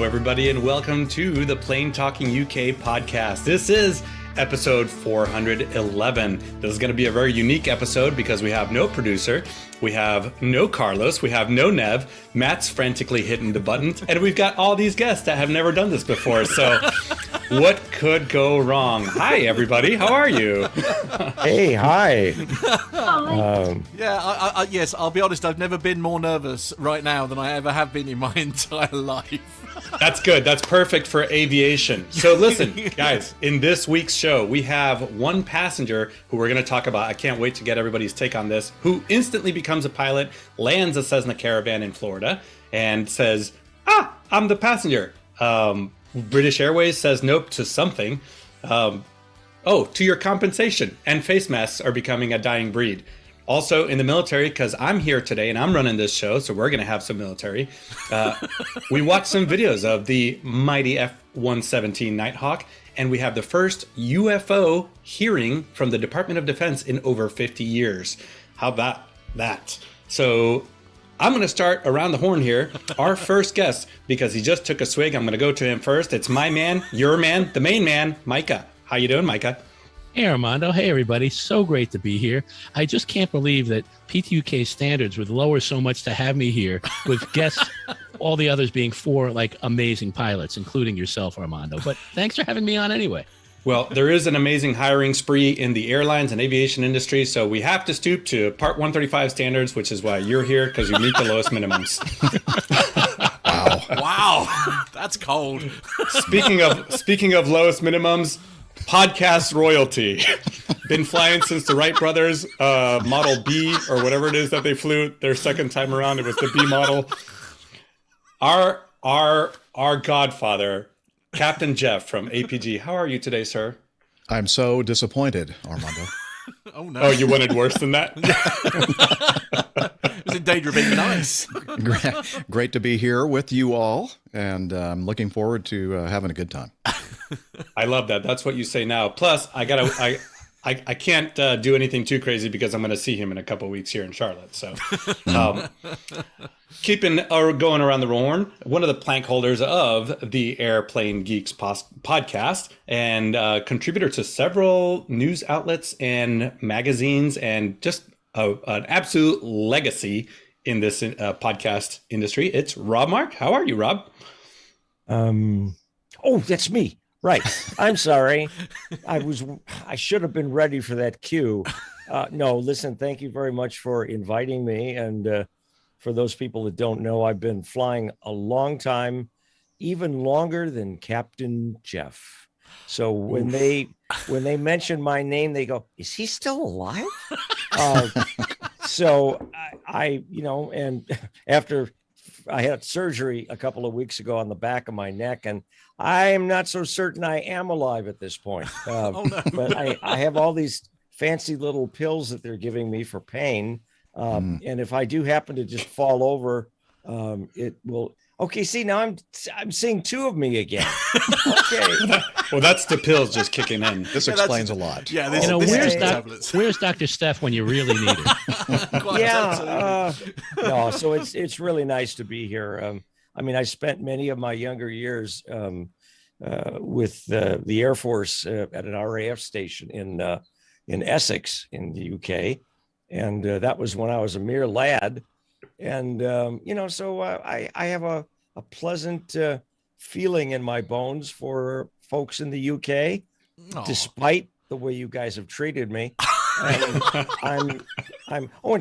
Hello, everybody, and welcome to the Plane Talking UK podcast. This is episode 411. This is going to be a very unique episode because we have no producer, we have no Carlos, we have no Nev, Matt's frantically hitting the buttons, and we've got all these guests that have never done this before, so what could go wrong? Hi, everybody. How are you? Hey, hi. Yes, I'll be honest, I've never been more nervous right now than I ever have been in my entire life. That's good. That's perfect for aviation. So listen, guys, in this week's show, we have one passenger who we're going to talk about. I can't wait to get everybody's take on this, who instantly becomes a pilot, lands a Cessna Caravan in Florida, and says, I'm the passenger. British Airways says nope to something. To your compensation. And face masks are becoming a dying breed. Also in the military, because I'm here today and I'm running this show, so we're going to have some military. We watched some videos of the mighty F-117 Nighthawk, and we have the first UFO hearing from the Department of Defense in over 50 years. How about that? So I'm going to start around the horn here. Our first guest, because he just took a swig, I'm going to go to him first. It's my man, your man, the main man, Micah. How you doing, Micah? Hey, Armando. Hey, everybody. So great to be here. I just can't believe that PTUK standards would lower so much to have me here with guests, all the others being four amazing pilots, including yourself, Armando. But thanks for having me on anyway. Well, there is an amazing hiring spree in the airlines and aviation industry, so we have to stoop to Part 135 standards, which is why you're here, because you meet the lowest minimums. Wow. That's cold. Speaking of lowest minimums, podcast royalty. Been flying since the Wright brothers, Model B or whatever it is that they flew their second time around. It was the B model. Our godfather, Captain Jeff from APG. How are you today, sir? I'm so disappointed, Armando. Oh no! Oh, you wanted worse than that? It was in danger of being nice. Great to be here with you all, and I'm looking forward to having a good time. I love that. That's what you say now. Plus, I can't do anything too crazy because I'm going to see him in a couple of weeks here in Charlotte. So, keeping going around the horn, one of the plank holders of the Airplane Geeks podcast and contributor to several news outlets and magazines, and just an absolute legacy in this podcast industry. It's Rob Mark. How are you, Rob? Oh, that's me. Right. I'm sorry. I should have been ready for that cue. No, listen, thank you very much for inviting me. And for those people that don't know, I've been flying a long time, even longer than Captain Jeff. So when they mention my name, they go, is he still alive? So I and after I had surgery a couple of weeks ago on the back of my neck, and I am not so certain I am alive at this point. But I have all these fancy little pills that they're giving me for pain. And if I do happen to just fall over, it will. Okay, see, now I'm seeing two of me again. Okay. Well, that's the pills just kicking in. This explains a lot. Yeah, where's Dr. Steph when you really need her? No, so it's really nice to be here. I spent many of my younger years with the Air Force at an RAF station in Essex in the UK. And that was when I was a mere lad. And, so I have a pleasant feeling in my bones for folks in the UK, despite the way you guys have treated me. In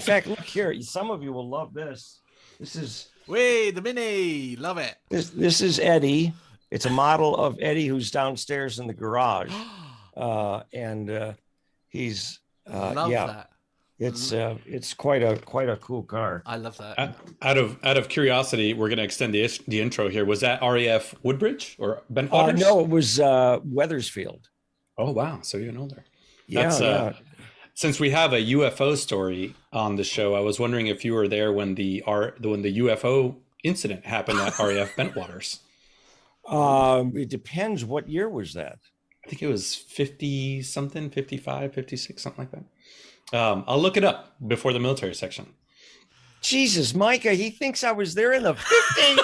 fact, look here. Some of you will love this. This is... the Mini. Love it. This is Eddie. It's a model of Eddie who's downstairs in the garage. He's... love that. It's quite a cool car. I love that. Out of curiosity, we're going to extend the intro here. Was that RAF Woodbridge or Bentwaters? No, it was Wethersfield. Oh wow, so you're older. Yeah. Since we have a UFO story on the show, I was wondering if you were there when the UFO incident happened at RAF Bentwaters. It depends. What year was that? I think it was 50 something, 55, 56, something like that. I'll look it up before the military section. Jesus, Micah, he thinks I was there in the 50s.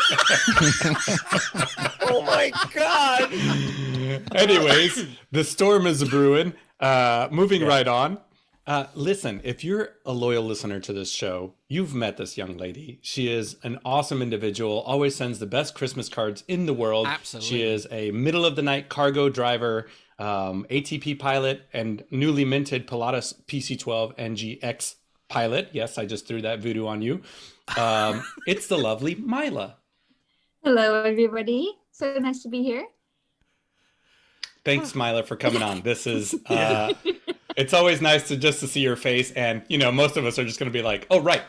Oh my God. Anyways, the storm is brewing. Moving right on. Listen, if you're a loyal listener to this show, you've met this young lady. She is an awesome individual, always sends the best Christmas cards in the world. Absolutely. She is a middle of the night cargo driver, ATP pilot, and newly minted Pilatus PC-12 NGX pilot. Yes, I just threw that voodoo on you. It's the lovely Mila. Hello, everybody. So nice to be here. Thanks, Mila, for coming on. This is it's always nice to see your face, and most of us are just going to be like, oh, right.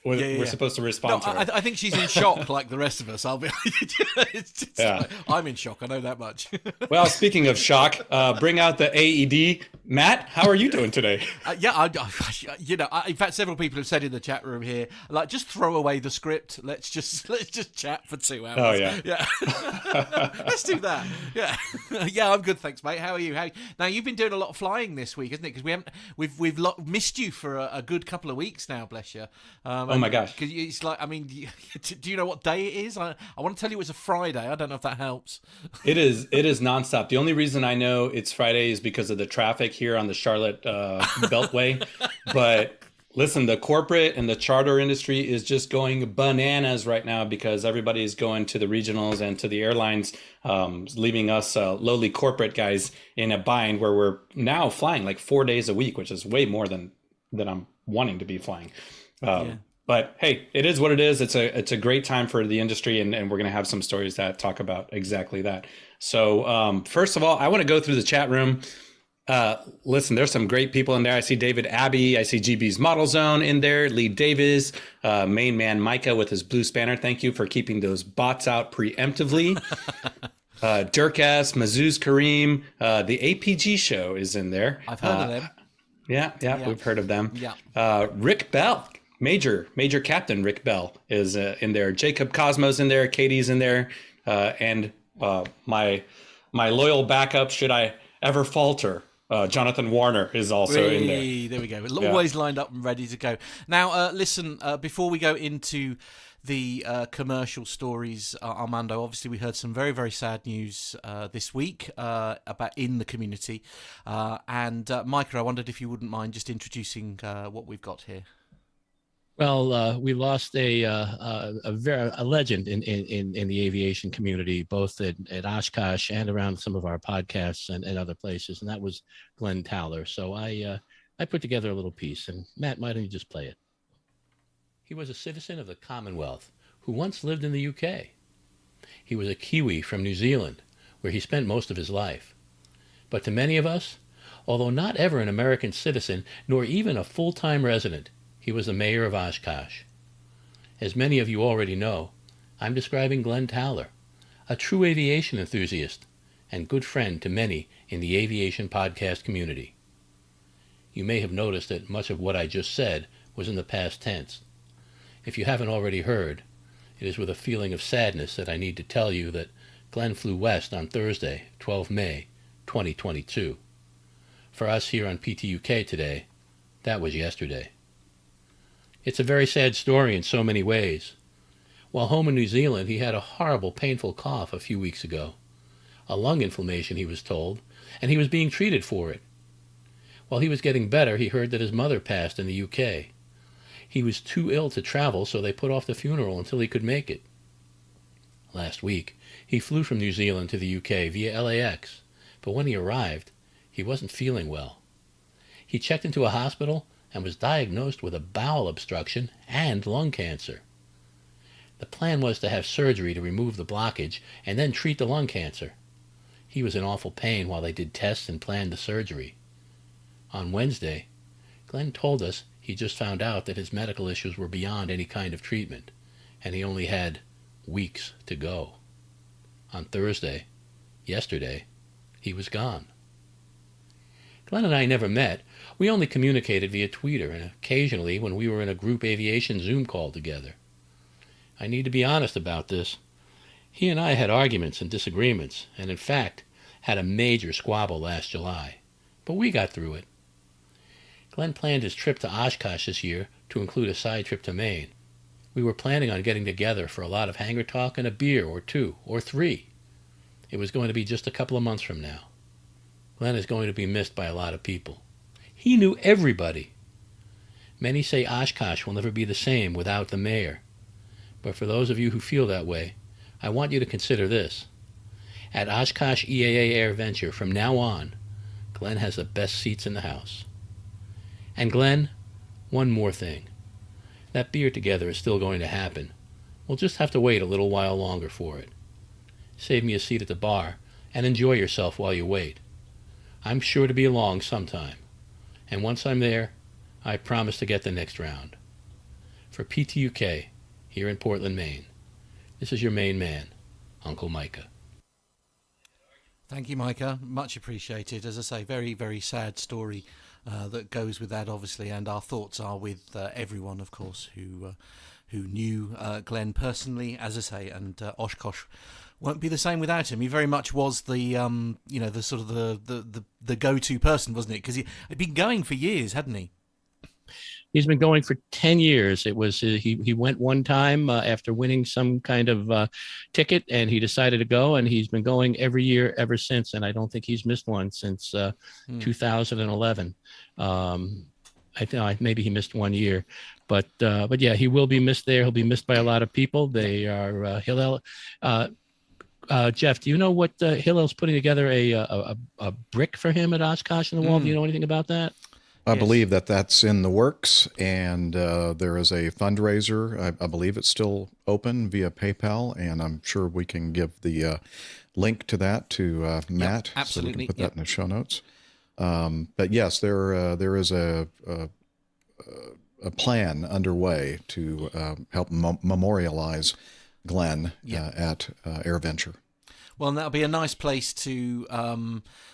We're supposed to respond to her. I think she's in shock like the rest of us. I'll be. I'm in shock. I know that much. Well, speaking of shock, bring out the AED. Matt, how are you doing today? In fact, several people have said in the chat room here, like, just throw away the script. Let's just chat for 2 hours. Oh yeah. Let's do that. Yeah, yeah. I'm good, thanks, mate. How are you? Now you've been doing a lot of flying this week, isn't it? Because we've missed you for a good couple of weeks now. Bless you. Oh my gosh. Because it's like, I mean, do you know what day it is? I want to tell you it's a Friday. I don't know if that helps. It is nonstop. The only reason I know it's Friday is because of the traffic here on the Charlotte Beltway. But listen, the corporate and the charter industry is just going bananas right now because everybody is going to the regionals and to the airlines, leaving us lowly corporate guys in a bind where we're now flying like 4 days a week, which is way more than I'm wanting to be flying. But hey, it is what it is. It's a great time for the industry, and we're going to have some stories that talk about exactly that. So first of all, I want to go through the chat room. Listen, there's some great people in there. I see David Abbey. I see GB's Model Zone in there. Lee Davis, main man Micah with his blue spanner. Thank you for keeping those bots out preemptively. Dirk S, Mazuz Kareem, the APG show is in there. I've heard of them. Yeah, we've heard of them. Yeah. Rick Bell, Major Captain Rick Bell is in there. Jacob Cosmo's in there. Katie's in there, and my loyal backup, should I ever falter, Jonathan Warner is also in there. There we go. Always lined up and ready to go. Now, listen, before we go into the commercial stories, Armando, obviously we heard some very, very sad news this week about in the community. And Micah, I wondered if you wouldn't mind just introducing what we've got here. Well, we lost a legend in the aviation community, both at Oshkosh and around some of our podcasts and other places, and that was Glenn Towler. So I put together a little piece, and Matt, why don't you just play it? He was a citizen of the Commonwealth who once lived in the UK. He was a Kiwi from New Zealand, where he spent most of his life. But to many of us, although not ever an American citizen, nor even a full-time resident, he was the mayor of Oshkosh. As many of you already know, I'm describing Glenn Towler, a true aviation enthusiast and good friend to many in the aviation podcast community. You may have noticed that much of what I just said was in the past tense. If you haven't already heard, it is with a feeling of sadness that I need to tell you that Glenn flew west on Thursday, 12 May, 2022. For us here on PTUK today, that was yesterday. It's a very sad story in so many ways. While home in New Zealand, he had a horrible, painful cough a few weeks ago. A lung inflammation, he was told, and he was being treated for it. While he was getting better, he heard that his mother passed in the UK. He was too ill to travel, so they put off the funeral until he could make it. Last week, he flew from New Zealand to the UK via LAX, but when he arrived, he wasn't feeling well. He checked into a hospital and was diagnosed with a bowel obstruction and lung cancer. The plan was to have surgery to remove the blockage and then treat the lung cancer. He was in awful pain while they did tests and planned the surgery. On Wednesday, Glenn told us he just found out that his medical issues were beyond any kind of treatment, and he only had weeks to go. On Thursday, yesterday, he was gone. Glenn and I never met. We only communicated via Twitter and occasionally when we were in a group aviation Zoom call together. I need to be honest about this. He and I had arguments and disagreements, and in fact, had a major squabble last July. But we got through it. Glenn planned his trip to Oshkosh this year to include a side trip to Maine, We were planning on getting together for a lot of hangar talk and a beer or 2 or 3. It was going to be just a couple of months from now. Glenn is going to be missed by a lot of people. He knew everybody. Many say Oshkosh will never be the same without the mayor. But for those of you who feel that way, I want you to consider this. At Oshkosh EAA Air Venture, from now on, Glenn has the best seats in the house. And Glenn, one more thing. That beer together is still going to happen. We'll just have to wait a little while longer for it. Save me a seat at the bar and enjoy yourself while you wait. I'm sure to be along sometime. And once I'm there, I promise to get the next round. For PTUK, here in Portland, Maine, this is your main man, Uncle Micah. Thank you, Micah. Much appreciated. As I say, very, very sad story that goes with that, obviously, and our thoughts are with everyone, of course, who knew Glenn personally, as I say, and Oshkosh won't be the same without him. He very much was the the sort of the go-to person, wasn't it? Because he had been going for years, hadn't he? He's been going for 10 years. It was he went one time after winning some kind of ticket, and he decided to go, and he's been going every year ever since. And I don't think he's missed one since 2011. I think maybe he missed 1 year, but yeah, he will be missed there. He'll be missed by a lot of people. They are Hillel. Jeff, do you know what Hillel's putting together a brick for him at Oshkosh on the wall? Do you know anything about that? I believe that's in the works, and there is a fundraiser. I believe it's still open via PayPal, and I'm sure we can give the link to that to Matt, absolutely. so we can put that in the show notes. But yes, there is a plan underway to help memorialize Glenn at AirVenture. Well, and that'll be a nice place to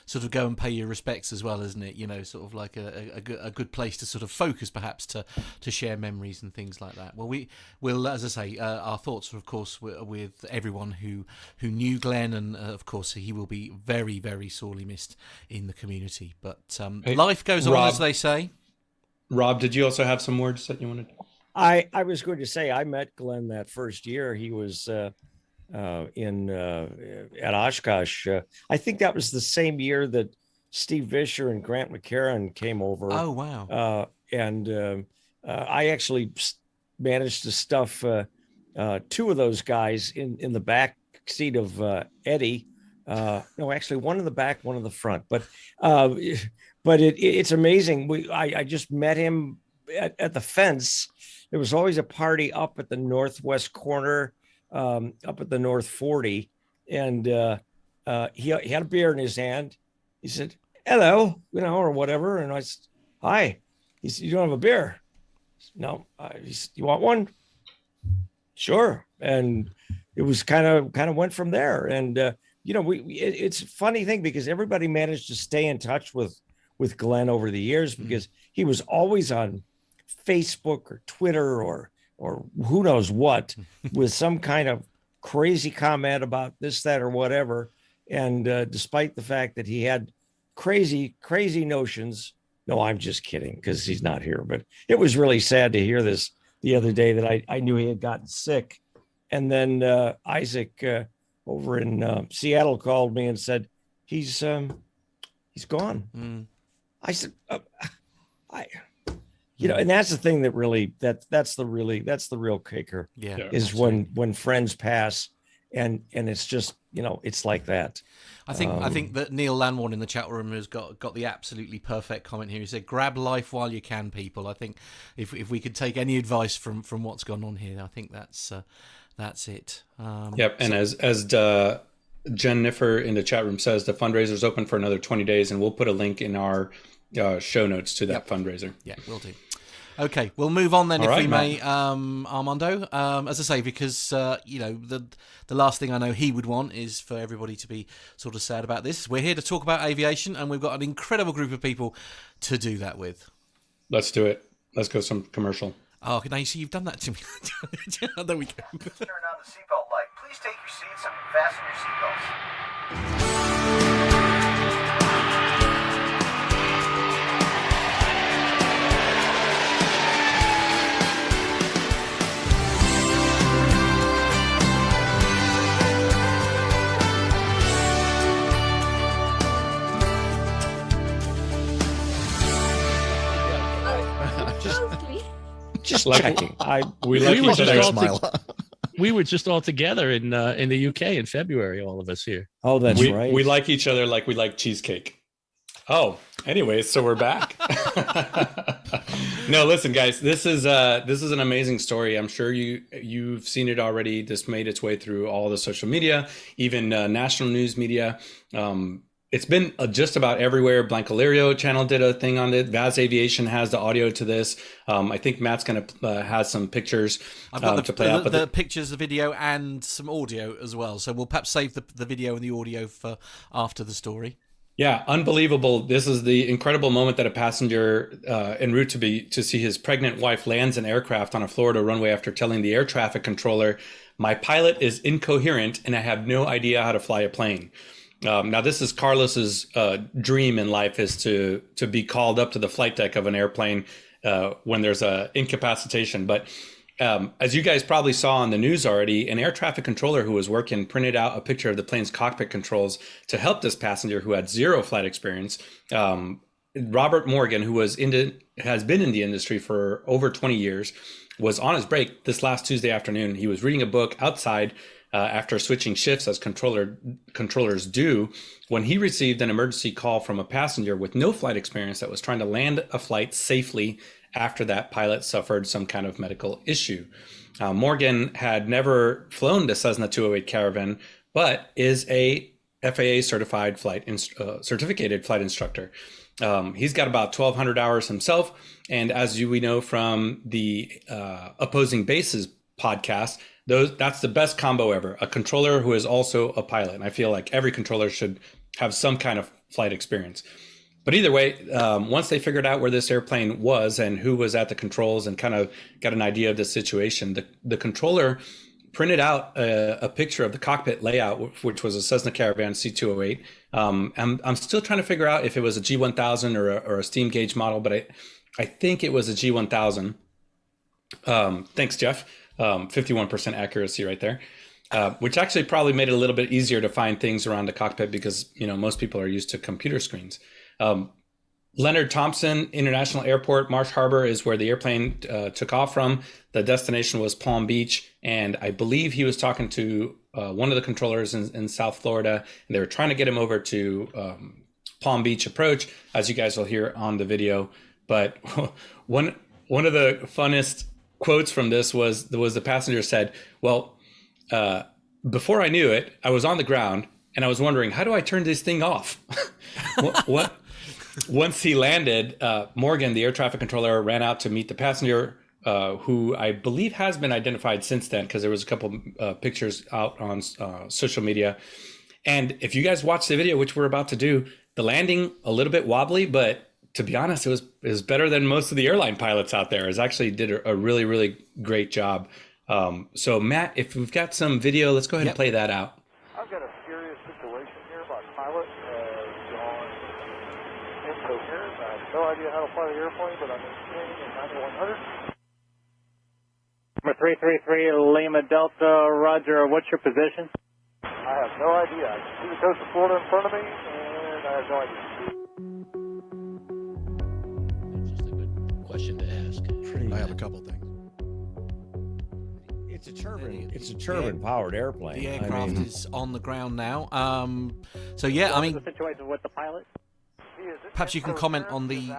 sort of go and pay your respects as well, isn't it? You know, sort of like a good place to sort of focus, perhaps, to share memories and things like that. Well, we'll, as I say, our thoughts are, of course, with everyone who knew Glenn, and of course, he will be very, very sorely missed in the community. But life goes on, as they say. Rob, did you also have some words that you wanted? I was going to say I met Glenn that first year. He was at Oshkosh. I think that was the same year that Steve Vischer and Grant McCarran came over. Oh, wow. And I actually managed to stuff 2 of those guys in the back seat of Eddie. No, actually one in the back, one in the front. But it's amazing. I just met him at the fence. There was always a party up at the northwest corner, up at the North 40, and he had a beer in his hand. He said, "Hello," or whatever, and I said, "Hi." He said, "You don't have a beer?" Said, "No." He said, "You want one?" "Sure." And it was kind of went from there. And it's a funny thing because everybody managed to stay in touch with Glenn over the years because he was always on Facebook or Twitter or who knows what with some kind of crazy comment about this, that, or whatever. And despite the fact that he had crazy notions, no, I'm just kidding because he's not here. But it was really sad to hear this the other day that I knew he had gotten sick. And then Isaac over in Seattle called me and said, he's gone. I said, and that's the thing that really that's the real kicker. Is when friends pass and it's just it's like that. I think that Neil Lanwarn in the chat room has got the absolutely perfect comment here. He said, "Grab life while you can, people." I think if we could take any advice from what's gone on here, I think that's it. Yep. And as Jennifer in the chat room says, the fundraiser is open for another 20 days, and we'll put a link in our show notes to that fundraiser. Yeah, we'll do. Okay, we'll move on then, we may, Armando. As I say, because the last thing I know he would want is for everybody to be sort of sad about this. We're here to talk about aviation, and we've got an incredible group of people to do that with. Let's do it. Let's go some commercial. Oh, now you see, you've done that to me. There we go. Turn on the seatbelt light. Please take your seats and fasten your seatbelts. Just Like- checking. We like We were each just other. all Smile. We were just all together in the UK in February, all of us here. Oh, that's we, right. We like each other like we like cheesecake. Oh, anyways, so we're back. No, listen, guys, this is an amazing story. I'm sure you've seen it already. This made its way through all the social media, even national news media. It's been just about everywhere. Blancolirio channel did a thing on it. Vaz Aviation has the audio to this. I think Matt's going to have some pictures I've got to play out. the pictures, the video, and some audio as well. So we'll perhaps save the video and the audio for after the story. Yeah, unbelievable. This is the incredible moment that a passenger en route to see his pregnant wife lands an aircraft on a Florida runway after telling the air traffic controller, "My pilot is incoherent and I have no idea how to fly a plane." Now, this is Carlos's dream in life, is to be called up to the flight deck of an airplane when there's a incapacitation. But as you guys probably saw on the news already, an air traffic controller who was working printed out a picture of the plane's cockpit controls to help this passenger who had zero flight experience. Robert Morgan, who has been in the industry for over 20 years, was on his break this last Tuesday afternoon. He was reading a book outside after switching shifts, as controllers do, when he received an emergency call from a passenger with no flight experience that was trying to land a flight safely after that pilot suffered some kind of medical issue. Morgan had never flown the Cessna 208 Caravan, but is a FAA certified certificated flight instructor. He's got about 1,200 hours himself, and as we know from the Opposing Bases podcast, that's the best combo ever. A controller who is also a pilot. And I feel like every controller should have some kind of flight experience. But either way, once they figured out where this airplane was and who was at the controls and kind of got an idea of the situation, the controller printed out a picture of the cockpit layout, which was a Cessna Caravan C208. I'm still trying to figure out if it was a G1000 or a steam gauge model, but I think it was a G1000. Thanks, Jeff. 51% accuracy right there, which actually probably made it a little bit easier to find things around the cockpit because, most people are used to computer screens. Leonard Thompson International Airport, Marsh Harbor, is where the airplane took off from. The destination was Palm Beach, and I believe he was talking to one of the controllers in South Florida, and they were trying to get him over to Palm Beach approach, as you guys will hear on the video. But one of the funnest quotes from this was the passenger said, "Well, before I knew it, I was on the ground and I was wondering, how do I turn this thing off?" what? Once he landed, Morgan, the air traffic controller, ran out to meet the passenger, who I believe has been identified since then, because there was a couple pictures out on social media. And if you guys watch the video, which we're about to do, the landing a little bit wobbly, but to be honest, it was better than most of the airline pilots out there. It actually did a really, really great job. So Matt, if we've got some video, let's go ahead and play that out. I've got a serious situation here. My pilot has gone incoherent. I have no idea how to fly the airplane, but I'm in 9100. Number 333 Lima Delta, roger. What's your position? I have no idea. I can see the coast of Florida in front of me, and I have no idea. Just a good question to ask. I have a couple things. It's a turbine-powered airplane. The aircraft is on the ground now. So yeah, I mean, the situation with the pilot? perhaps you can comment on the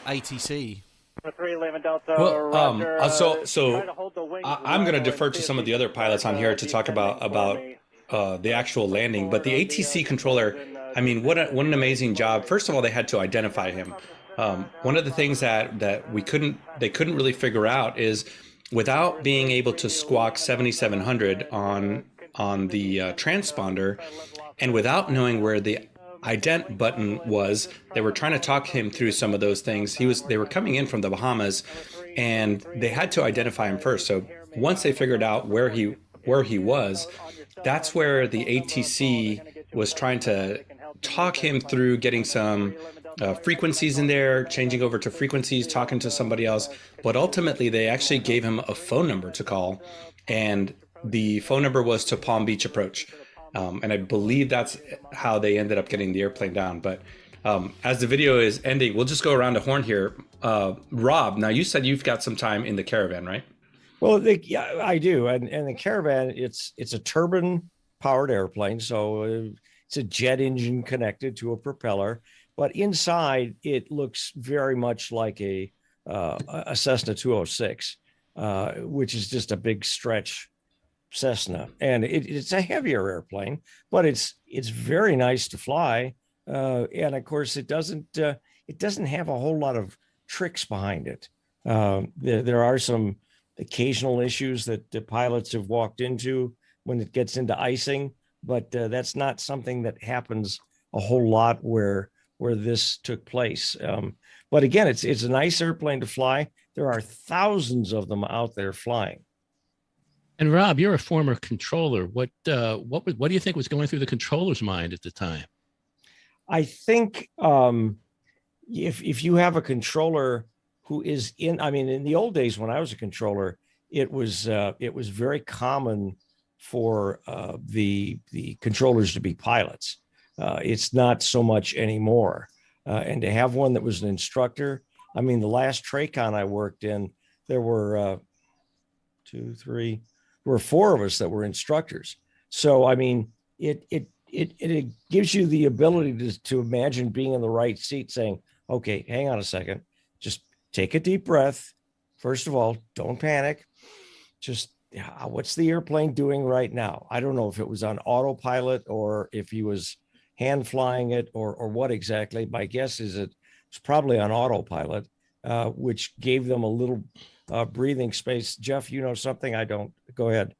ATC. Number 3 Lima Delta, Well, roger. so Try to hold the wings I'm going to level defer and to see some if of the you other can pilots on here to talk descending about for me. the actual landing. But the ATC controller, I mean, what an amazing job. First of all, they had to identify him. One of the things that they couldn't really figure out is, without being able to squawk 7700 on the transponder, and without knowing where the ident button was, they were trying to talk him through some of those things. They were coming in from the Bahamas, and they had to identify him first. So once they figured out where he was, that's where the ATC was trying to talk him through getting some frequencies in there, changing over to frequencies, talking to somebody else. But ultimately, they actually gave him a phone number to call, and the phone number was to Palm Beach approach. And I believe that's how they ended up getting the airplane down. But As the video is ending, we'll just go around the horn here. Rob, now you said you've got some time in the Caravan, right? Well, yeah, I do. And the Caravan, it's a turbine powered airplane. So it's a jet engine connected to a propeller. But inside, it looks very much like a Cessna 206, which is just a big stretch Cessna. And it's a heavier airplane, but it's very nice to fly. And of course, it doesn't have a whole lot of tricks behind it. There are some occasional issues that the pilots have walked into when it gets into icing, but that's not something that happens a whole lot where this took place. But again, it's a nice airplane to fly. There are thousands of them out there flying. And Rob, you're a former controller. What do you think was going through the controller's mind at the time? I think if you have a controller who is in the old days when I was a controller, it was very common for the controllers to be pilots. It's not so much anymore. And to have one that was an instructor, the last TRACON I worked in, there were 4 of us that were instructors. So, it gives you the ability to imagine being in the right seat saying, okay, hang on a second, just take a deep breath. First of all, don't panic. Just what's the airplane doing right now? I don't know if it was on autopilot or if he was hand flying it or what exactly. My guess is it was probably on autopilot, which gave them a little breathing space. Jeff, you know something? I don't. Go ahead.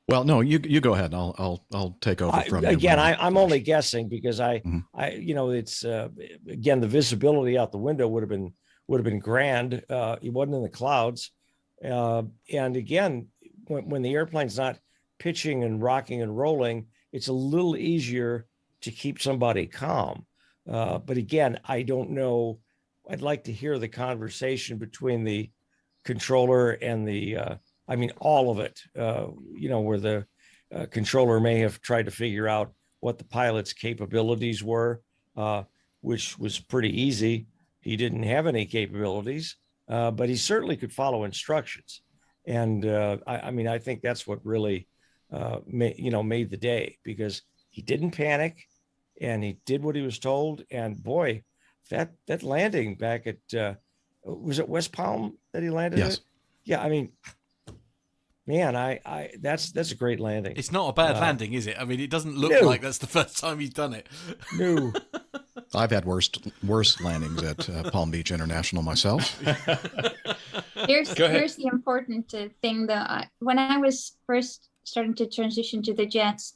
Well, no, you go ahead. I'll take over from you. Again, I'm only guessing because it's again, the visibility out the window would have been grand. It wasn't in the clouds, and again, when the airplane's not pitching and rocking and rolling, it's a little easier to keep somebody calm. But again, I don't know. I'd like to hear the conversation between the controller and the all of it, where the controller may have tried to figure out what the pilot's capabilities were, which was pretty easy. He didn't have any capabilities, but he certainly could follow instructions. And I think that's what really made the day, because he didn't panic and he did what he was told. And boy, that landing back at was it West Palm that he landed Yes. at? Yeah, man, that's a great landing. It's not a bad landing, is it? It doesn't look like that's the first time you've done it. No. I've had worse landings at Palm Beach International myself. Here's the important thing, though. When I was first starting to transition to the jets,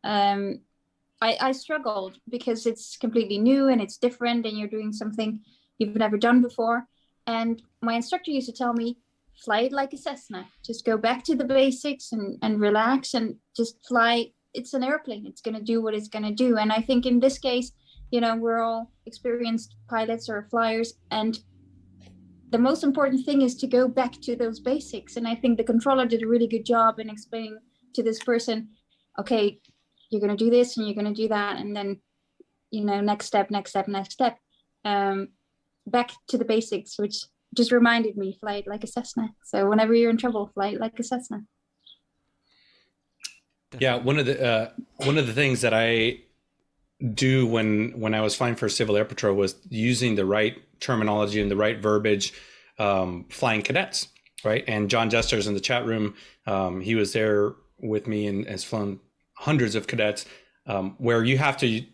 I struggled because it's completely new and it's different and you're doing something you've never done before. And my instructor used to tell me, fly it like a Cessna. Just go back to the basics and relax and just fly. It's an airplane. It's going to do what it's going to do. And I think in this case, we're all experienced pilots or flyers. And the most important thing is to go back to those basics. And I think the controller did a really good job in explaining to this person, okay, you're going to do this and you're going to do that. And then, next step. Back to the basics, which just reminded me, fly it like a Cessna. So whenever you're in trouble, fly it like a Cessna. Yeah, one of the things that I do when I was flying for Civil Air Patrol was using the right terminology and the right verbiage, flying cadets, right? And John Jester's in the chat room. He was there with me and has flown hundreds of cadets, where you have to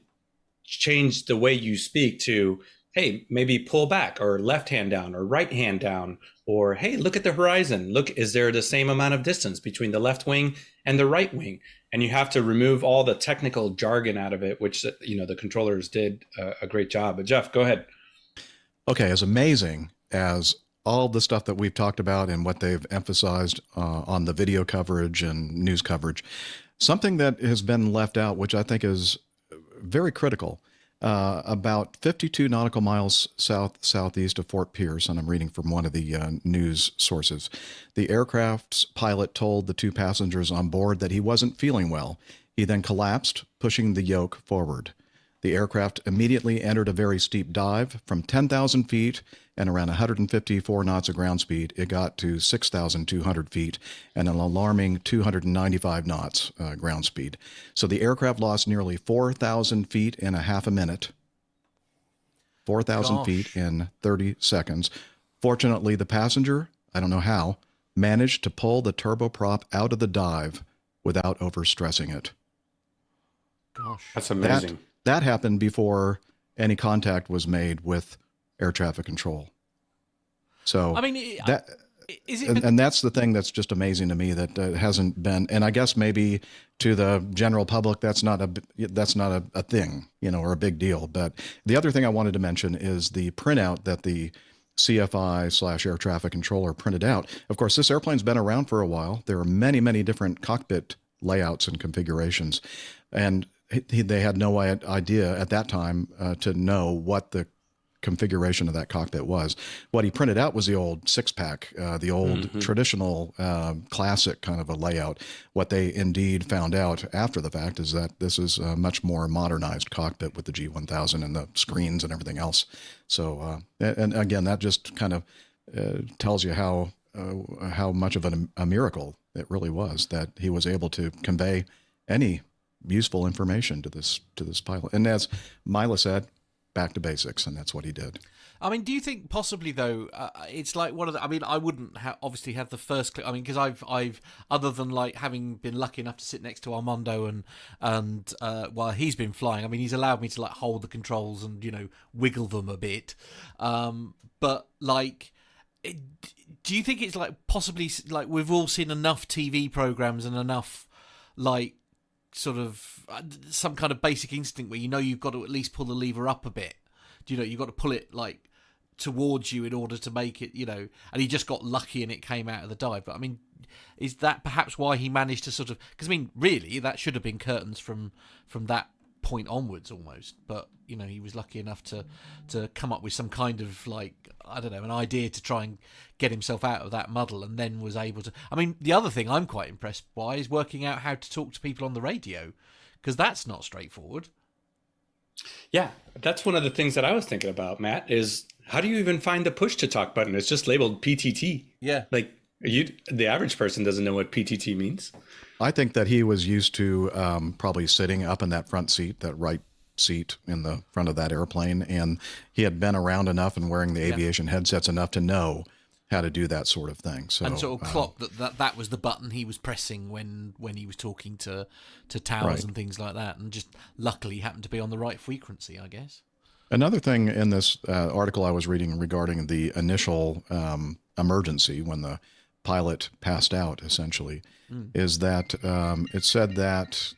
change the way you speak to, hey, maybe pull back, or left hand down, or right hand down, or hey, look at the horizon. Look, is there the same amount of distance between the left wing and the right wing? And you have to remove all the technical jargon out of it, which the controllers did a great job. But Jeff, go ahead. Okay, as amazing as all the stuff that we've talked about and what they've emphasized on the video coverage and news coverage, something that has been left out, which I think is very critical. About 52 nautical miles southeast of Fort Pierce, and I'm reading from one of the news sources, the aircraft's pilot told the 2 passengers on board that he wasn't feeling well. He then collapsed, pushing the yoke forward. The aircraft immediately entered a very steep dive from 10,000 feet and around 154 knots of ground speed. It got to 6,200 feet and an alarming 295 knots ground speed. So the aircraft lost nearly 4,000 feet in a half a minute. 4,000 feet in 30 seconds. Fortunately, the passenger, I don't know how, managed to pull the turboprop out of the dive without overstressing it. Gosh, that's amazing. That happened before any contact was made with air traffic control. So I mean, is it? And that's the thing that's just amazing to me, that hasn't been. And I guess maybe to the general public, that's not a thing, or a big deal. But the other thing I wanted to mention is the printout that the CFI/air traffic controller printed out. Of course, this airplane's been around for a while. There are many, many different cockpit layouts and configurations, and they had no idea at that time to know what the configuration of that cockpit was. What he printed out was the old six-pack, the old traditional classic kind of a layout. What they indeed found out after the fact is that this is a much more modernized cockpit with the G1000 and the screens and everything else. So, and again, that just kind of tells you how much of a miracle it really was that he was able to convey any useful information to this pilot. And as Mila said, back to basics, and that's what he did. I mean, do you think possibly though, it's like one of the? I mean, I wouldn't obviously have the first clip. I mean, because I've other than like having been lucky enough to sit next to Armando and while he's been flying, I mean, he's allowed me to like hold the controls and wiggle them a bit. But like, do you think it's like possibly like we've all seen enough TV programs and enough like sort of some kind of basic instinct where you've got to at least pull the lever up a bit. You've got to pull it like towards you in order to make it, and he just got lucky and it came out of the dive. But I mean, is that perhaps why he managed to sort of, because I mean, really that should have been curtains from that point onwards almost, but he was lucky enough to come up with some kind of like, I don't know, an idea to try and get himself out of that muddle, and then was able to. I mean, the other thing I'm quite impressed by is working out how to talk to people on the radio, because that's not straightforward. Yeah, that's one of the things that I was thinking about, Matt, is how do you even find the push to talk button? It's just labeled PTT. Yeah. Like the average person doesn't know what PTT means. I think that he was used to probably sitting up in that front seat, that right seat in the front of that airplane, and he had been around enough and wearing the aviation headsets enough to know how to do that sort of thing. So, and sort of clock that was the button he was pressing when he was talking to towers and things like that, and just luckily happened to be on the right frequency, I guess. Another thing in this article I was reading regarding the initial emergency when the pilot passed out, essentially, is that it said that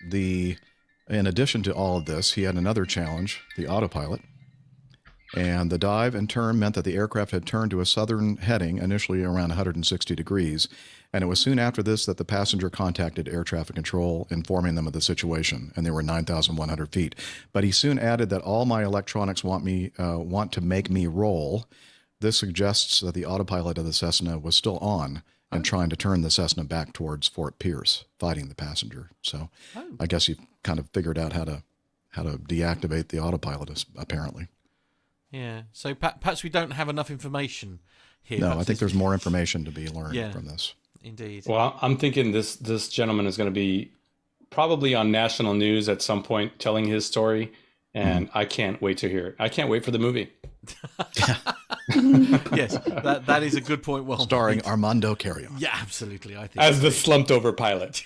in addition to all of this, he had another challenge, the autopilot. And the dive in turn meant that the aircraft had turned to a southern heading, initially around 160 degrees. And it was soon after this that the passenger contacted air traffic control, informing them of the situation, and they were 9,100 feet. But he soon added that all my electronics want to make me roll. This suggests that the autopilot of the Cessna was still on and trying to turn the Cessna back towards Fort Pierce, fighting the passenger. So I guess he kind of figured out how to deactivate the autopilot, apparently. Yeah. So perhaps we don't have enough information here. No, I think there's more information to be learned from this. Indeed. Well, I'm thinking this gentleman is going to be probably on national news at some point telling his story, and I can't wait to hear it. I can't wait for the movie. Yes, that is a good point. Well, starring Armando Carrion. Yeah, absolutely. I think as the slumped over pilot.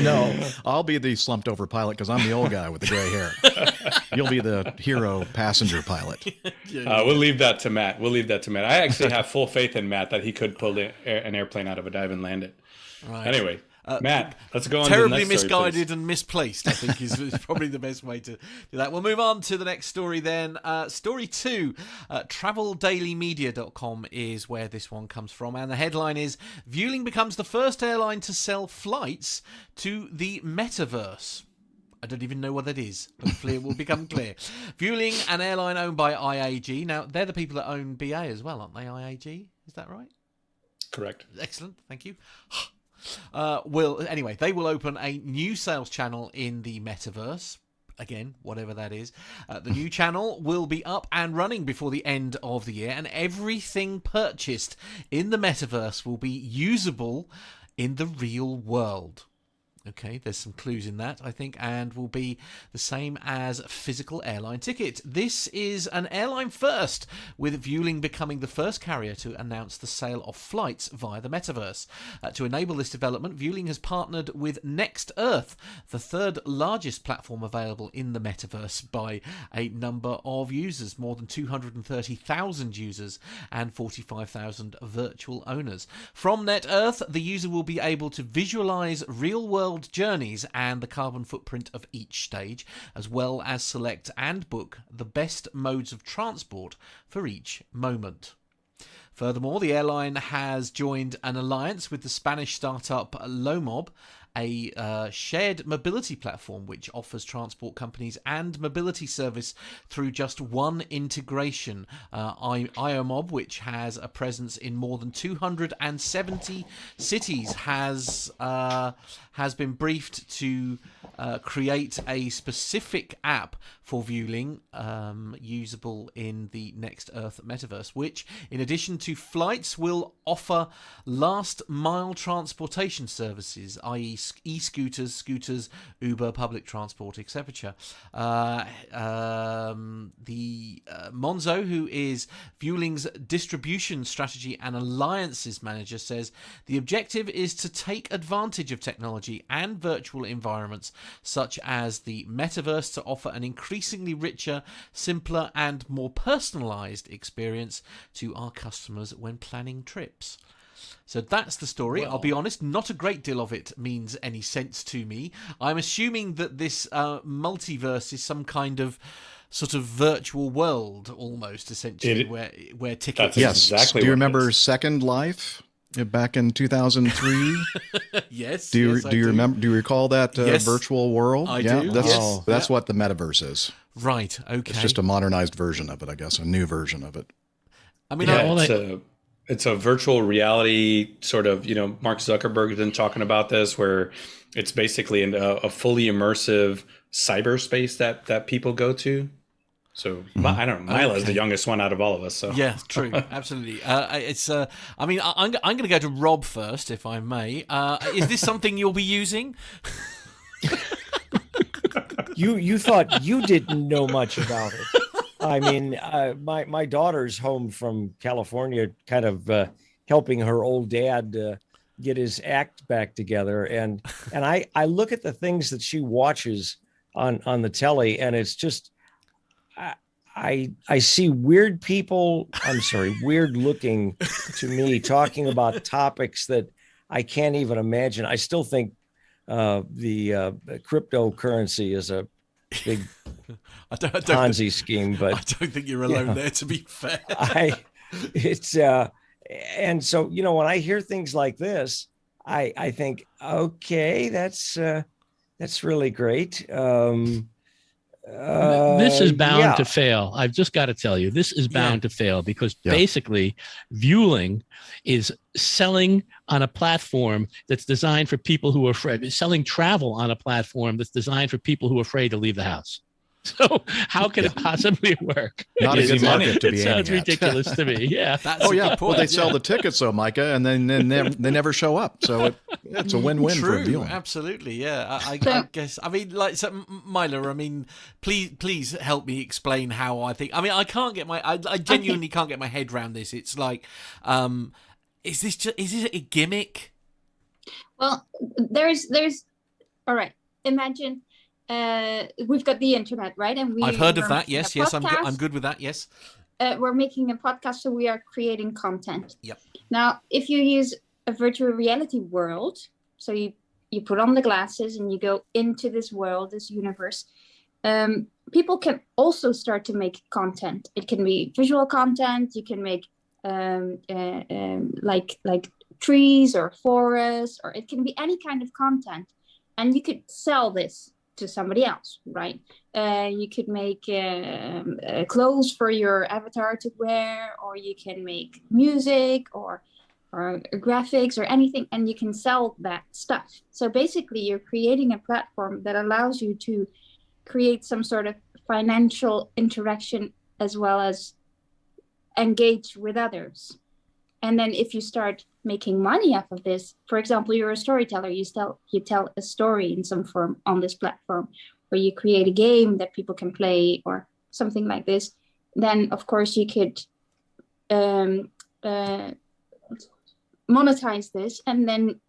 No, I'll be the slumped over pilot because I'm the old guy with the gray hair. You'll be the hero passenger pilot. We'll leave that to Matt. I actually have full faith in Matt that he could pull an airplane out of a dive and land it. Right. Anyway, Matt, let's go on terribly to the next misguided story, and misplaced, I think is probably the best way to do that. We'll move on to the next story then. Story 2, traveldailymedia.com is where this one comes from, and the headline is Vueling becomes the first airline to sell flights to the metaverse. I don't even know what that is. Hopefully it will become clear. Vueling, an airline owned by IAG. Now, they're the people that own BA as well, aren't they, IAG? Is that right? Correct. Excellent, thank you. they will open a new sales channel in the metaverse. Again, whatever that is. The new channel will be up and running before the end of the year, and everything purchased in the metaverse will be usable in the real world. Okay, there's some clues in that, I think, and will be the same as physical airline ticket. This is an airline first, with Vueling becoming the first carrier to announce the sale of flights via the metaverse. To enable this development, Vueling has partnered with Next Earth, the third largest platform available in the metaverse by a number of users, more than 230,000 users and 45,000 virtual owners. From Net Earth, the user will be able to visualize real-world journeys and the carbon footprint of each stage, as well as select and book the best modes of transport for each moment. Furthermore, the airline has joined an alliance with the Spanish startup Lomob, a shared mobility platform which offers transport companies and mobility service through just one integration. IOMOB, which has a presence in more than 270 cities, has been briefed to create a specific app for Vueling, usable in the Next Earth metaverse, which, in addition to flights, will offer last-mile transportation services, i.e. e-scooters, scooters, Uber, public transport, etc. Monzo, who is Vueling's distribution strategy and alliances manager, says the objective is to take advantage of technology and virtual environments such as the metaverse to offer an increasingly richer, simpler and more personalized experience to our customers when planning trips. So that's the story. Well, I'll be honest, not a great deal of it means any sense to me. I'm assuming that this multiverse is some kind of sort of virtual world, almost, essentially, where tickets... Yes, exactly. Do you remember Second Life back in 2003? Yes. Do you remember? Do you recall that virtual world? I do. That's what the metaverse is. Right. Okay. It's just a modernized version of it, I guess, a new version of it. I mean, it's a virtual reality sort of, Mark Zuckerberg has been talking about this, where it's basically a fully immersive cyberspace that people go to. So I don't know. Mila's the youngest one out of all of us. So yeah, true, absolutely. I mean, I'm going to go to Rob first, if I may. Is this something you'll be using? You thought you didn't know much about it. I mean, my daughter's home from California, kind of helping her old dad get his act back together, and I look at the things that she watches on the telly, and it's just I see weird people. I'm sorry, weird looking to me, talking about topics that I can't even imagine. I still think the cryptocurrency is a big Ponzi scheme, but I don't think you're alone there, to be fair. And so, when I hear things like this, I think, okay, that's really great. This is bound to fail. I've just got to tell you, this is bound to fail because basically Vueling is selling on a platform that's designed for people who are afraid, selling travel on a platform that's designed for people who are afraid to leave the house. So how can it possibly work? Not a good market to be It sounds ridiculous to me. Yeah. Well, they sell the tickets, though, Micah, and then they never show up. So it's a win-win for Vueling. Absolutely, yeah. I guess. I mean, Mila. I mean, please help me explain how I think. I mean, I can't get I genuinely can't get my head around this. It's like, is it a gimmick? Well, there's. All right. Imagine. We've got the internet, right? And I've heard of that. Yes, I'm good with that. Yes. We're making a podcast, so we are creating content. Yep. Now, if you use a virtual reality world, so you put on the glasses and you go into this world, this universe, people can also start to make content. It can be visual content. You can make like trees or forests, or it can be any kind of content, and you could sell this to somebody else, right? You could make clothes for your avatar to wear, or you can make music, or graphics or anything, and you can sell that stuff. So basically, you're creating a platform that allows you to create some sort of financial interaction as well as engage with others. And then if you start making money off of this, for example, you're a storyteller, you tell a story in some form on this platform, or you create a game that people can play or something like this, then of course you could monetize this, and then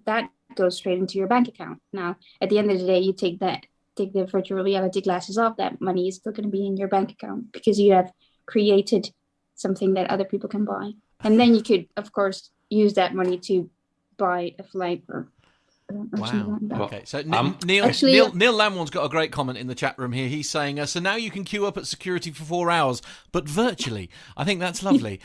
that goes straight into your bank account. Now, at the end of the day, you take the virtual reality glasses off, that money is still going to be in your bank account because you have created something that other people can buy. And then you could, of course, use that money to buy a flight or wow. Like okay, so Neil Lamwan's got a great comment in the chat room here. He's saying, so now you can queue up at security for 4 hours, but virtually. I think that's lovely.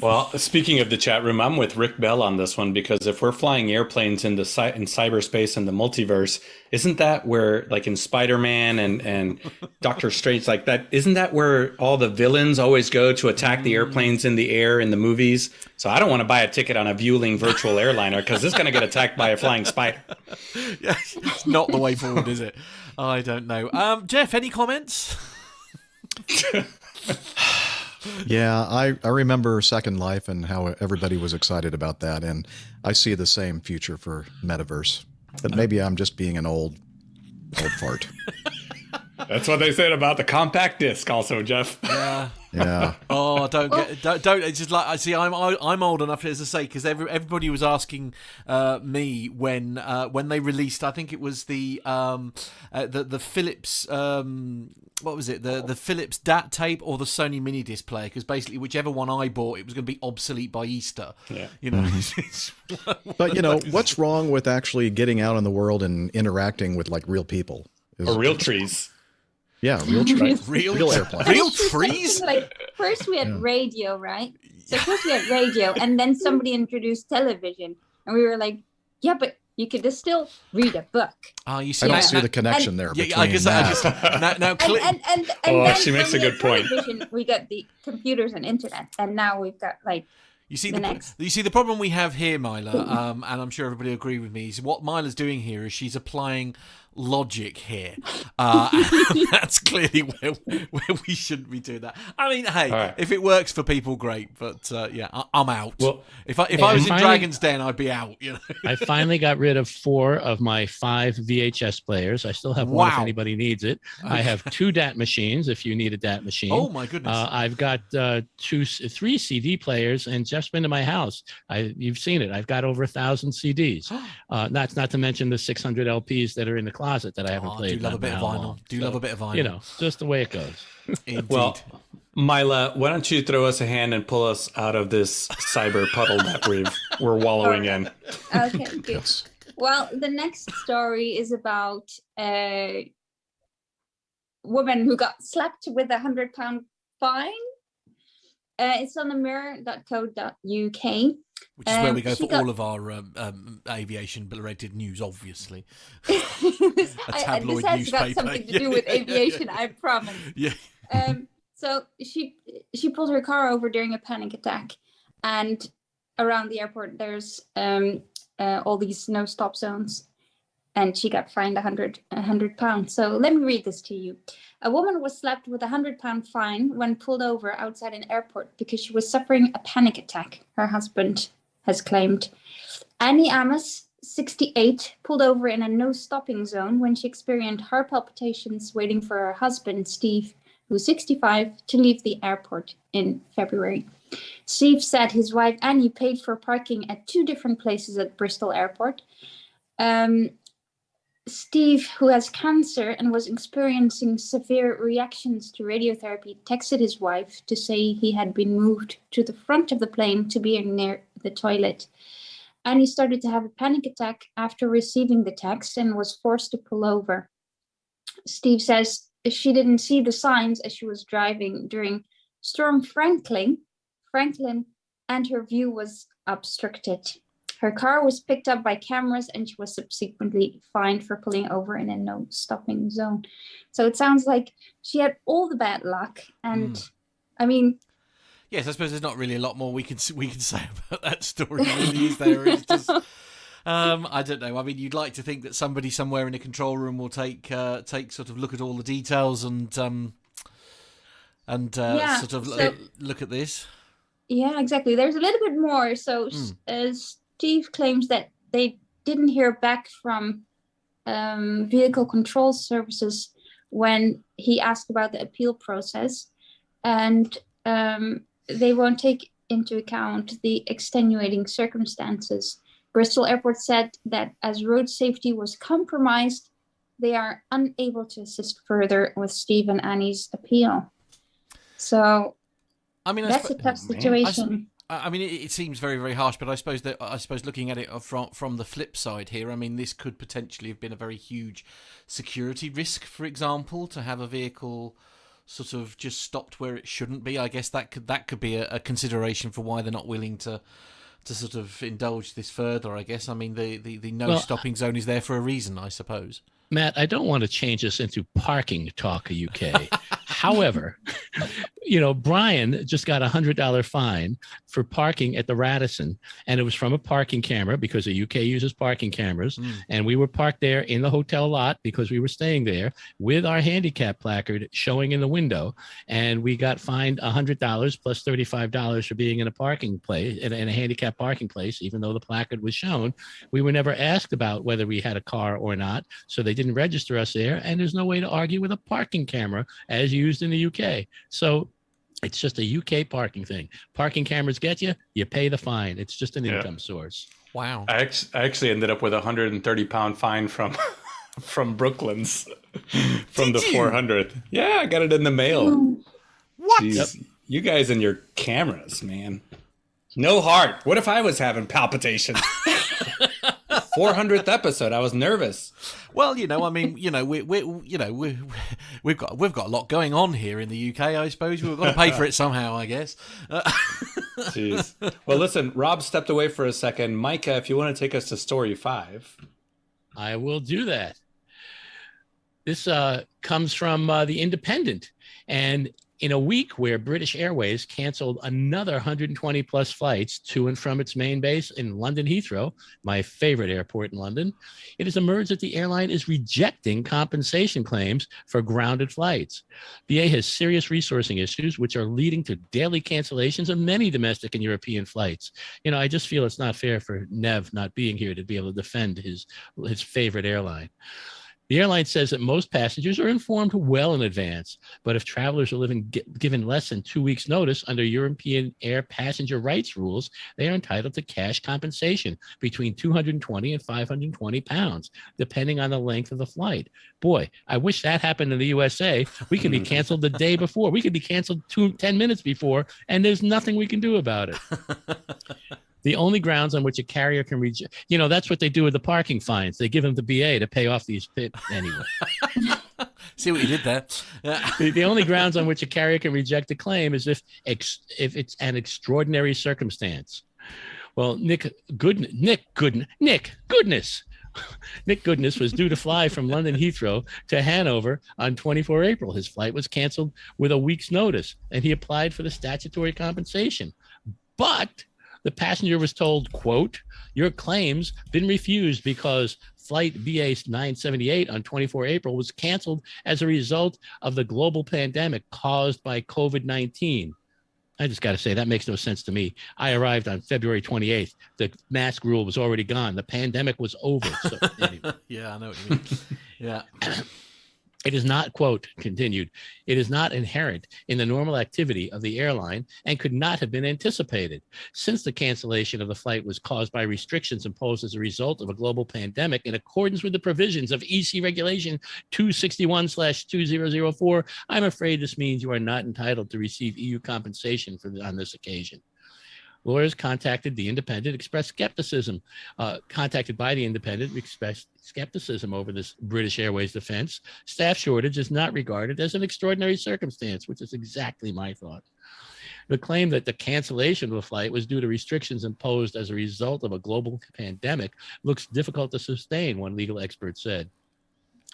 Well, speaking of the chat room, I'm with Rick Bell on this one, because if we're flying airplanes in cyberspace and the multiverse, isn't that where, like in Spider-Man and Doctor Strange, like that, isn't that where all the villains always go to attack the airplanes in the air in the movies? So I don't want to buy a ticket on a Vueling virtual airliner because it's going to get attacked by a flying spider. Yeah, it's not the way forward, is it? I don't know. Jeff, any comments? Yeah, I remember Second Life and how everybody was excited about that, and I see the same future for metaverse. But maybe I'm just being an old fart. That's what they said about the compact disc, also, Jeff. Yeah. Yeah. Oh, don't. It's just like, I see. I'm old enough, as I say, because everybody was asking me when they released. I think it was the Philips. What was it? The Philips DAT tape or the Sony mini disc player? Because basically, whichever one I bought, it was going to be obsolete by Easter. Yeah. You know. Mm-hmm. But you know, what's wrong with actually getting out in the world and interacting with like real people? Or real trees. Yeah, real trees. Real airplanes. Real trees? Like, first we had radio, right? So first we had radio, and then somebody introduced television. And we were like, yeah, but you could just still read a book. Oh, you see, I don't see the connection there. Yeah, I guess now then she makes a good point. We got the computers and internet, and now we've got like You see the problem we have here, Mila, and I'm sure everybody will agree with me, is what Mila's doing here is she's applying logic here. That's clearly where we shouldn't be doing that. I mean, hey, right. If it works for people, great. But yeah, I'm out. Well, if I was in Dragon's Den, I'd be out. You know, I finally got rid of 4 of my 5 VHS players. I still have one if anybody needs it. Okay. I have 2 DAT machines if you need a DAT machine. Oh my goodness! I've got 3 CD players, and Jeff's been to my house. You've seen it. I've got over 1,000 CDs. Not to mention the 600 LPs that are in the closet that I haven't played. Do love a bit of vinyl. Love a bit of vinyl. You know, just the way it goes. Indeed. Well, Mila, why don't you throw us a hand and pull us out of this cyber puddle that we're wallowing in? Okay, good. Well, the next story is about a woman who got slapped with £100 fine. It's on themirror.co.uk. Which is where we go for all of our aviation-related news, obviously. This has got something to do with aviation, I promise. Yeah. So she pulled her car over during a panic attack, and around the airport there's all these no-stop zones, and she got fined £100. So let me read this to you. A woman was slapped with £100 fine when pulled over outside an airport because she was suffering a panic attack, her husband has claimed. Annie Amos, 68, pulled over in a no-stopping zone when she experienced heart palpitations waiting for her husband, Steve, who's 65, to leave the airport in February. Steve said his wife, Annie, paid for parking at 2 different places at Bristol Airport. Steve, who has cancer and was experiencing severe reactions to radiotherapy, texted his wife to say he had been moved to the front of the plane to be near the toilet. And he started to have a panic attack after receiving the text and was forced to pull over. Steve says she didn't see the signs as she was driving during Storm Franklin, and her view was obstructed. Her car was picked up by cameras and she was subsequently fined for pulling over in a no-stopping zone. So it sounds like she had all the bad luck. And I mean, Yes, I suppose there's not really a lot more we can say about that story, really, is there? It's just, I don't know. I mean, you'd like to think that somebody somewhere in a control room will take sort of look at all the details and look at this. Yeah, exactly. There's a little bit more. So Steve claims that they didn't hear back from vehicle control services when he asked about the appeal process, and they won't take into account the extenuating circumstances. Bristol Airport said that as road safety was compromised, they are unable to assist further with Steve and Annie's appeal. So, I mean, that's a tough situation. I mean, it seems very, very harsh, but I suppose looking at it from the flip side here, I mean, this could potentially have been a very huge security risk, for example, to have a vehicle sort of just stopped where it shouldn't be. I guess that could be a consideration for why they're not willing to sort of indulge this further, I guess. I mean, the no stopping zone is there for a reason, I suppose. Matt, I don't want to change this into parking talk UK. However, Brian just got $100 fine for parking at the Radisson, and it was from a parking camera because the UK uses parking cameras. And we were parked there in the hotel lot because we were staying there with our handicap placard showing in the window. And we got fined $100 plus $35 for being in a parking place, in a handicap parking place, even though the placard was shown. We were never asked about whether we had a car or not. So they didn't register us there. And there's no way to argue with a parking camera as used in the UK. So it's just a UK parking thing. Parking cameras get you, you pay the fine. It's just an income source. Wow. I actually ended up with a 130-pound fine from Brooklands from the 400th. Yeah, I got it in the mail. What? Jeez. Yep. You guys and your cameras, man. No heart. What if I was having palpitations? 400th episode. I was nervous. Well, I mean, we've got a lot going on here in the UK. I suppose we've got to pay for it somehow, I guess. Jeez. Well, listen, Rob stepped away for a second. Micah, if you want to take us to story 5. I will do that. This comes from The Independent, and in a week where British Airways canceled another 120 plus flights to and from its main base in London Heathrow, my favorite airport in London, it has emerged that the airline is rejecting compensation claims for grounded flights. BA has serious resourcing issues, which are leading to daily cancellations of many domestic and European flights. I just feel it's not fair for Nev not being here to be able to defend his favorite airline. The airline says that most passengers are informed well in advance, but if travelers are given less than 2 weeks' notice under European air passenger rights rules, they are entitled to cash compensation between 220 and 520 pounds, depending on the length of the flight. Boy, I wish that happened in the USA. We could be canceled the day before. We could be canceled 10 minutes before, and there's nothing we can do about it. The only grounds on which a carrier can reject, that's what they do with the parking fines. They give them to BA to pay off these anyway. See what you did there. The only grounds on which a carrier can reject a claim is if it's an extraordinary circumstance. Well, Nick Goodness was due to fly from London Heathrow to Hanover on 24 April. His flight was canceled with a week's notice, and he applied for the statutory compensation. But the passenger was told, quote, "Your claim's been refused because flight BA 978 on 24 April was canceled as a result of the global pandemic caused by COVID-19. I just got to say, that makes no sense to me. I arrived on February 28th. The mask rule was already gone. The pandemic was over. So, anyway. Yeah, I know what you mean. Yeah. It is not, quote, continued, it is not inherent in the normal activity of the airline and could not have been anticipated. Since the cancellation of the flight was caused by restrictions imposed as a result of a global pandemic in accordance with the provisions of EC Regulation 261/2004, I'm afraid this means you are not entitled to receive EU compensation on this occasion. Lawyers contacted the Independent, expressed skepticism. Contacted by the Independent, expressed skepticism over this British Airways defense. Staff shortage is not regarded as an extraordinary circumstance, which is exactly my thought. The claim that the cancellation of the flight was due to restrictions imposed as a result of a global pandemic looks difficult to sustain, one legal expert said.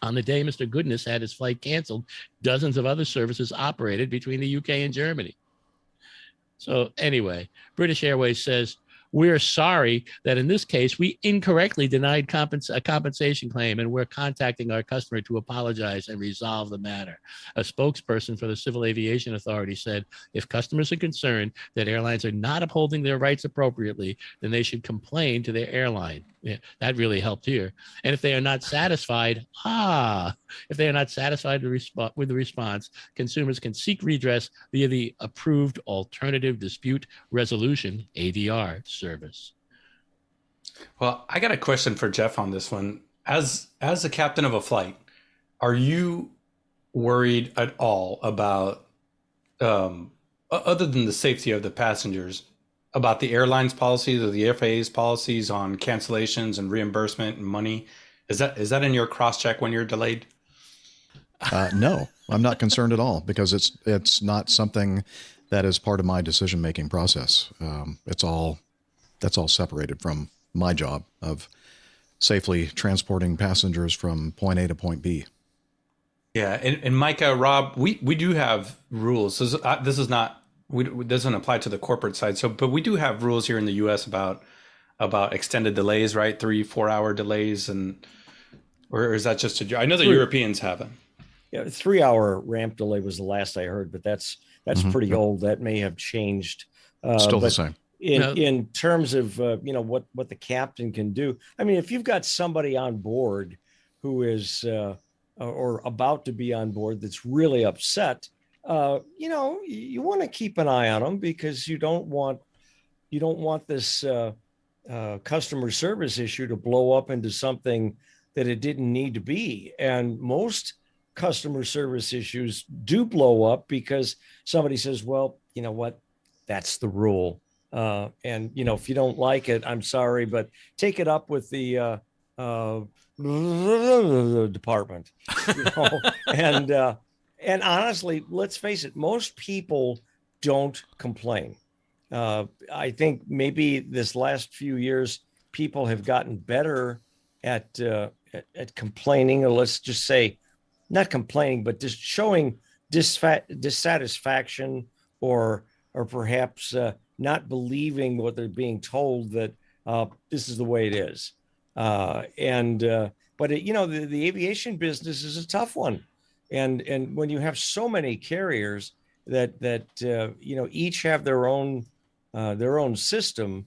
On the day Mr. Goodness had his flight canceled, dozens of other services operated between the UK and Germany. So anyway, British Airways says, we're sorry that in this case, we incorrectly denied a compensation claim, and we're contacting our customer to apologize and resolve the matter. A spokesperson for the Civil Aviation Authority said, if customers are concerned that airlines are not upholding their rights appropriately, then they should complain to their airline. Yeah, that really helped here. And if they are not satisfied, with the response, consumers can seek redress via the approved Alternative Dispute Resolution, ADR, service. Well, I got a question for Jeff on this one. As a captain of a flight, are you worried at all about, other than the safety of the passengers, about the airline's policies or the FAA's policies on cancellations and reimbursement and money? Is that in your cross-check when you're delayed? No, I'm not concerned at all, because it's not something that is part of my decision-making process. That's all separated from my job of safely transporting passengers from point A to point B. Yeah, and Micah, Rob, we do have rules. This is not. It doesn't apply to the corporate side. But we do have rules here in the U.S. about extended delays, right? 3-4 hour delays, or is that just I know the Europeans have it. Yeah, 3 hour ramp delay was the last I heard, but that's pretty old. That may have changed. Still the same. In terms of what the captain can do. I mean, if you've got somebody on board who is or about to be on board that's really upset, you want to keep an eye on them, because you don't want this customer service issue to blow up into something that it didn't need to be. And most customer service issues do blow up because somebody says, well, you know what, that's the rule. And if you don't like it, I'm sorry, but take it up with the department. And honestly, let's face it, most people don't complain. I think maybe this last few years, people have gotten better at complaining, or let's just say not complaining, but just showing dissatisfaction or perhaps not believing what they're being told, that this is the way it is. But the aviation business is a tough one. And when you have so many carriers that each have their own system,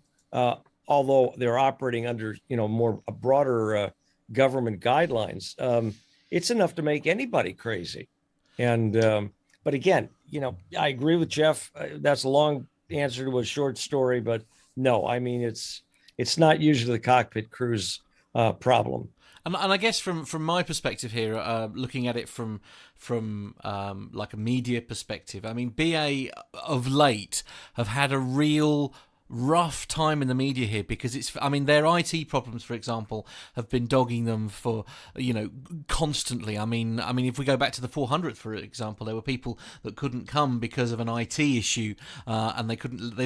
although they're operating under a broader government guidelines, it's enough to make anybody crazy. And but again, I agree with Jeff. That's a long answer to a short story, but no, I mean it's not usually the cockpit crew's problem. And I guess from my perspective here, looking at it from like a media perspective, I mean, BA of late have had a real rough time in the media here, because their IT problems, for example, have been dogging them for constantly. I mean if we go back to the 400th, for example, there were people that couldn't come because of an IT issue, and they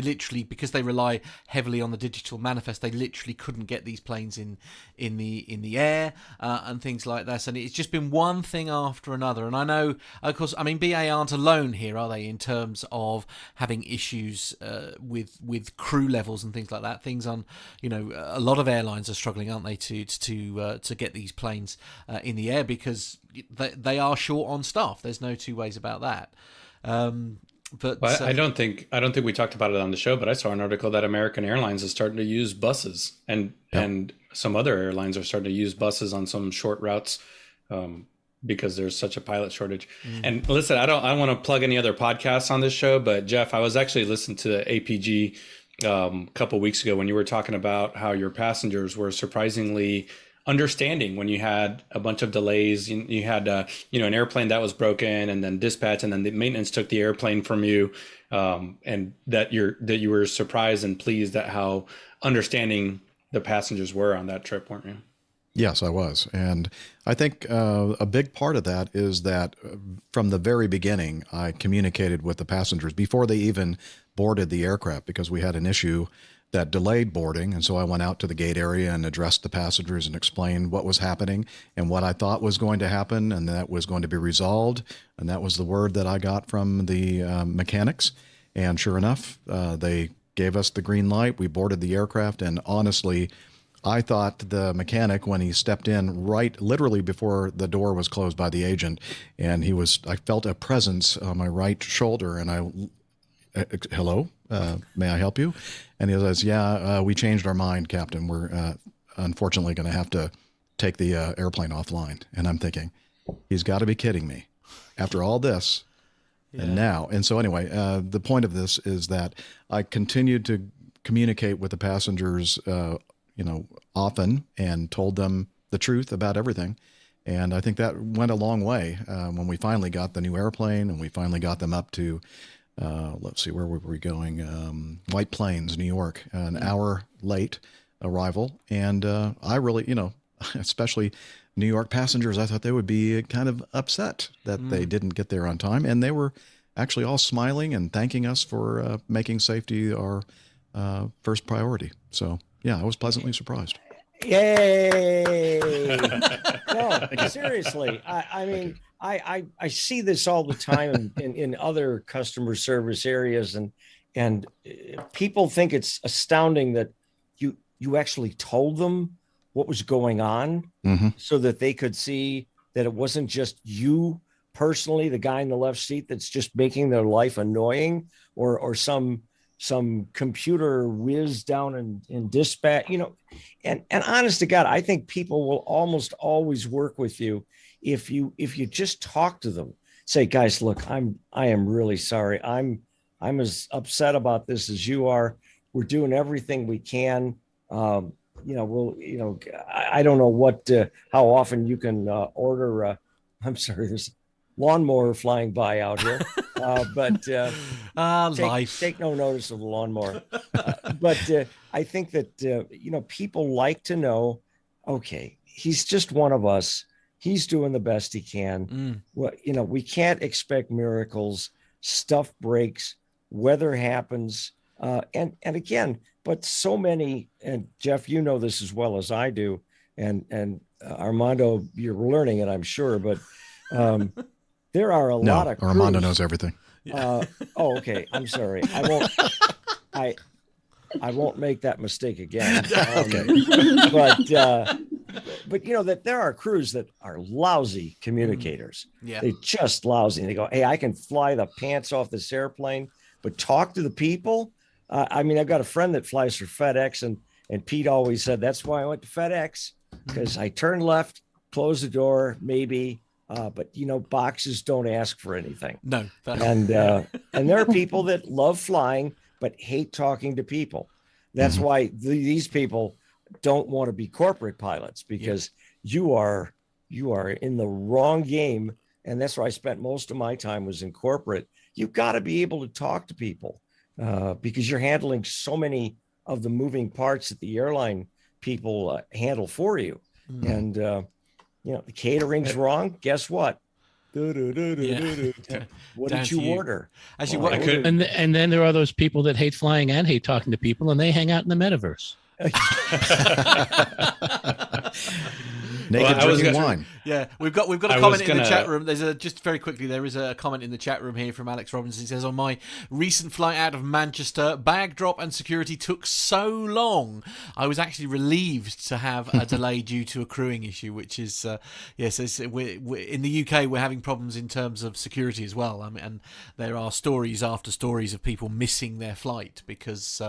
literally, because they rely heavily on the digital manifest, they literally couldn't get these planes in the air, and things like that. And it's just been one thing after another. And I know, of course, BA aren't alone here, are they, in terms of having issues with crew levels and things like that. Things on, a lot of airlines are struggling, aren't they, to get these planes in the air, because they are short on staff. There's no two ways about that. I don't think we talked about it on the show, but I saw an article that American Airlines is starting to use buses, and some other airlines are starting to use buses on some short routes, because there's such a pilot shortage. And listen, I don't want to plug any other podcasts on this show, but Jeff, I was actually listening to APG a couple weeks ago when you were talking about how your passengers were surprisingly understanding when you had a bunch of delays. You had an airplane that was broken, and then dispatch, and then the maintenance took the airplane from you, and that you were surprised and pleased at how understanding the passengers were on that trip, weren't you? Yes, I was. And I think a big part of that is that from the very beginning, I communicated with the passengers before they even boarded the aircraft, because we had an issue that delayed boarding. And so I went out to the gate area and addressed the passengers and explained what was happening and what I thought was going to happen, and that was going to be resolved. And that was the word that I got from the mechanics. And sure enough, they gave us the green light. We boarded the aircraft, and honestly, I thought the mechanic, when he stepped in right literally before the door was closed by the agent, and I felt a presence on my right shoulder, and hello, may I help you? And he says, yeah, we changed our mind, Captain. We're unfortunately going to have to take the airplane offline. And I'm thinking, he's got to be kidding me. After all this, and so anyway, the point of this is that I continued to communicate with the passengers often, and told them the truth about everything. And I think that went a long way when we finally got the new airplane, and we finally got them up to, let's see, where were we going? White Plains, New York, an hour late arrival. And I really, especially New York passengers, I thought they would be kind of upset that they didn't get there on time. And they were actually all smiling and thanking us for making safety our first priority. So, yeah, I was pleasantly surprised. Yay! No, seriously. I mean, I see this all the time in other customer service areas, and people think it's astounding that you actually told them what was going on, so that they could see that it wasn't just you personally, the guy in the left seat, that's just making their life annoying, or some computer whiz down in dispatch, and honest to God, I think people will almost always work with you if you just talk to them. Say, guys, look, I am really sorry. I'm as upset about this as you are. We're doing everything we can. I don't know how often you can order. I'm sorry, there's lawnmower flying by out here, but take no notice of the lawnmower. But I think that people like to know, okay, he's just one of us. He's doing the best he can. Well, we can't expect miracles. Stuff breaks, weather happens, and again, but so many. And Jeff, you know this as well as I do, and Armando, you're learning it, I'm sure, but. There are a lot of crews. Armando knows everything. Okay. I'm sorry. I won't make that mistake again. Okay. But that there are crews that are lousy communicators. Yeah. They're just lousy. And they go, hey, I can fly the pants off this airplane, but talk to the people. I've got a friend that flies for FedEx, and Pete always said, that's why I went to FedEx, because I turned left, closed the door, maybe. But boxes don't ask for anything. No, and there are people that love flying but hate talking to people. That's why these people don't want to be corporate pilots, because you are in the wrong game. And that's where I spent most of my time, was in corporate. You've got to be able to talk to people because you're handling so many of the moving parts that the airline people handle for you. And the catering's wrong. Guess what? What did you order? Actually, and then there are those people that hate flying and hate talking to people, and they hang out in the metaverse. Naked drinking wine. Yeah, we've got a comment in the chat room. Just very quickly, there is a comment in the chat room here from Alex Robinson. He says, on my recent flight out of Manchester, bag drop and security took so long. I was actually relieved to have a delay due to a crewing issue, which is we're in the UK, we're having problems in terms of security as well. And there are stories after stories of people missing their flight because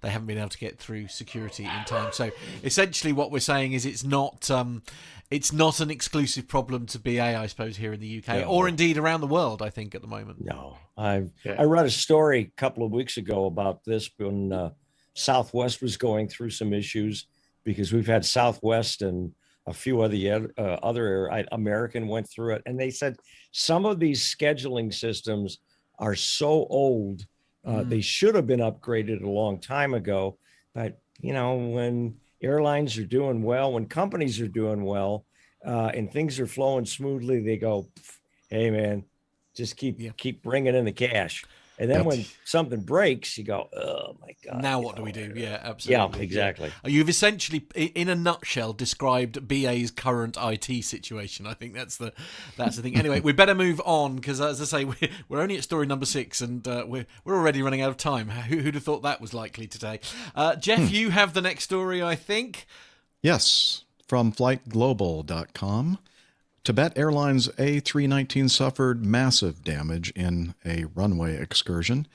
they haven't been able to get through security in time. So essentially, what we're saying is it's not an exclusive problem to BA, I suppose, here in the UK, or indeed around the world, I think, at the moment. No, I read a story a couple of weeks ago about this when Southwest was going through some issues, because we've had Southwest and a few other American went through it. And they said some of these scheduling systems are so old, they should have been upgraded a long time ago. But, when airlines are doing well, when companies are doing well, and things are flowing smoothly, they go, hey man, just keep bringing in the cash. And then when something breaks, you go, oh my God. Now what do we do? Yeah, absolutely. Yeah, exactly. You've essentially, in a nutshell, described BA's current IT situation. I think that's the thing. Anyway, we better move on because, as I say, we're only at story number 6 and we're already running out of time. Who'd have thought that was likely today? Jeff, you have the next story, I think. Yes, from flightglobal.com. Tibet Airlines A319 suffered massive damage in a runway excursion.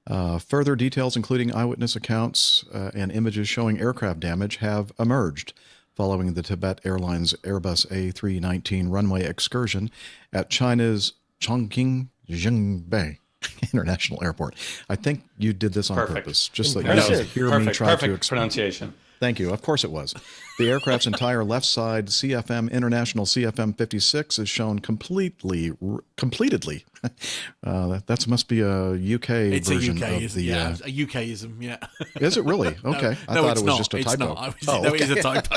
Further details, including eyewitness accounts and images showing aircraft damage, have emerged following the Tibet Airlines Airbus A319 runway excursion at China's Chongqing Jingbei International Airport. I think you did this on purpose, just so you hear me try to explain. Pronunciation. Thank you. Of course it was. The aircraft's entire left side CFM International CFM 56 is shown completedly. That must be a UK it's version a UK, of the. a UKism, yeah. Is it really? Okay. I thought it was just a typo. No, it is a typo.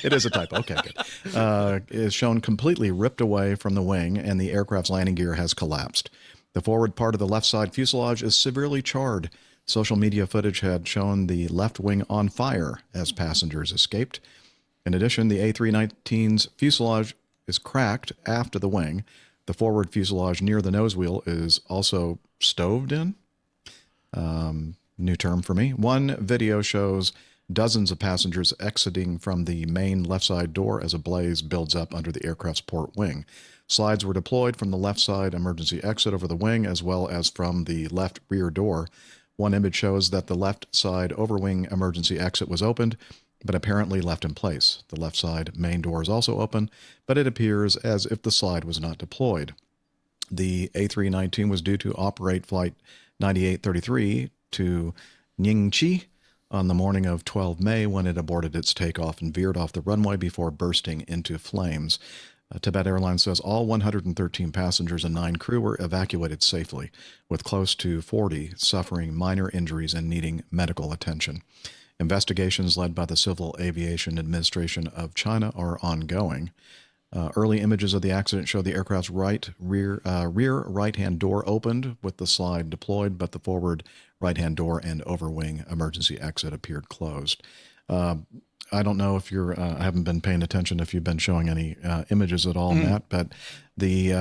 It is a typo. Okay, good. Is shown completely ripped away from the wing, and the aircraft's landing gear has collapsed. The forward part of the left side fuselage is severely charred. Social media footage had shown the left wing on fire as passengers escaped. In addition, the A319's fuselage is cracked aft of the wing. The forward fuselage near the nose wheel is also stoved in. New term for me. One video shows dozens of passengers exiting from the main left side door as a blaze builds up under the aircraft's port wing. Slides were deployed from the left side emergency exit over the wing as well as from the left rear door. One image shows that the left side overwing emergency exit was opened, but apparently left in place. The left side main door is also open, but it appears as if the slide was not deployed. The A319 was due to operate flight 9833 to Ningxi on the morning of 12 May when it aborted its takeoff and veered off the runway before bursting into flames. Tibet Airlines says all 113 passengers and 9 crew were evacuated safely, with close to 40 suffering minor injuries and needing medical attention. Investigations led by the Civil Aviation Administration of China are ongoing. Early images of the accident show the aircraft's rear right-hand door opened with the slide deployed, but the forward right-hand door and overwing emergency exit appeared closed. I don't know if you're, I haven't been paying attention if you've been showing any images at all, Matt, but the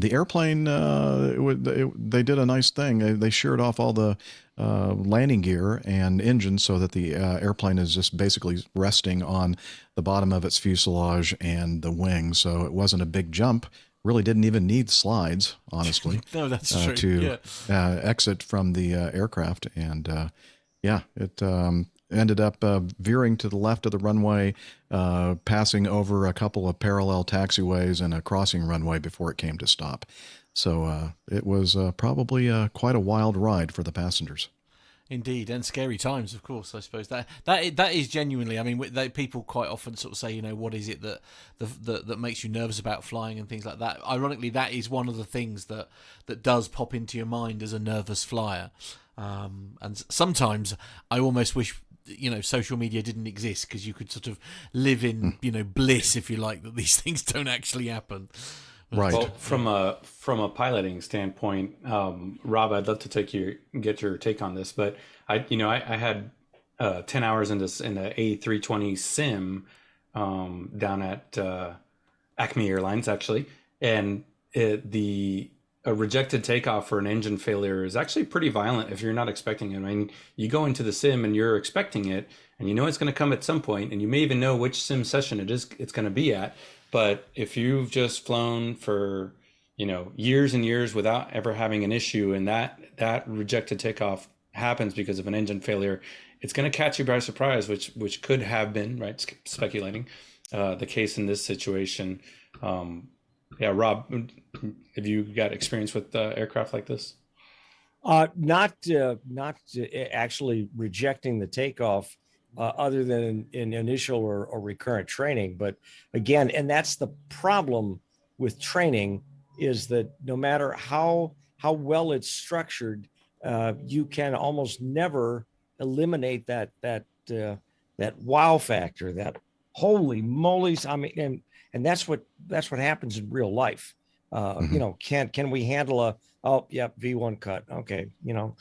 airplane, they did a nice thing. They sheared off all the landing gear and engine so that the airplane is just basically resting on the bottom of its fuselage and the wing. So it wasn't a big jump. Really didn't even need slides, honestly. No, that's true. To exit from the aircraft. And it ended up veering to the left of the runway, passing over a couple of parallel taxiways and a crossing runway before it came to stop. So it was probably quite a wild ride for the passengers. Indeed, and scary times, of course. I suppose that is genuinely. I mean, people quite often sort of say, what is it that makes you nervous about flying and things like that. Ironically, that is one of the things that does pop into your mind as a nervous flyer. And sometimes I almost wish social media didn't exist because you could sort of live in bliss, if you like, that these things don't actually happen. Right. Well, from a piloting standpoint, Rob, I'd love to get your take on this, but I had 10 hours in the A320 sim down at Acme Airlines actually, and a rejected takeoff for an engine failure is actually pretty violent if you're not expecting it. I mean, you go into the sim and you're expecting it, and it's going to come at some point, and you may even know which sim session it's going to be at. But if you've just flown for, years and years without ever having an issue, and that rejected takeoff happens because of an engine failure, it's going to catch you by surprise, which could have been, right, speculating, the case in this situation. Rob, have you got experience with aircraft like this? Not actually rejecting the takeoff, other than in initial or recurrent training. But again, and that's the problem with training, is that no matter how well it's structured, you can almost never eliminate that wow factor, that holy moly. I mean, and that's what happens in real life. You know, can we handle V1 cut? Okay, you know,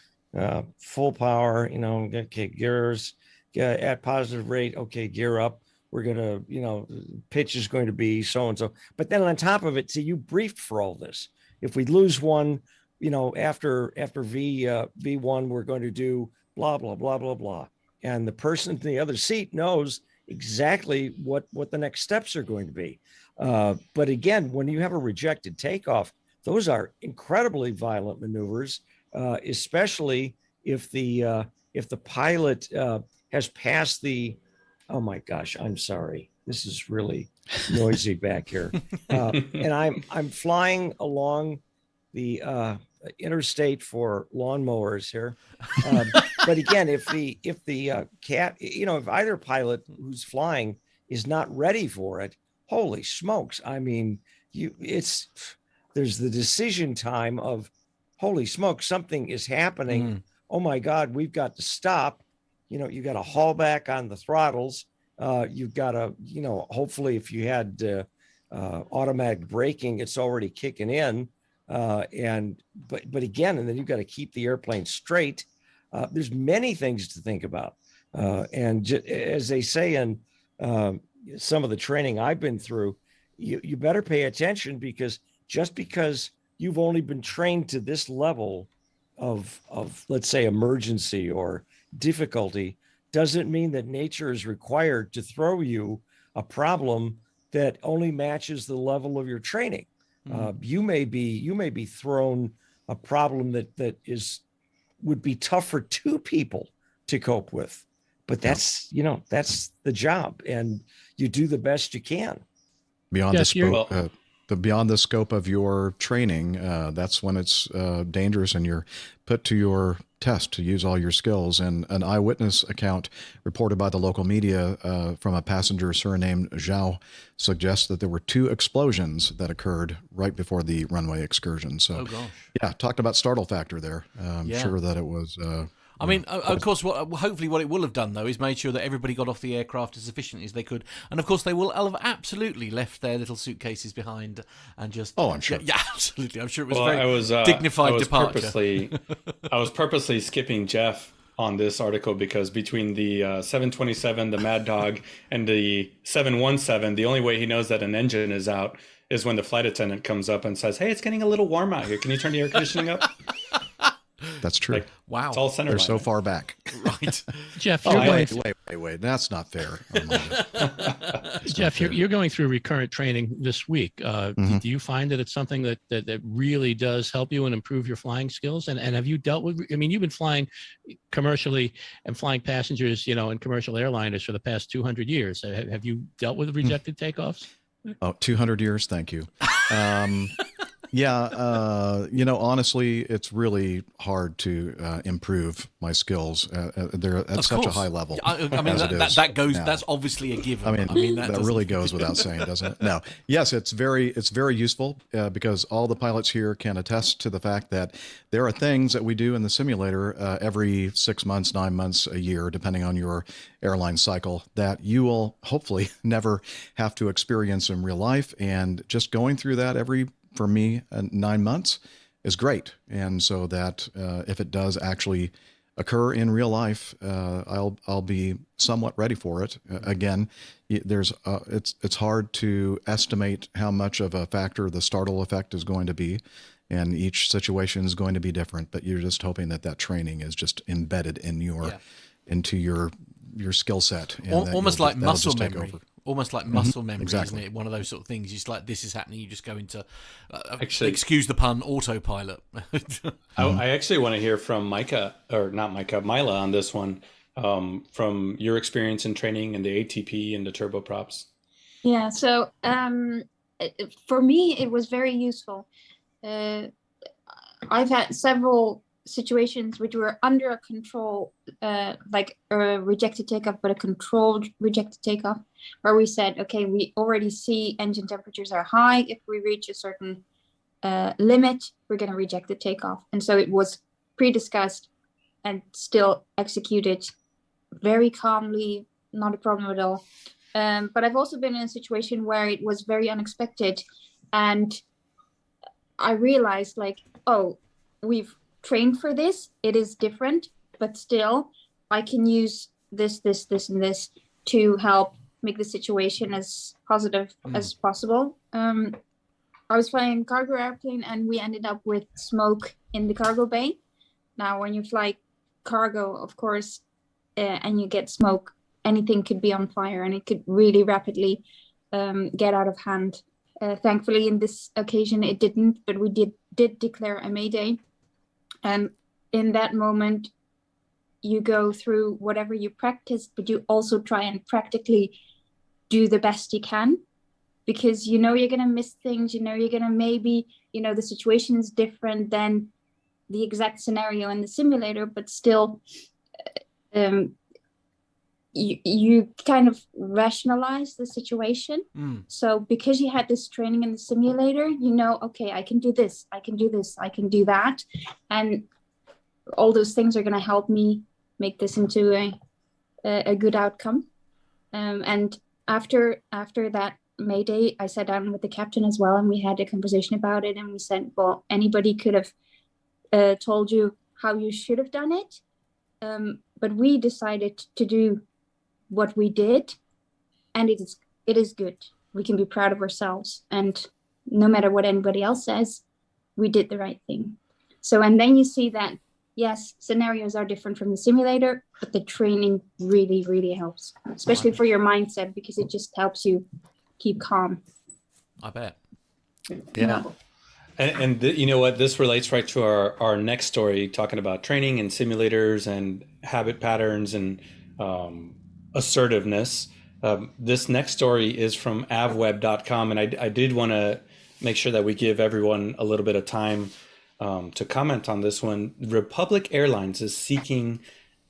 full power. You know, okay, gears at positive rate. Okay, gear up. We're gonna, you know, pitch is going to be so and so. But then on top of it, see, you briefed for all this. If we lose one, you know, after V1, we're going to do blah blah blah blah blah, and the person in the other seat knows exactly what the next steps are going to be. But again, when you have a rejected takeoff, those are incredibly violent maneuvers, especially if the pilot has passed the. Oh my gosh, I'm sorry. This is really noisy back here. And I'm flying along the interstate for lawnmowers here. But again, if the cat, you know, if either pilot who's flying is not ready for it, holy smokes. I mean, there's the decision time of holy smokes, something is happening. Oh my God, we've got to stop. You know, you got to haul back on the throttles. You've got to, you know, hopefully if you had automatic braking, it's already kicking in. But again, and then you've got to keep the airplane straight. There's many things to think about. As they say in some of the training I've been through, you better pay attention, because just because you've only been trained to this level of let's say emergency or difficulty doesn't mean that nature is required to throw you a problem that only matches the level of your training. You may be thrown a problem that would be tough for two people to cope with, but that's the job, and you do the best you can. Beyond the scope of your training, that's when it's dangerous, and you're put to your test to use all your skills. And an eyewitness account reported by the local media from a passenger surnamed Zhao suggests that there were 2 explosions that occurred right before the runway excursion. So, yeah, talked about startle factor there. I'm sure that it was. I mean, of course, hopefully what it will have done, though, is made sure that everybody got off the aircraft as efficiently as they could. And, of course, they will have absolutely left their little suitcases behind and just... Oh, I'm sure. Yeah, absolutely. I'm sure it was a very dignified departure. I was purposely skipping Jeff on this article because between the 727, the Mad Dog, and the 717, the only way he knows that an engine is out is when the flight attendant comes up and says, "Hey, it's getting a little warm out here. Can you turn the air conditioning up?" That's true. Like, wow. It's all center They're line, so far back. Right. Jeff, wait. That's not fair. Jeff, you're going through recurrent training this week. Do you find that it's something that really does help you and improve your flying skills? And have you dealt with, I mean, you've been flying commercially and flying passengers, you know, in commercial airliners for the past 200 years. Have you dealt with rejected takeoffs? Oh, 200 years. Thank you. Yeah, you know, honestly, it's really hard to improve my skills. They're at such a high level. I mean, that goes. Now. That's obviously a given. I mean that really goes without saying, doesn't it? No. Yes, it's very useful because all the pilots here can attest to the fact that there are things that we do in the simulator every 6 months, 9 months, a year, depending on your airline cycle, that you will hopefully never have to experience in real life. And just going through that for me, 9 months is great. And so that if it does actually occur in real life, I'll be somewhat ready for it. Again, it's hard to estimate how much of a factor the startle effect is going to be, and each situation is going to be different. But you're just hoping that training is just embedded in into your skill set, and almost like muscle memory. Almost like muscle memory, exactly. Isn't it? One of those sort of things. Just like this is happening, you just go into, excuse the pun, autopilot. I actually want to hear from Micah, or not Micah, Mila on this one, from your experience in training in the ATP and the turboprops. Yeah, so for me, it was very useful. I've had several situations which were under a control, like a rejected takeoff, but a controlled rejected takeoff, where we said, okay, we already see engine temperatures are high. If we reach a certain limit, we're going to reject the takeoff. And so it was pre-discussed and still executed very calmly, not a problem at all. But I've also been in a situation where it was very unexpected, and I realized like, oh, we've trained for this. It is different, but still I can use this, and this to help make the situation as positive as possible. I was flying a cargo airplane and we ended up with smoke in the cargo bay. Now, when you fly cargo, of course, and you get smoke, anything could be on fire and it could really rapidly get out of hand. Thankfully, in this occasion, it didn't, but we did declare a Mayday. And in that moment, you go through whatever you practiced, but you also try and practically do the best you can, because you know you're going to miss things, you know you're going to maybe, you know, the situation is different than the exact scenario in the simulator, but still you kind of rationalize the situation. So because you had this training in the simulator, you know, okay, I can do this, I can do this, I can do that, and all those things are going to help me make this into a good outcome. And after that Mayday, I sat down with the captain as well, and we had a conversation about it, and we said, well, anybody could have told you how you should have done it, but we decided to do what we did, and it is good. We can be proud of ourselves, and no matter what anybody else says, we did the right thing. So, and then you see that, yes, scenarios are different from the simulator, but the training really, really helps, especially for your mindset, because it just helps you keep calm. I bet. Yeah. And you know what? This relates right to our next story, talking about training and simulators and habit patterns and assertiveness. This next story is from avweb.com, and I did want to make sure that we give everyone a little bit of time to comment on this one. Republic Airlines is seeking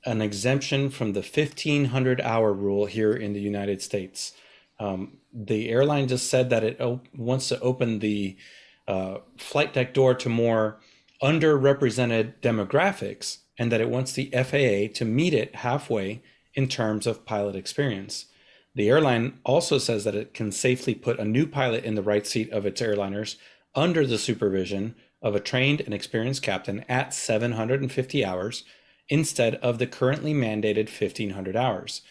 an exemption from the 1,500-hour rule here in the United States. The airline just said that it wants to open the flight deck door to more underrepresented demographics, and that it wants the FAA to meet it halfway in terms of pilot experience. The airline also says that it can safely put a new pilot in the right seat of its airliners under the supervision of a trained and experienced captain at 750 hours instead of the currently mandated 1,500 hours.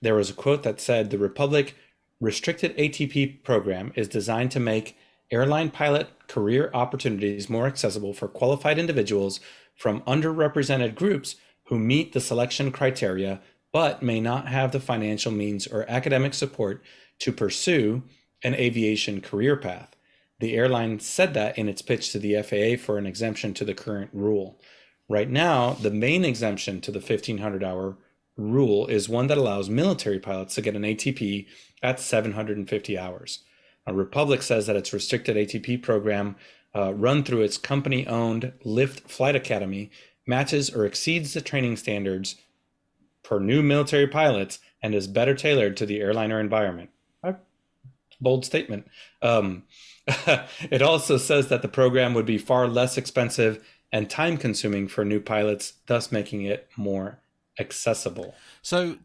There was a quote that said, "The Republic restricted ATP program is designed to make airline pilot career opportunities more accessible for qualified individuals from underrepresented groups who meet the selection criteria but may not have the financial means or academic support to pursue an aviation career path." The airline said that in its pitch to the FAA for an exemption to the current rule. Right now, the main exemption to the 1,500-hour rule is one that allows military pilots to get an ATP at 750 hours. Republic says that its restricted ATP program, run through its company-owned Lift Flight Academy, matches or exceeds the training standards for new military pilots and is better tailored to the airliner environment. Bold statement. It also says that the program would be far less expensive and time-consuming for new pilots, thus making it more accessible. So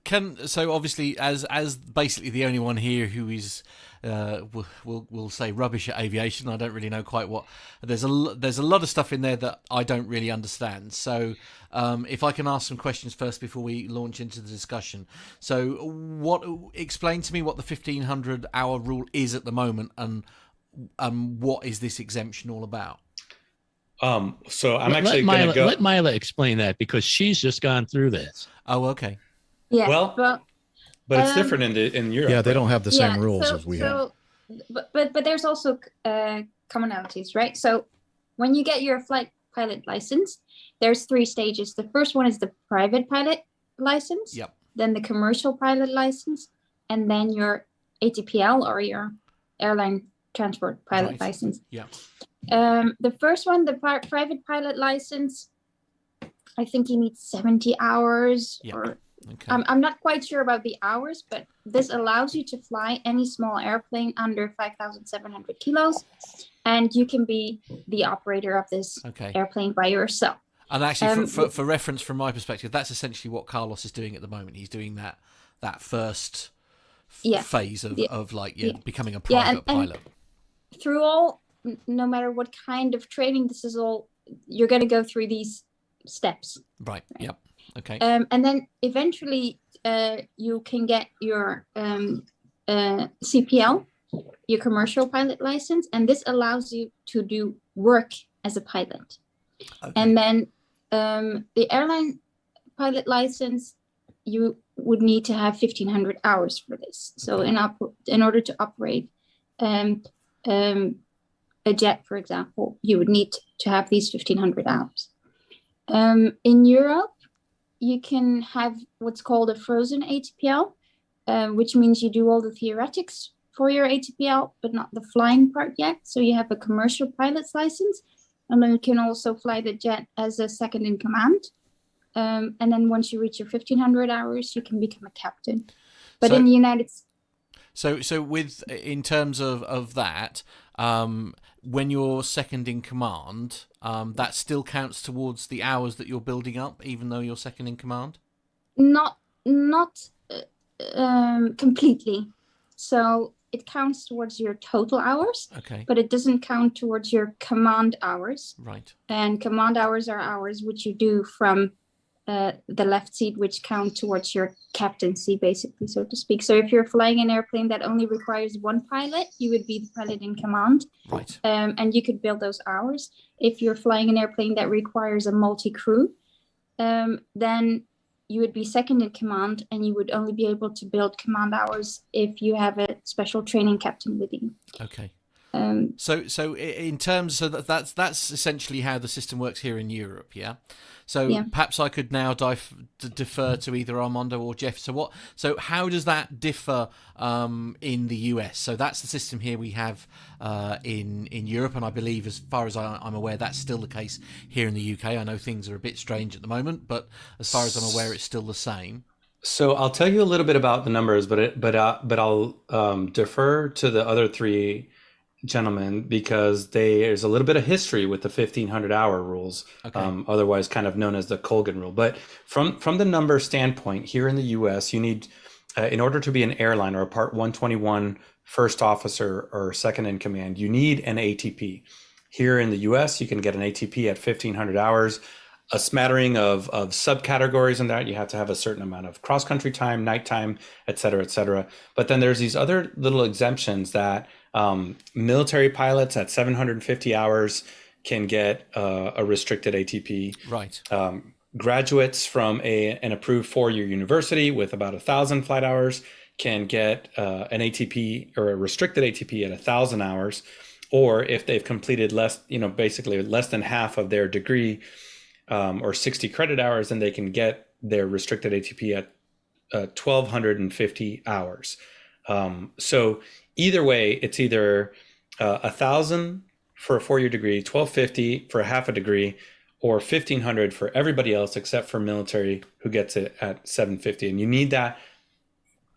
obviously, as basically the only one here who is we'll say rubbish at aviation, I don't really know quite what. There's a lot of stuff in there that I don't really understand. So if I can ask some questions first before we launch into the discussion. So explain to me what the 1,500-hour rule is at the moment, and what is this exemption all about? So I'm actually going to go. Let Mila explain that, because she's just gone through this. Oh, okay. Yeah. Well, but it's different in Europe. Yeah, they don't have the same rules as we have. But there's also commonalities, right? So when you get your flight pilot license, there's 3 stages. The first one is the private pilot license. Yep. Then the commercial pilot license, and then your ATPL, or your airline transport pilot license. Yeah. The first one, the private pilot license, I think you need 70 hours. Yep. Or Okay. I'm not quite sure about the hours, but this allows you to fly any small airplane under 5,700 kilos, and you can be the operator of this airplane by yourself. And actually, for reference, from my perspective, that's essentially what Carlos is doing at the moment. He's doing that first phase of becoming a private pilot. Through all no matter what kind of training, this is all, you're going to go through these steps. Right. Yep. Okay. And then eventually you can get your CPL, your commercial pilot license, and this allows you to do work as a pilot. Okay. And then the airline pilot license, you would need to have 1,500 hours for this. So in order to operate a jet, for example, you would need to have these 1,500 hours. In Europe, you can have what's called a frozen ATPL, which means you do all the theoretics for your ATPL, but not the flying part yet. So you have a commercial pilot's license, and then you can also fly the jet as a second in command. And then once you reach your 1,500 hours, you can become a captain. But in the United States. So with, in terms of that, when you're second in command, that still counts towards the hours that you're building up, even though you're second in command? Not completely. So it counts towards your total hours, but it doesn't count towards your command hours. Right. And command hours are hours which you do from the left seat, which count towards your captaincy, basically, so to speak. So if you're flying an airplane that only requires one pilot, you would be the pilot in command. Right. And you could build those hours. If you're flying an airplane that requires a multi-crew, then you would be second in command, and you would only be able to build command hours if you have a special training captain with you. Okay. So in terms, so that's essentially how the system works here in Europe, yeah. So perhaps I could now defer to either Armando or Jeff. So how does that differ in the US? So that's the system here we have in Europe, and I believe, as far as I'm aware, that's still the case here in the UK. I know things are a bit strange at the moment, but as far as I'm aware, it's still the same. So I'll tell you a little bit about the numbers, but I'll defer to the other three gentlemen, because there's a little bit of history with the 1,500-hour rules, otherwise kind of known as the Colgan rule. But from the number standpoint, here in the U.S., you need, in order to be an airline or a Part 121 first officer or second in command, you need an ATP. Here in the U.S., you can get an ATP at 1,500 hours. A smattering of subcategories in that. You have to have a certain amount of cross-country time, nighttime, et cetera, et cetera. But then there's these other little exemptions that military pilots at 750 hours can get a restricted ATP. Right. Graduates from an approved 4-year university with about 1,000 flight hours can get an ATP or a restricted ATP at 1,000 hours. Or if they've completed basically less than half of their degree, or 60 credit hours, then they can get their restricted ATP at 1,250 hours. So either way, it's either 1,000 for a 4-year degree, 1,250 for half a degree, or 1,500 for everybody else except for military, who gets it at 750. And you need that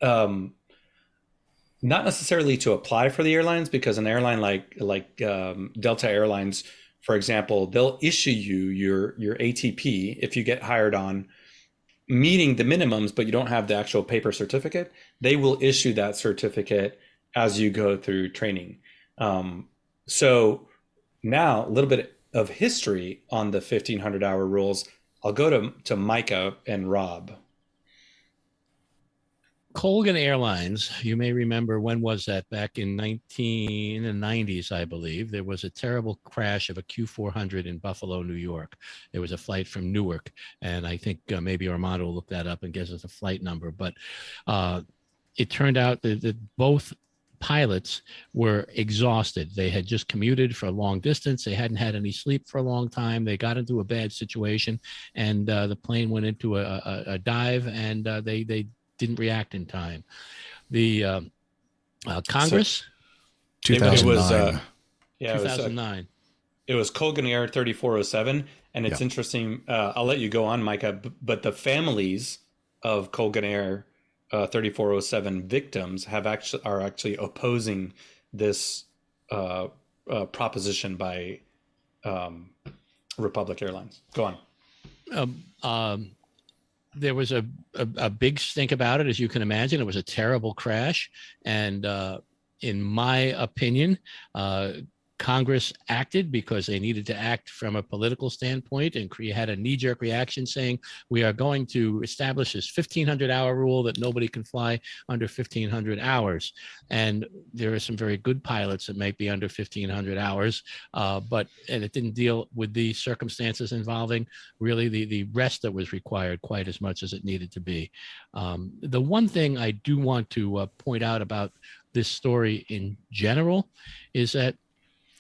not necessarily to apply for the airlines, because an airline like Delta Airlines, for example, they'll issue you your ATP if you get hired on meeting the minimums, but you don't have the actual paper certificate. They will issue that certificate as you go through training. So now a little bit of history on the 1,500-hour rules. I'll go to Micah and Rob. Colgan Airlines, you may remember, when was that? Back in the 1990s, I believe. There was a terrible crash of a Q400 in Buffalo, New York. There was a flight from Newark, and I think maybe Armando will look that up and gives us a flight number. But it turned out that both pilots were exhausted. They had just commuted for a long distance. They hadn't had any sleep for a long time. They got into a bad situation, and the plane went into a dive, and they didn't react in time. The Congress, 2009. It 2009. It was Colgan Air 3407, and it's interesting. I'll let you go on, Micah. But the families of Colgan Air 3407 victims are actually opposing this proposition by Republic Airlines. Go on. There was a big stink about it, as you can imagine. It was a terrible crash. And in my opinion, Congress acted because they needed to act from a political standpoint and had a knee-jerk reaction saying, we are going to establish this 1,500-hour rule that nobody can fly under 1,500 hours. And there are some very good pilots that might be under 1,500 hours, and it didn't deal with the circumstances involving really the rest that was required quite as much as it needed to be. The one thing I do want to point out about this story in general is that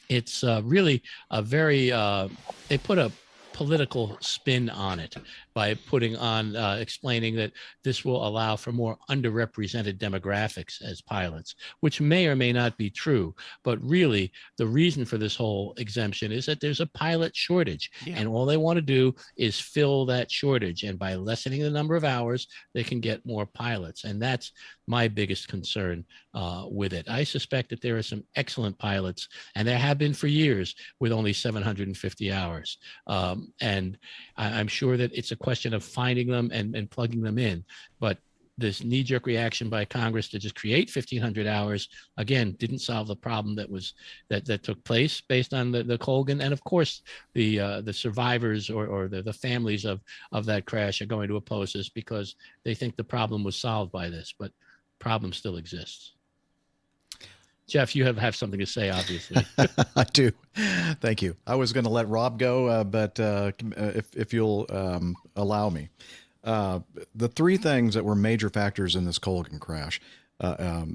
it's really a very, they put a political spin on it by putting on, explaining that this will allow for more underrepresented demographics as pilots, which may or may not be true. But really, the reason for this whole exemption is that there's a pilot shortage, and all they want to do is fill that shortage. And by lessening the number of hours, they can get more pilots. And that's my biggest concern with it. I suspect that there are some excellent pilots, and there have been for years, with only 750 hours. And I'm sure that it's a question of finding them and plugging them in. But this knee-jerk reaction by Congress to just create 1,500 hours, again, didn't solve the problem that took place based on the Colgan. And of course, the survivors or the families of that crash are going to oppose this because they think the problem was solved by this, but problem still exists. Jeff, you have something to say, obviously. I do. Thank you. I was going to let Rob go, but if you'll allow me. The three things that were major factors in this Colgan crash,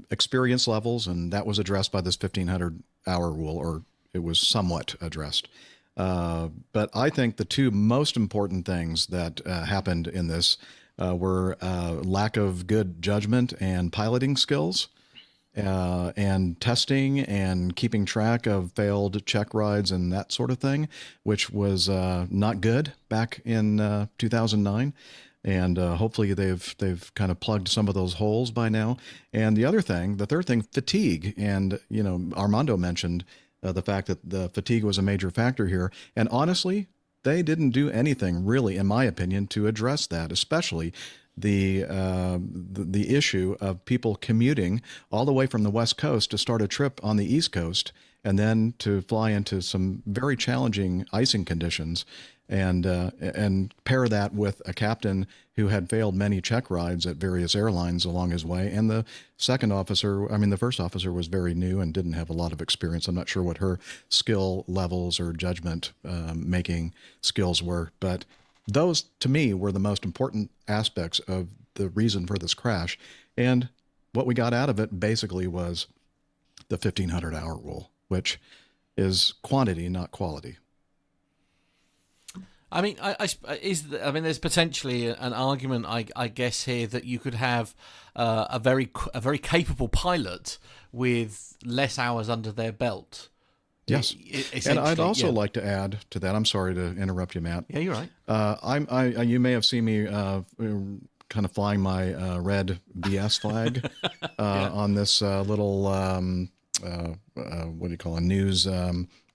experience levels, and that was addressed by this 1,500-hour rule, or it was somewhat addressed. But I think the two most important things that happened in this were lack of good judgment and piloting skills. And testing and keeping track of failed check rides and that sort of thing, which was not good back in 2009. And hopefully they've kind of plugged some of those holes by now. And the third thing, fatigue. And, Armando mentioned the fact that the fatigue was a major factor here. And honestly, they didn't do anything really, in my opinion, to address that, especially the issue of people commuting all the way from the West Coast to start a trip on the East Coast and then to fly into some very challenging icing conditions and pair that with a captain who had failed many check rides at various airlines along his way. And the first officer was very new and didn't have a lot of experience. I'm not sure what her skill levels or judgment making skills were, but those, to me, were the most important aspects of the reason for this crash. And what we got out of it basically was the 1,500-hour rule, which is quantity, not quality. I mean, there's potentially an argument, I guess, here that you could have a very capable pilot with less hours under their belt. Yes, and I'd also like to add to that. I'm sorry to interrupt you, Matt. Yeah, you're right. You may have seen me kind of flying my red BS flag on this little what do you call a news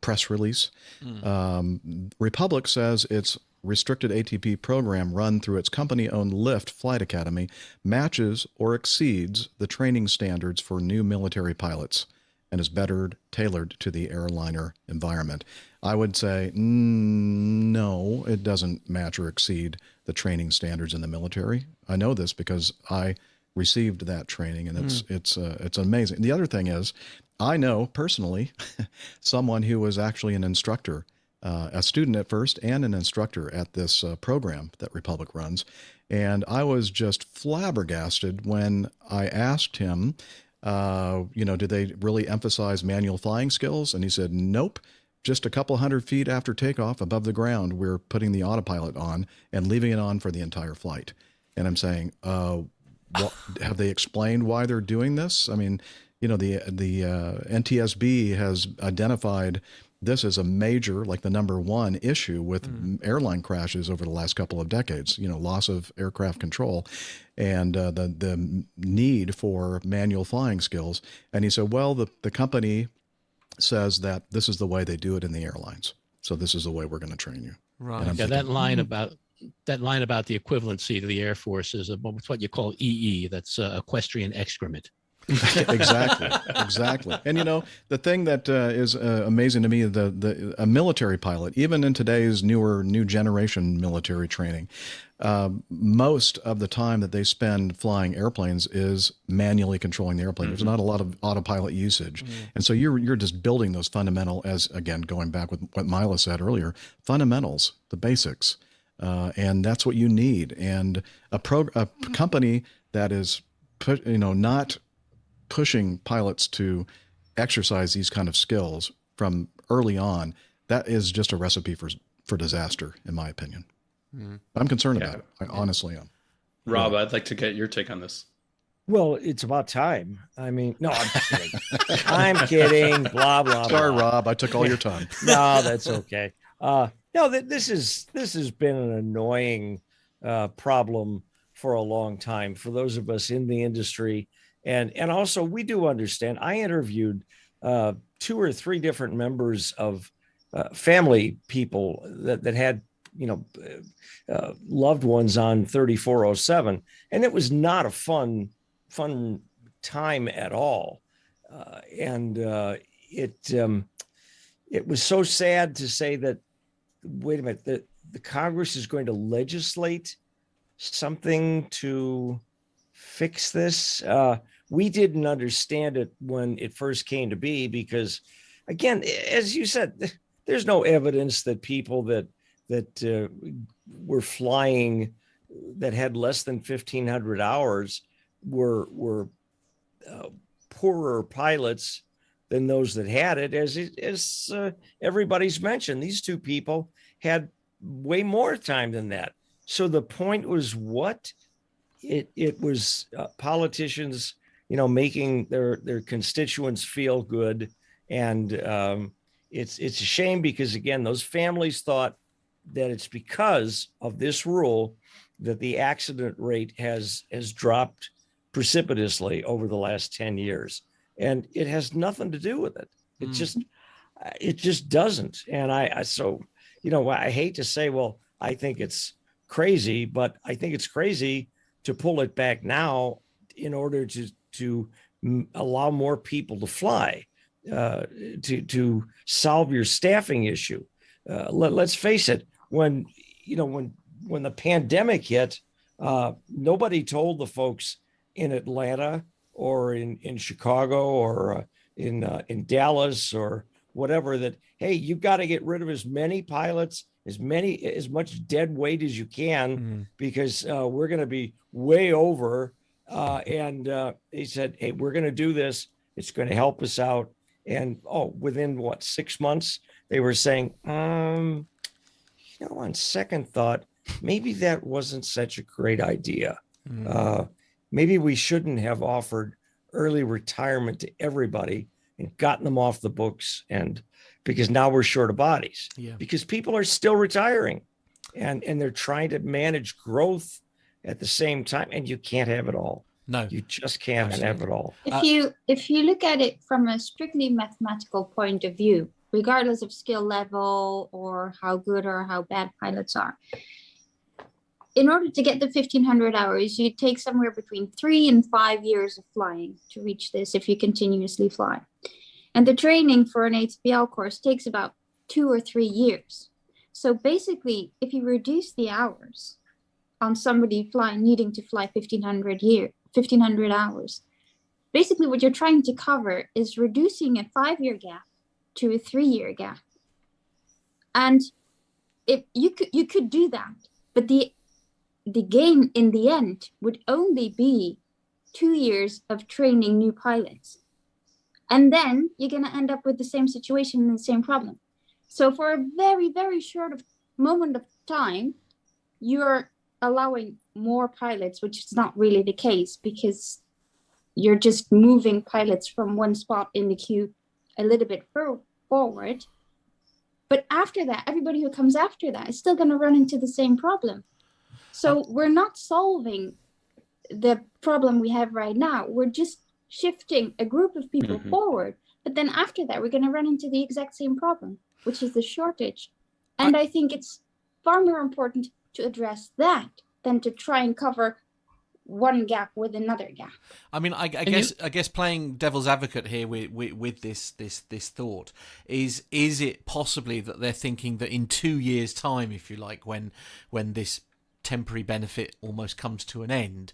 press release. Republic says its restricted ATP program run through its company-owned Lyft Flight Academy matches or exceeds the training standards for new military pilots and is better tailored to the airliner environment. I would say, no, it doesn't match or exceed the training standards in the military. I know this because I received that training, and it's amazing. The other thing is, I know personally someone who was actually an instructor, a student at first and an instructor at this program that Republic runs. And I was just flabbergasted when I asked him, do they really emphasize manual flying skills? And he said, nope, just a couple hundred feet after takeoff above the ground, we're putting the autopilot on and leaving it on for the entire flight. And I'm saying, have they explained why they're doing this? I mean, the NTSB has identified this as a major, like the number one issue with airline crashes over the last couple of decades, loss of aircraft control and the need for manual flying skills. And he said, well, the company says that this is the way they do it in the airlines. So this is the way we're going to train you. Right. Yeah, thinking, that line about the equivalency to the Air Force is what you call EE. That's equestrian excrement. Exactly. And the thing that is amazing to me, a military pilot, even in today's new generation military training, most of the time that they spend flying airplanes is manually controlling the airplane. There's not a lot of autopilot usage. And so you're just building those fundamental, as again, going back with what Mila said earlier, fundamentals, the basics. And that's what you need. And a company that is not pushing pilots to exercise these kind of skills from early on, that is just a recipe for disaster, in my opinion. I'm concerned about it. I honestly am. Rob, I'd like to get your take on this. Well, it's about time. I mean, no, I'm kidding. I'm kidding. Blah, blah, Sorry, blah. Rob. I took all your time. No, that's okay. No, this has been an annoying problem for a long time for those of us in the industry. And also, we do understand. I interviewed 2 or 3 different members of family people that had loved ones on 3407, and it was not a fun time at all. It was so sad to say that, wait a minute, the Congress is going to legislate something to fix this. We didn't understand it when it first came to be, because, again, as you said, there's no evidence that people that were flying that had less than 1,500 hours were poorer pilots than those that had it. As everybody's mentioned, these 2 people had way more time than that. So the point was what? It was politicians, making their constituents feel good. And it's a shame because, again, those families thought that it's because of this rule that the accident rate has dropped precipitously over the last 10 years. And it has nothing to do with it. It just doesn't. And I hate to say, well, I think it's crazy, but I think it's crazy to pull it back now in order to allow more people to fly, to solve your staffing issue. Let's face it, when the pandemic hit, nobody told the folks in Atlanta or in Chicago or in Dallas or whatever that, hey, you've got to get rid of as many pilots, as much dead weight as you can, because we're going to be way over. And he said, hey, we're going to do this. It's going to help us out. And within 6 months, they were saying, on second thought, maybe that wasn't such a great idea. Maybe we shouldn't have offered early retirement to everybody and gotten them off the books, and because now we're short of bodies, because people are still retiring and they're trying to manage growth at the same time, and you can't have it all. No, you just can't have it all. If you look at it from a strictly mathematical point of view, regardless of skill level or how good or how bad pilots are, in order to get the 1,500 hours, you take somewhere between 3 and 5 years of flying to reach this if you continuously fly. And the training for an ATPL course takes about 2 or 3 years. So basically, if you reduce the hours on somebody needing to fly 1,500 hours, basically what you're trying to cover is reducing a 5-year gap to a 3-year gap. And if you could do that, but the gain in the end would only be 2 years of training new pilots. And then you're going to end up with the same situation and the same problem. So for a very, very short moment of time, you're allowing more pilots, which is not really the case, because you're just moving pilots from one spot in the queue a little bit forward. But after that, everybody who comes after that is still going to run into the same problem. So we're not solving the problem we have right now. We're just shifting a group of people forward. But then after that, we're going to run into the exact same problem, which is the shortage. And I think it's far more important to address that than to try and cover one gap with another gap. I mean, I guess playing devil's advocate here with this thought is it possibly that they're thinking that in 2 years' time, if you like, when this temporary benefit almost comes to an end,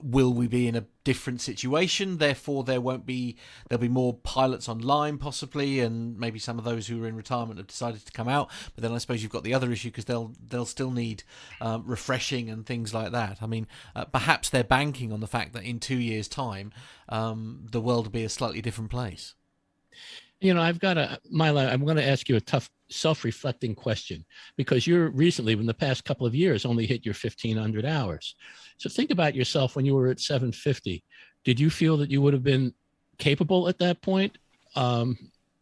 will we be in a different situation? Therefore, there'll be more pilots online possibly, and maybe some of those who are in retirement have decided to come out. But then I suppose you've got the other issue, because they'll still need refreshing and things like that. I mean, perhaps they're banking on the fact that in 2 years' time, the world will be a slightly different place. You know, Mila, I'm going to ask you a tough self-reflecting question, because you're recently, in the past couple of years, only hit your 1,500 hours. So think about yourself when you were at 750. Did you feel that you would have been capable at that point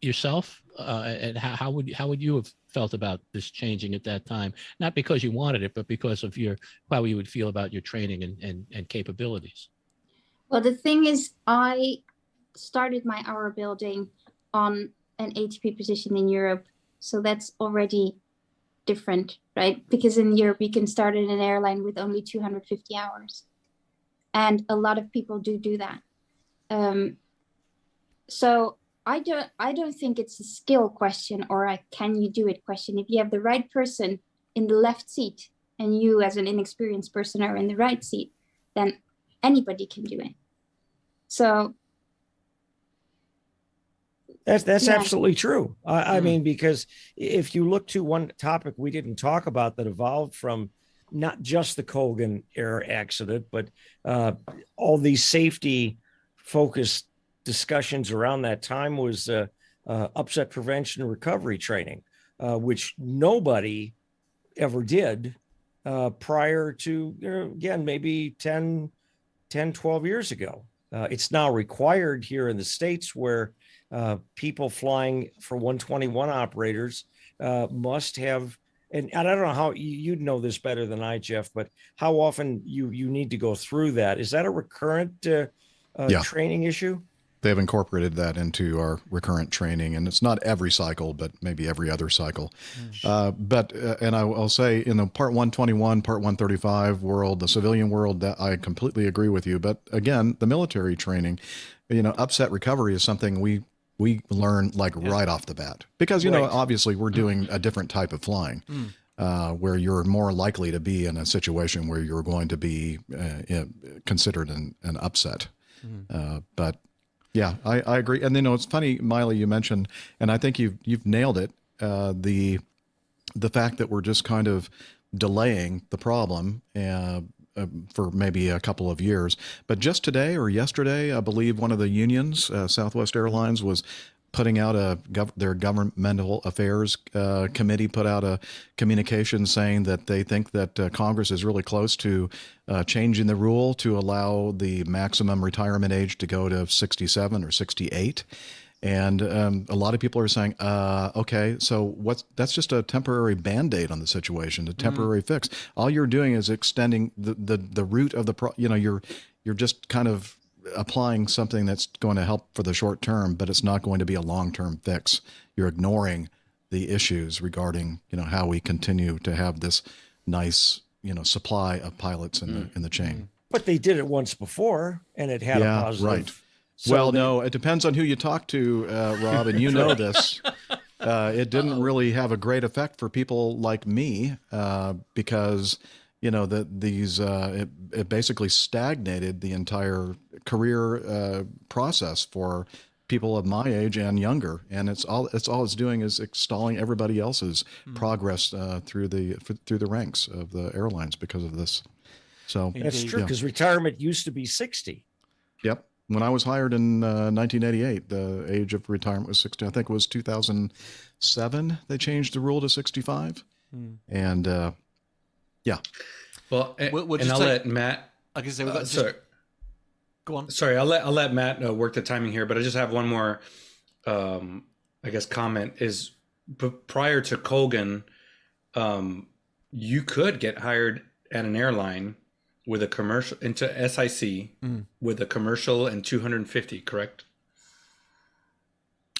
yourself? And how would you have felt about this changing at that time? Not because you wanted it, but because of how you would feel about your training and capabilities. Well, the thing is, I started my hour building on an ATP position in Europe. So that's already different, right? Because in Europe, you can start in an airline with only 250 hours. And a lot of people do that. So I don't think it's a skill question or a can you do it question. If you have the right person in the left seat and you as an inexperienced person are in the right seat, then anybody can do it. So that's absolutely true. I mean, because if you look to one topic we didn't talk about that evolved from not just the Colgan Air accident, but all these safety focused discussions around that time was upset prevention and recovery training, which nobody ever did prior to, again, maybe 10, 12 years ago. It's now required here in the States, where people flying for 121 operators must have, and I don't know how you'd know this better than I, Jeff, but how often you need to go through that. Is that a recurrent training issue? They've incorporated that into our recurrent training, and it's not every cycle, but maybe every other cycle. And I'll say in the Part 121, Part 135 world, the civilian world, that I completely agree with you. But again, the military training, upset recovery is something we learn right off the bat, because, obviously we're doing a different type of flying. Where you're more likely to be in a situation where you're going to be considered an upset. But yeah, I agree. And it's funny, Mila, you mentioned, and I think you've nailed it, the fact that we're just kind of delaying the problem for maybe a couple of years. But just today or yesterday, I believe one of the unions, Southwest Airlines, was putting out their governmental affairs committee put out a communication saying that they think that Congress is really close to changing the rule to allow the maximum retirement age to go to 67 or 68. And a lot of people are saying, okay, so that's just a temporary Band-Aid on the situation, a temporary fix. All you're doing is extending the root of you're just kind of applying something that's going to help for the short term, but it's not going to be a long-term fix. You're ignoring the issues regarding, how we continue to have this nice, supply of pilots in the chain. But they did it once before, and it had a positive. Right. So no, it depends on who you talk to, Rob, and you know this. It didn't really have a great effect for people like me because, it basically stagnated the entire career process for people of my age and younger, and it's all it's doing is stalling everybody else's progress through the ranks of the airlines because of this. So that's true, because retirement used to be 60. Yep. When I was hired in 1988, the age of retirement was 60. I think it was 2007 they changed the rule to 65. And yeah. Well, and I'll let Matt. I can say sorry. Go on. Sorry, I'll let Matt work the timing here, but I just have one more, comment is prior to Colgan, you could get hired at an airline with a commercial into SIC with a commercial and 250, correct?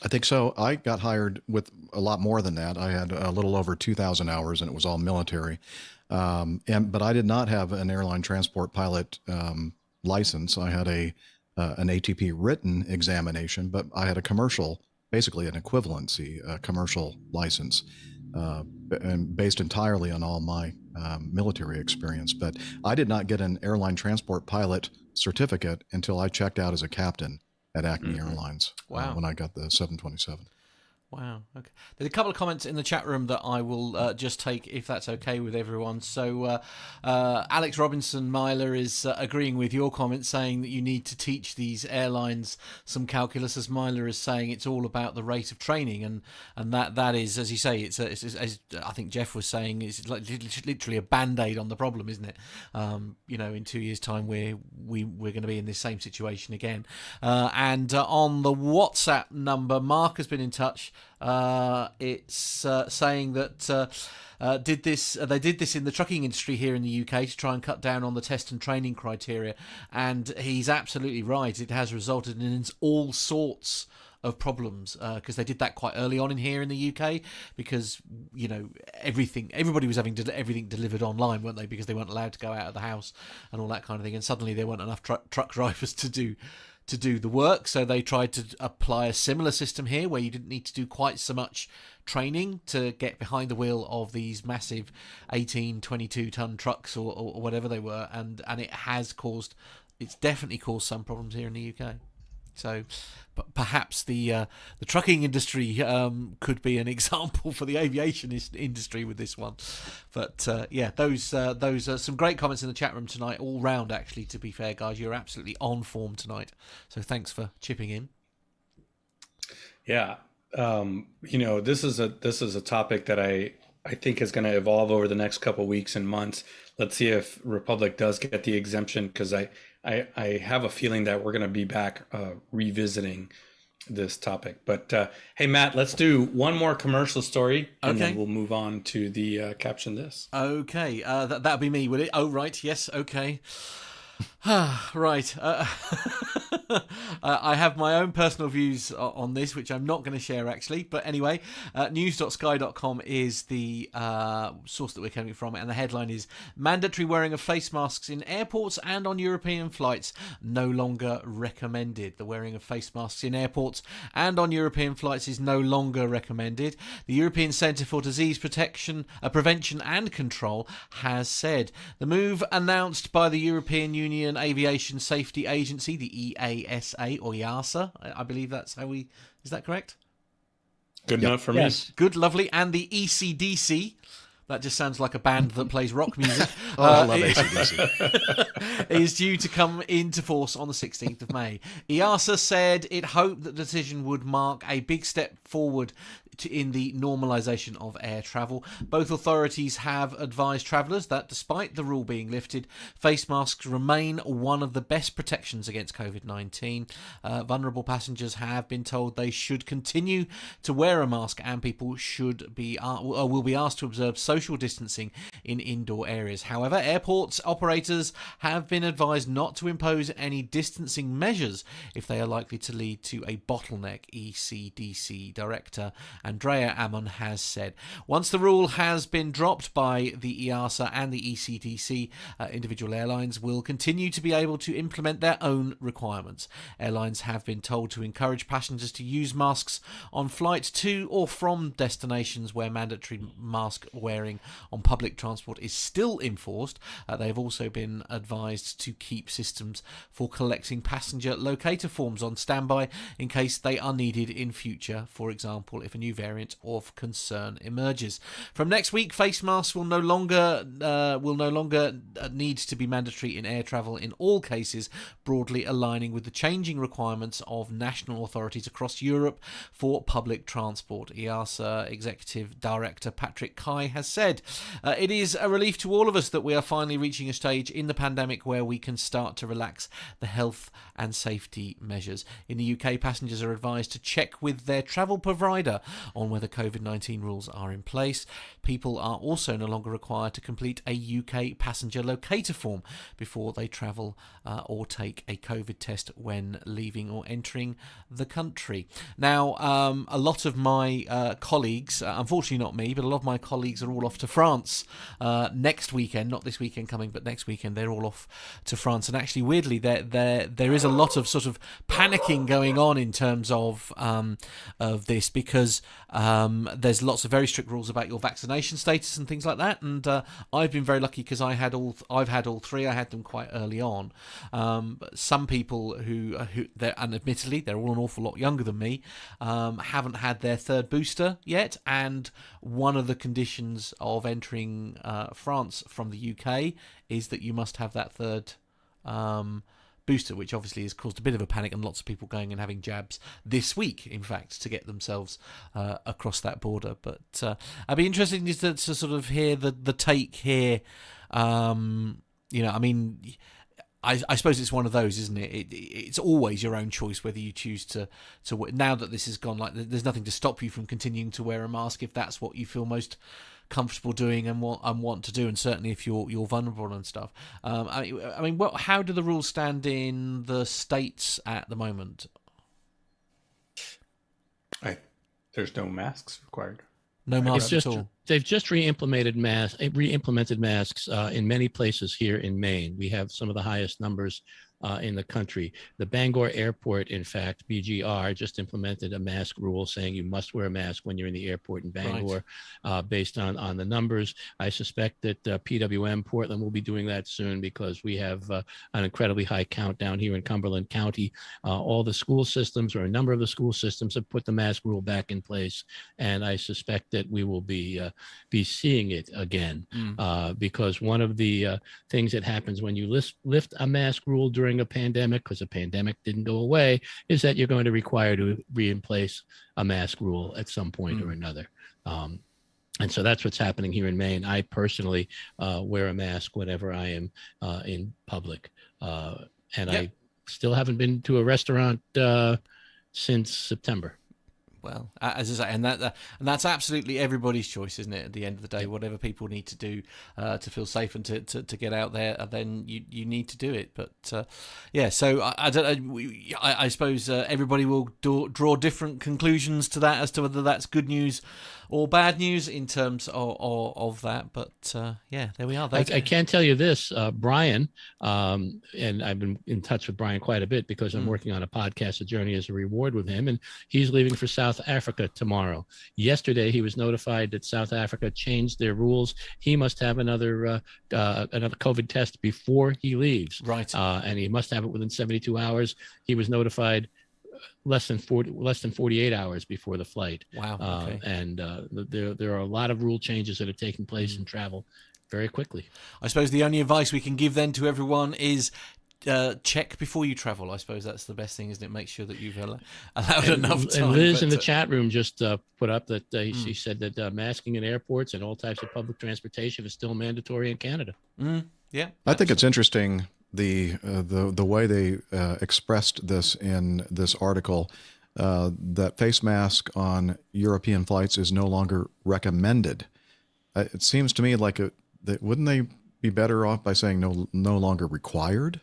I think so. I got hired with a lot more than that. I had a little over 2,000 hours, and it was all military. But I did not have an airline transport pilot license. I had an ATP written examination, but I had a commercial, basically an equivalency commercial license, and based entirely on all my military experience. But I did not get an airline transport pilot certificate until I checked out as a captain at Acme Airlines. Wow. When I got the 727. Wow. Okay. There's a couple of comments in the chat room that I will just take, if that's okay with everyone. So Alex Robinson Myler is agreeing with your comment, saying that you need to teach these airlines some calculus. As Myler is saying, it's all about the rate of training, and that is, as you say, it's as I think Jeff was saying, it's like literally a band-aid on the problem, isn't it? In 2 years' time, we're going to be in this same situation again. And on the WhatsApp number, Mark has been in touch. It's saying that they did this in the trucking industry here in the UK to try and cut down on the test and training criteria, and he's absolutely right. It has resulted in all sorts of problems because they did that quite early on in here in the UK because everybody was having everything delivered online, weren't they, because they weren't allowed to go out of the house and all that kind of thing, and suddenly there weren't enough truck drivers to do the work, so they tried to apply a similar system here where you didn't need to do quite so much training to get behind the wheel of these massive 18, 22 ton trucks or whatever they were, and it's definitely caused some problems here in the UK. So perhaps the trucking industry could be an example for the aviation industry with this one. But those are some great comments in the chat room tonight, all round actually, to be fair, guys. You're absolutely on form tonight. So thanks for chipping in. Yeah. This is a topic that I think is going to evolve over the next couple of weeks and months. Let's see if Republic does get the exemption, because I have a feeling that we're going to be back revisiting this topic. But hey, Matt, let's do one more commercial story, and then we'll move on to the caption this. Okay, that'll be me, will it? Oh, right, yes, okay. Right. I have my own personal views on this, which I'm not going to share actually. But anyway, news.sky.com is the source that we're coming from, and the headline is mandatory wearing of face masks in airports and on European flights no longer recommended. The wearing of face masks in airports and on European flights is no longer recommended. The European Centre for Disease Prevention and Control has said. The move, announced by the European Union Aviation Safety Agency, the EASA or EASA, I believe that's how is that correct? Good enough for me. Good, lovely. And the ECDC, that just sounds like a band that plays rock music. I love ACDC. Is due to come into force on the 16th of May. EASA said it hoped that the decision would mark a big step forward in the normalisation of air travel. Both authorities have advised travellers that despite the rule being lifted, face masks remain one of the best protections against COVID-19. Vulnerable passengers have been told they should continue to wear a mask, and people will be asked to observe social distancing in indoor areas. However, airports operators have been advised not to impose any distancing measures if they are likely to lead to a bottleneck, ECDC Director Andrea Ammon has said. Once the rule has been dropped by the EASA and the ECDC, individual airlines will continue to be able to implement their own requirements. Airlines have been told to encourage passengers to use masks on flights to or from destinations where mandatory mask wearing on public transport is still enforced. They have also been advised to keep systems for collecting passenger locator forms on standby in case they are needed in future, for example, if a new variant of concern emerges. From next week, face masks will no longer need to be mandatory in air travel in all cases, broadly aligning with the changing requirements of national authorities across Europe for public transport. EASA Executive Director Patrick Kai has said, "It is a relief to all of us that we are finally reaching a stage in the pandemic where we can start to relax the health and safety measures. In the UK, passengers are advised to check with their travel provider on whether COVID-19 rules are in place. People are also no longer required to complete a UK passenger locator form before they travel or take a COVID test when leaving or entering the country. Now, a lot of my colleagues, unfortunately not me, but a lot of my colleagues are all off to France next weekend, not this weekend coming, but next weekend they're all off to France. And actually, weirdly, there is a lot of sort of panicking going on in terms of this, because there's lots of very strict rules about your vaccination status and things like that. And I've been very lucky because I've had all three. I had them quite early on. But some people who and admittedly they're all an awful lot younger than me, haven't had their third booster yet. And one of the conditions of entering France from the UK is that you must have that third booster, which obviously has caused a bit of a panic and lots of people going and having jabs this week, in fact, to get themselves across that border. But I'd be interested to sort of hear the take here. I mean, I suppose it's one of those, isn't it? It's always your own choice whether you choose to. Now that this has gone, like, there's nothing to stop you from continuing to wear a mask if that's what you feel most comfortable doing and want to do, and certainly if you're vulnerable and stuff. I mean, how do the rules stand in the States at the moment? There's no masks required. No masks at all. They've just re-implemented masks in many places here in Maine. We have some of the highest numbers in the country. The Bangor Airport, in fact, BGR, just implemented a mask rule saying you must wear a mask when you're in the airport in Bangor, based on the numbers. I suspect that PWM Portland will be doing that soon because we have an incredibly high count down here in Cumberland County. All the school systems, or a number of the school systems, have put the mask rule back in place, and I suspect that we will be seeing it again, because one of the things that happens when you lift a mask rule during a pandemic, because a pandemic didn't go away, is that you're going to require to re-place a mask rule at some point or another. And so that's what's happening here in Maine. I personally wear a mask whenever I am in public. I still haven't been to a restaurant since September. Well, as I say, and that's absolutely everybody's choice, isn't it? At the end of the day, whatever people need to do to feel safe and to get out there, then you need to do it. But so I suppose everybody will draw different conclusions to that as to whether that's good news or bad news in terms of that. But there we are. I can tell you this, Brian, and I've been in touch with Brian quite a bit because I'm working on a podcast, A Journey as a Reward, with him, and he's leaving for South Africa tomorrow. Yesterday, he was notified that South Africa changed their rules. He must have another COVID test before he leaves. Right. And he must have it within 72 hours. He was notified less than 48 hours before the flight. Wow. Okay. And there are a lot of rule changes that are taking place in travel very quickly. I suppose the only advice we can give then to everyone is check before you travel. I suppose that's the best thing, isn't it? Make sure that you've allowed enough time. And Liz in the chat room just put up that she said that masking in airports and all types of public transportation is still mandatory in Canada. Yeah, I think it's interesting the way they expressed this in this article, that face mask on European flights is no longer recommended. It seems to me like wouldn't they be better off by saying no longer required?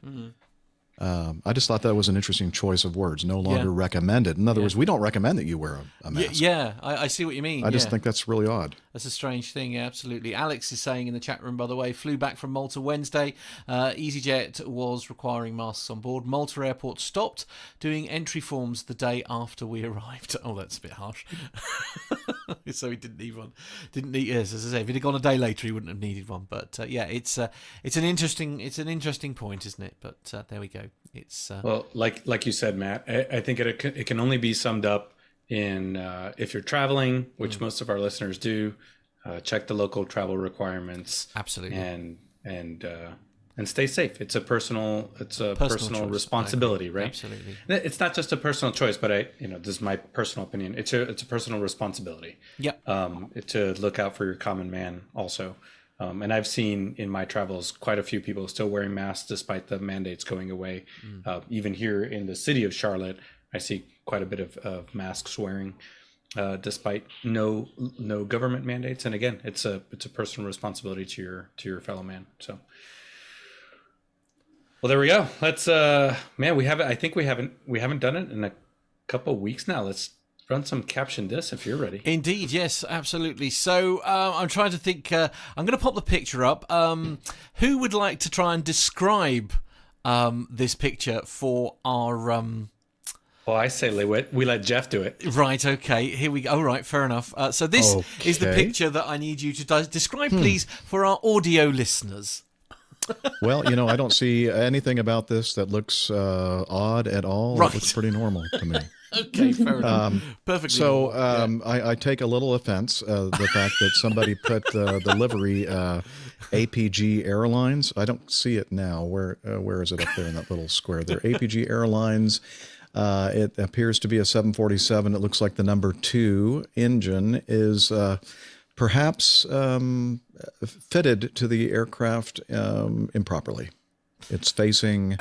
I just thought that was an interesting choice of words. No longer recommended. In other words, we don't recommend that you wear a mask. Yeah, I see what you mean. I just think that's really odd. That's a strange thing. Yeah, absolutely. Alex is saying in the chat room, by the way, flew back from Malta Wednesday. EasyJet was requiring masks on board. Malta Airport stopped doing entry forms the day after we arrived. Oh, that's a bit harsh. So he didn't need one. Yes, as I say, if he'd have gone a day later, he wouldn't have needed one. But it's an interesting point, isn't it? But there we go. It's well, like you said, Matt. I think it can only be summed up in if you're traveling, which most of our listeners do, check the local travel requirements. Absolutely. And stay safe. It's a personal responsibility, right? Absolutely. It's not just a personal choice, but this is my personal opinion. It's a personal responsibility. Yep. To look out for your common man also. And I've seen in my travels quite a few people still wearing masks despite the mandates going away. Even here in the city of Charlotte, I see quite a bit of masks wearing. despite no government mandates. And again, it's a personal responsibility to your fellow man. So, well, there we go. Let's man, we haven't. I think we haven't done it in a couple of weeks now. Let's run some caption this if you're ready. Indeed, yes, absolutely. So I'm trying to think. I'm going to pop the picture up. Who would like to try and describe this picture for our? Well, I say we let Jeff do it. Right. Okay. Here we go. All right. Fair enough. So this is the picture that I need you to describe, please, for our audio listeners. Well, I don't see anything about this that looks odd at all. Right. It looks pretty normal to me. Okay, fair enough. Perfectly. So normal. I take a little offense the fact that somebody put the livery APG Airlines. I don't see it now. Where is it up there in that little square there? APG Airlines. It appears to be a 747. It looks like the number 2 engine is perhaps fitted to the aircraft improperly. It's facing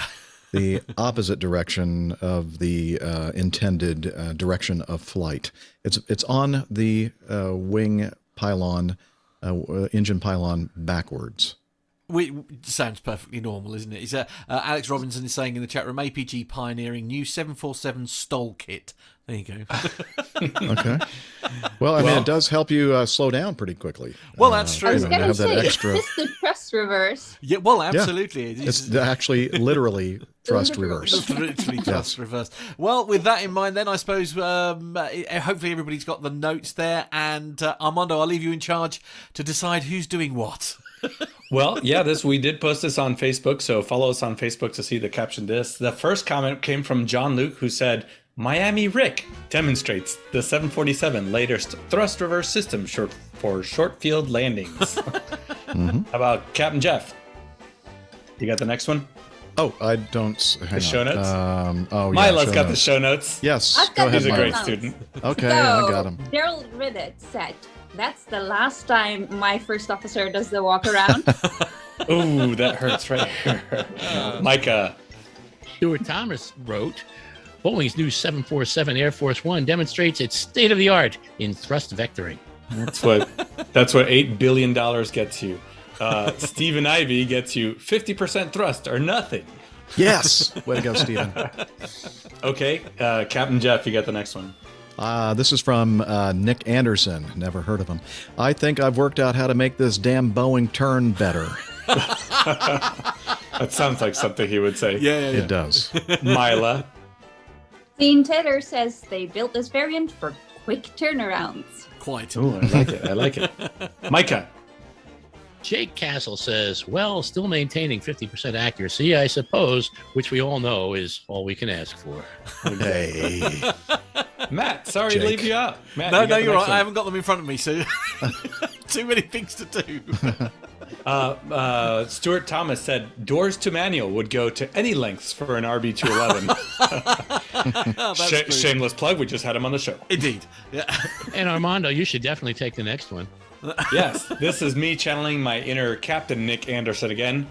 the opposite direction of the intended direction of flight. It's on the wing pylon, engine pylon backwards. Sounds perfectly normal, isn't it? Alex Robinson is saying in the chat room, APG pioneering new 747 stall kit. There you go. Okay. Well, I mean, it does help you slow down pretty quickly. Well, that's true. I was going to say, extra... is this the thrust reverse? Yeah, well, absolutely. Yeah. It's actually literally thrust reverse. Literally thrust reverse. Well, with that in mind, then I suppose hopefully everybody's got the notes there. And Armando, I'll leave you in charge to decide who's doing what. Well, yeah, we did post this on Facebook, so follow us on Facebook to see the caption this. The first comment came from John Luke, who said, Miami Rick demonstrates the 747 latest thrust reverse system for short field landings. How about Captain Jeff? You got the next one? Oh, I don't. The show notes? Mila's got the show notes. Yes, I've go got ahead. He's a the great notes. student. Okay, So, I got him. Daryl Riddett said, that's the last time my first officer does the walk around. Ooh, that hurts right here. Micah. Stuart Thomas wrote, Boeing's new 747 Air Force One demonstrates its state-of-the-art in thrust vectoring. That's what $8 billion gets you. Stephen Ivy gets you 50% thrust or nothing. Yes. Way to go, Stephen. Okay, Captain Jeff, you got the next one. This is from Nick Anderson. Never heard of him. I think I've worked out how to make this damn Boeing turn better. That sounds like something he would say. Yeah. It does. Mila. Dean Taylor says they built this variant for quick turnarounds. Quite. Oh, I like it. Micah. Jake Castle says, well, still maintaining 50% accuracy, I suppose, which we all know is all we can ask for. Hey. Matt, sorry to leave you out. Matt, No, you're right. one. I haven't got them in front of me, so too many things to do. Stuart Thomas said doors to manual would go to any lengths for an RB211. Shameless plug. We just had him on the show. Indeed. Yeah. And Armando, you should definitely take the next one. Yes, this is me channeling my inner Captain Nick Anderson again.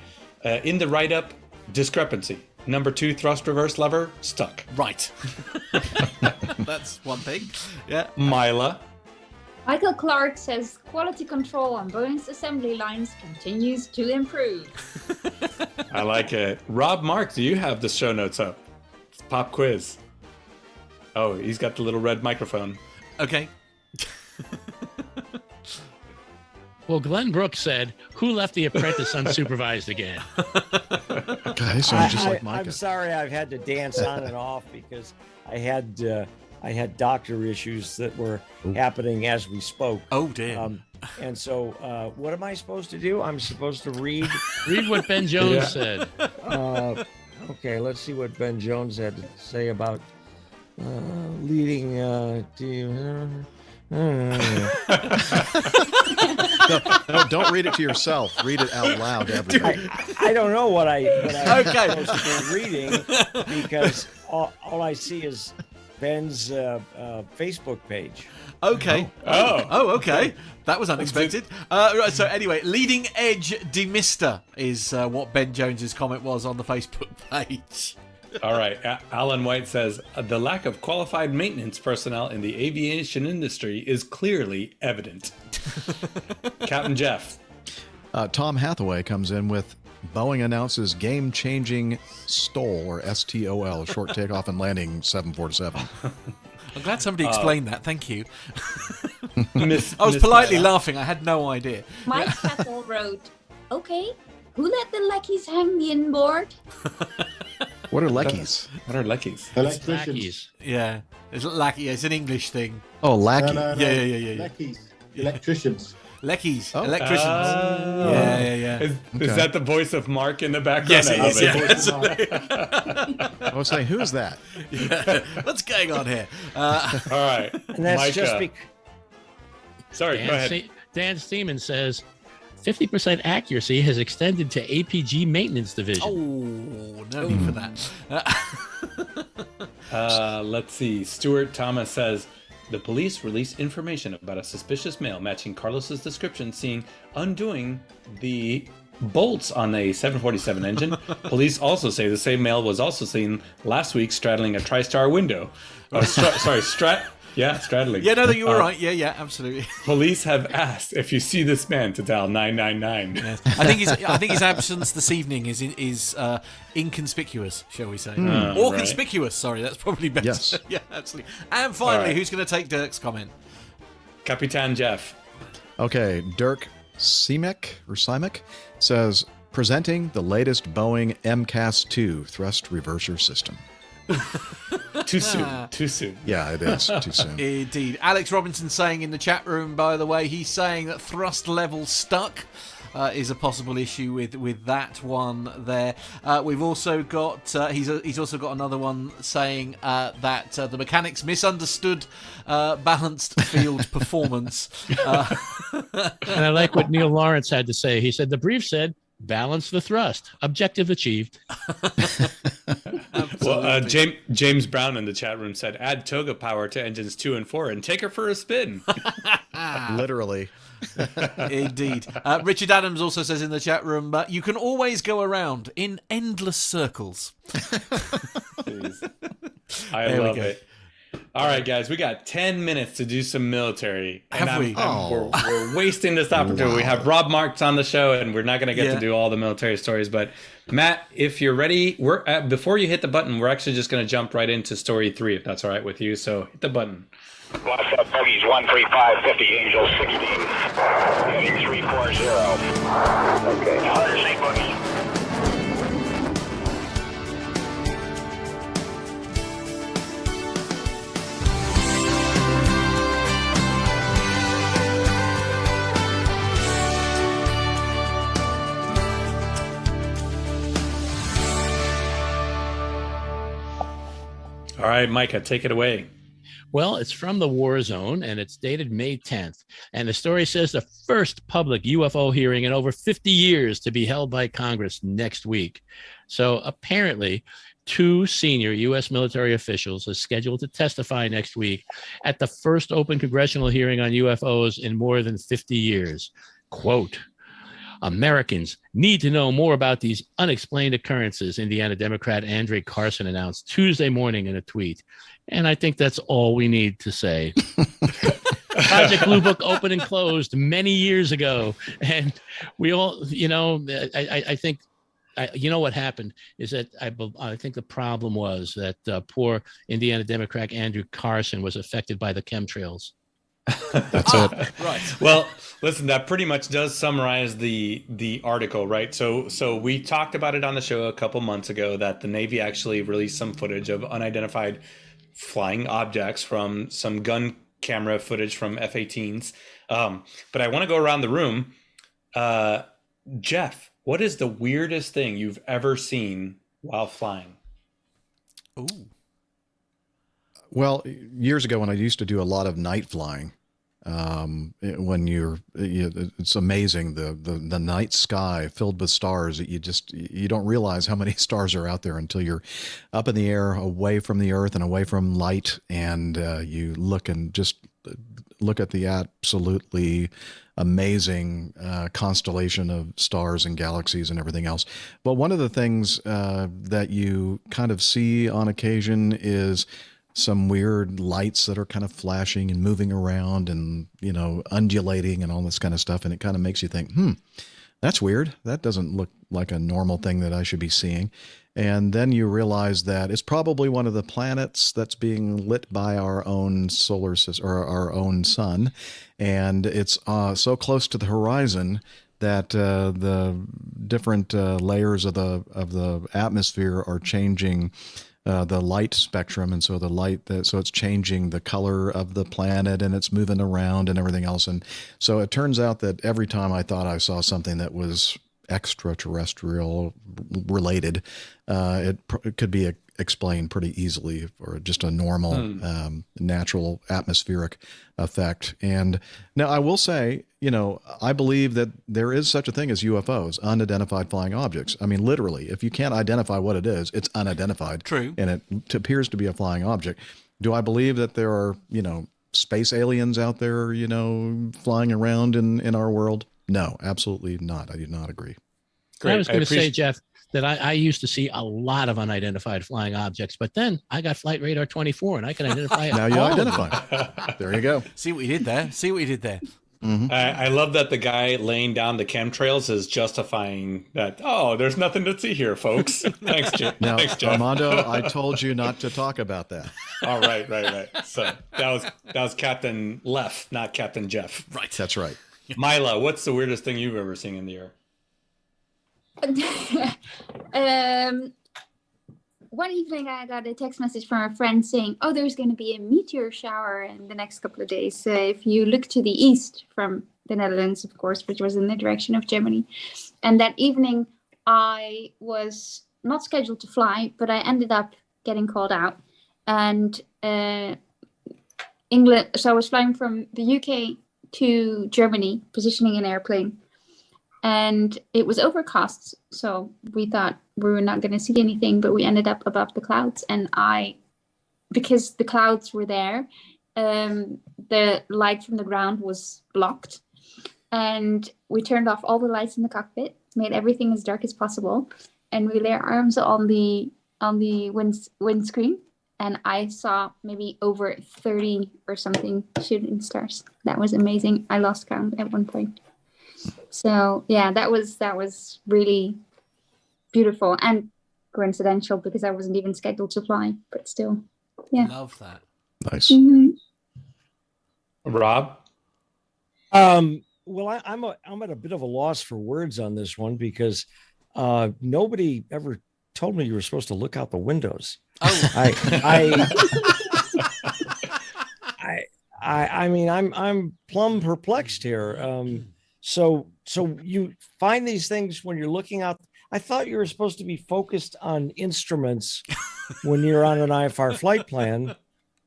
In the write-up, discrepancy. Number 2 thrust reverse lever stuck. Right. That's one thing. Yeah. Mila. Michael Clark says quality control on Boeing's assembly lines continues to improve. I like it. Rob Mark, do you have the show notes up? It's pop quiz. Oh, he's got the little red microphone. Okay. Well, Glenn Brooks said, who left The Apprentice unsupervised again? Guys, I'm just like Micah. I'm sorry I've had to dance on and off because I had doctor issues that were happening as we spoke. Oh, dear. And so what am I supposed to do? I'm supposed to read? Read what Ben Jones said. Okay, let's see what Ben Jones had to say about leading team. No, don't read it to yourself. Read it out loud to everybody. I don't know what I'm Okay. supposed to be reading because all I see is Ben's Facebook page. Okay. Oh, okay. That was unexpected. Right, so anyway, leading edge demister is what Ben Jones's comment was on the Facebook page. All right. Alan White says, the lack of qualified maintenance personnel in the aviation industry is clearly evident. Captain Jeff. Tom Hathaway comes in with Boeing announces game-changing STOL, or STOL, short takeoff and landing 747. I'm glad somebody explained that. Thank you. I was Miss politely Mila. laughing. I had no idea. Mike Castle wrote, okay, who let the lackeys hang the inboard? What are leckies? What are leckies? Electricians. Lackeys. Yeah, it's lackey. It's an English thing. Oh, lackey. No. Yeah. Lackeys. Electricians. Leckies, Oh. electricians. Yeah. Is Okay. that the voice of Mark in the background? Yes, I it love is. Yeah. I was saying, who's that? What's going on here? All right. And that's Micah. just Sorry, go ahead. Dan Steeman says 50% accuracy has extended to APG maintenance division. Oh, no need for that. Let's see. Stuart Thomas says, the police released information about a suspicious male matching Carlos's description, seeing undoing the bolts on a 747 engine. Police also say the same male was also seen last week straddling a TriStar window. Straddling. Yeah, no, you were right. Yeah, absolutely. Police have asked if you see this man to dial 999. Yes. I think his absence this evening is inconspicuous, shall we say, or right. conspicuous. Sorry, that's probably better. Yes. Yeah, absolutely. And finally, All right. who's going to take Dirk's comment? Capitan Jeff. Okay, Dirk Simek says, presenting the latest Boeing MCAS-2 thrust reverser system. Too soon. Yeah, it is too soon. Indeed. Alex Robinson saying in the chat room, by the way, he's saying that thrust level stuck is a possible issue with that one there. We've also got he's also got another one saying that the mechanics misunderstood balanced field performance. And I like what Neil Lawrence had to say. He said the brief said balance the thrust. Objective achieved. Well, James Brown in the chat room said, add toga power to engines 2 and 4 and take her for a spin. Literally. Indeed. Richard Adams also says in the chat room, you can always go around in endless circles. I There we love go. it. All right, guys, we got 10 minutes to do some military. Have we? We're wasting this opportunity. Wow. We have Rob Marks on the show, and we're not going to get Yeah. to do all the military stories. But Matt, if you're ready, we're before you hit the button, we're actually just going to jump right into story 3, if that's all right with you. So hit the button. Lost up bogeys 13550, Angel 16, heading 340. Okay. 108 bogeys. All right, Micah, take it away. Well, it's from the war zone and it's dated May 10th. And the story says the first public UFO hearing in over 50 years to be held by Congress next week. So apparently, 2 senior U.S. military officials are scheduled to testify next week at the first open congressional hearing on UFOs in more than 50 years. Quote, Americans need to know more about these unexplained occurrences, Indiana Democrat Andre Carson announced Tuesday morning in a tweet. And I think that's all we need to say. Project Blue Book opened and closed many years ago. And we all, I think, what happened is that I think the problem was that poor Indiana Democrat Andrew Carson was affected by the chemtrails. That's it. Right. Well, listen, that pretty much does summarize the article, right? So we talked about it on the show a couple months ago that the Navy actually released some footage of unidentified flying objects from some gun camera footage from F-18s. But I want to go around the room. Jeff, what is the weirdest thing you've ever seen while flying? Ooh. Well, years ago when I used to do a lot of night flying, it's amazing the night sky filled with stars that you don't realize how many stars are out there until you're up in the air, away from the earth and away from light, and you look and just look at the absolutely amazing constellation of stars and galaxies and everything else. But one of the things that you kind of see on occasion is some weird lights that are kind of flashing and moving around and, undulating and all this kind of stuff. And it kind of makes you think, that's weird. That doesn't look like a normal thing that I should be seeing. And then you realize that it's probably one of the planets that's being lit by our own solar system or our own sun. And it's so close to the horizon that the different layers of the atmosphere are changing the light spectrum, and so so it's changing the color of the planet, and it's moving around and everything else. And so it turns out that every time I thought I saw something that was extraterrestrial related, it could be explained pretty easily for just a normal natural atmospheric effect. And now I will say, I believe that there is such a thing as UFOs, unidentified flying objects. I mean, literally, if you can't identify what it is, it's unidentified. True. And it appears to be a flying object. Do I believe that there are, space aliens out there, flying around in our world? No, absolutely not. I do not agree. Great. I was going to say, Jeff, that I used to see a lot of unidentified flying objects, but then I got Flight Radar 24 and I can identify it. Now you identify. There you go. See what you did there? Mm-hmm. I love that the guy laying down the chemtrails is justifying that. Oh, there's nothing to see here, folks. Thanks, Jeff. Now, Thanks, Jeff. Armando, I told you not to talk about that. Oh, right. So that was Captain Left, not Captain Jeff. Right. That's right. Mila, what's the weirdest thing you've ever seen in the air? One evening I got a text message from a friend saying, there's going to be a meteor shower in the next couple of days. If you look to the east from the Netherlands, of course, which was in the direction of Germany. And that evening I was not scheduled to fly, but I ended up getting called out. And England, so I was flying from the UK to Germany, positioning an airplane. And it was overcast, so we thought we were not going to see anything, but we ended up above the clouds. And because the clouds were there, the light from the ground was blocked. And we turned off all the lights in the cockpit, made everything as dark as possible. And we lay our arms on the windscreen. And I saw maybe over 30 or something shooting stars. That was amazing. I lost count at one point. So yeah, that was really beautiful and coincidental because I wasn't even scheduled to fly, but still, yeah. Love that. Nice. Mm-hmm. Rob? Well, I'm at a bit of a loss for words on this one because nobody ever told me you were supposed to look out the windows. Oh, I mean, I'm plumb perplexed here. So you find these things when you're looking out. I thought you were supposed to be focused on instruments when you're on an IFR flight plan.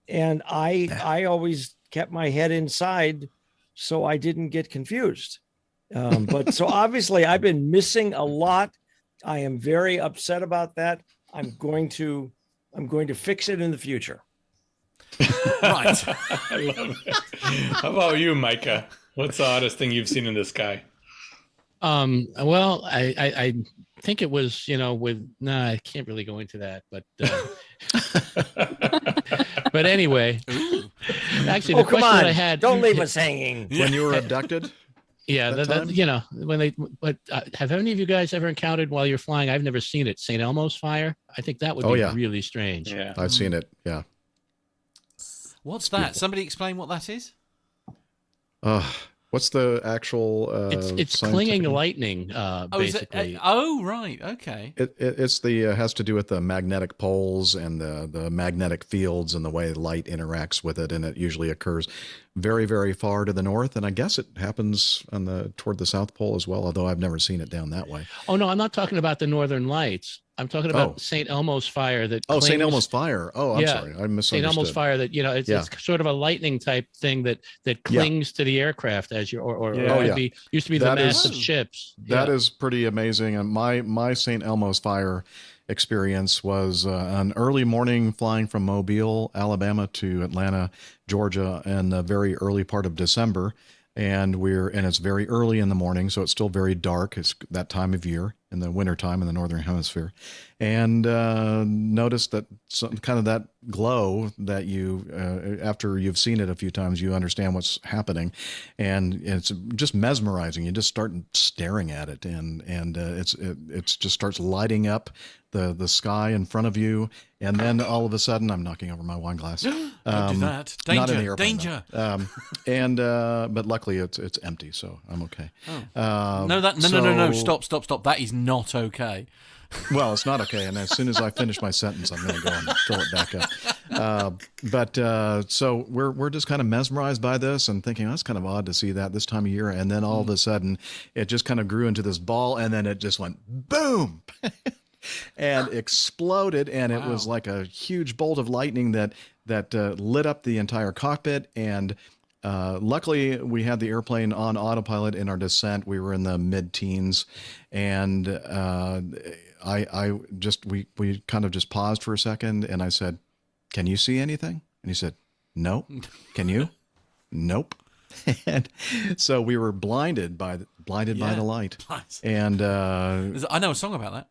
And I always kept my head inside so I didn't get confused. But so obviously I've been missing a lot. I am very upset about that. I'm going to fix it in the future. Right. I love it. How about you, Micah? What's the oddest thing you've seen in the sky? Well, I think it was, I can't really go into that, but but anyway, actually, the question that I had, don't leave us hanging. When you were abducted? Yeah, have any of you guys ever encountered while you're flying? I've never seen it. St. Elmo's fire. I think that would be really strange. Yeah, I've seen it. Yeah. What's that? Somebody explain what that is. What's the actual? It's clinging lightning, basically. Right. Okay. It's the has to do with the magnetic poles and the magnetic fields and the way light interacts with it, and it usually occurs very, very far to the north, and I guess it happens toward the South Pole as well. Although I've never seen it down that way. Oh no, I'm not talking about the Northern Lights. I'm talking about St. Elmo's fire that. Oh, St. Elmo's fire. Oh, I'm sorry, I misunderstood. St. Elmo's fire that it's sort of a lightning type thing that clings to the aircraft as you used to be the massive ships. That is pretty amazing. And my St. Elmo's fire experience was an early morning flying from Mobile, Alabama to Atlanta, Georgia in the very early part of December. and it's very early in the morning, so it's still very dark. It's that time of year in the wintertime in the Northern Hemisphere. And noticed that kind of that glow that you, after you've seen it a few times, you understand what's happening. And it's just mesmerizing. You just start staring at it, and it just starts lighting up the sky in front of you. And then all of a sudden, I'm knocking over my wine glass. Don't do that. Danger, not in the airplane, danger. But luckily it's empty, so I'm okay. Oh. No, stop. That is not okay. Well, it's not okay. And as soon as I finish my sentence, I'm going to go and fill it back up. So we're just kind of mesmerized by this and thinking, that's kind of odd to see that this time of year. And then all of a sudden, it just kind of grew into this ball, and then it just went boom and exploded. And it was like a huge bolt of lightning that lit up the entire cockpit. And luckily, we had the airplane on autopilot in our descent. We were in the mid-teens, and we kind of just paused for a second, and I said, "Can you see anything?" And he said, "No." "Can you?" "Nope." And so we were blinded by the light. Nice. And I know a song about that.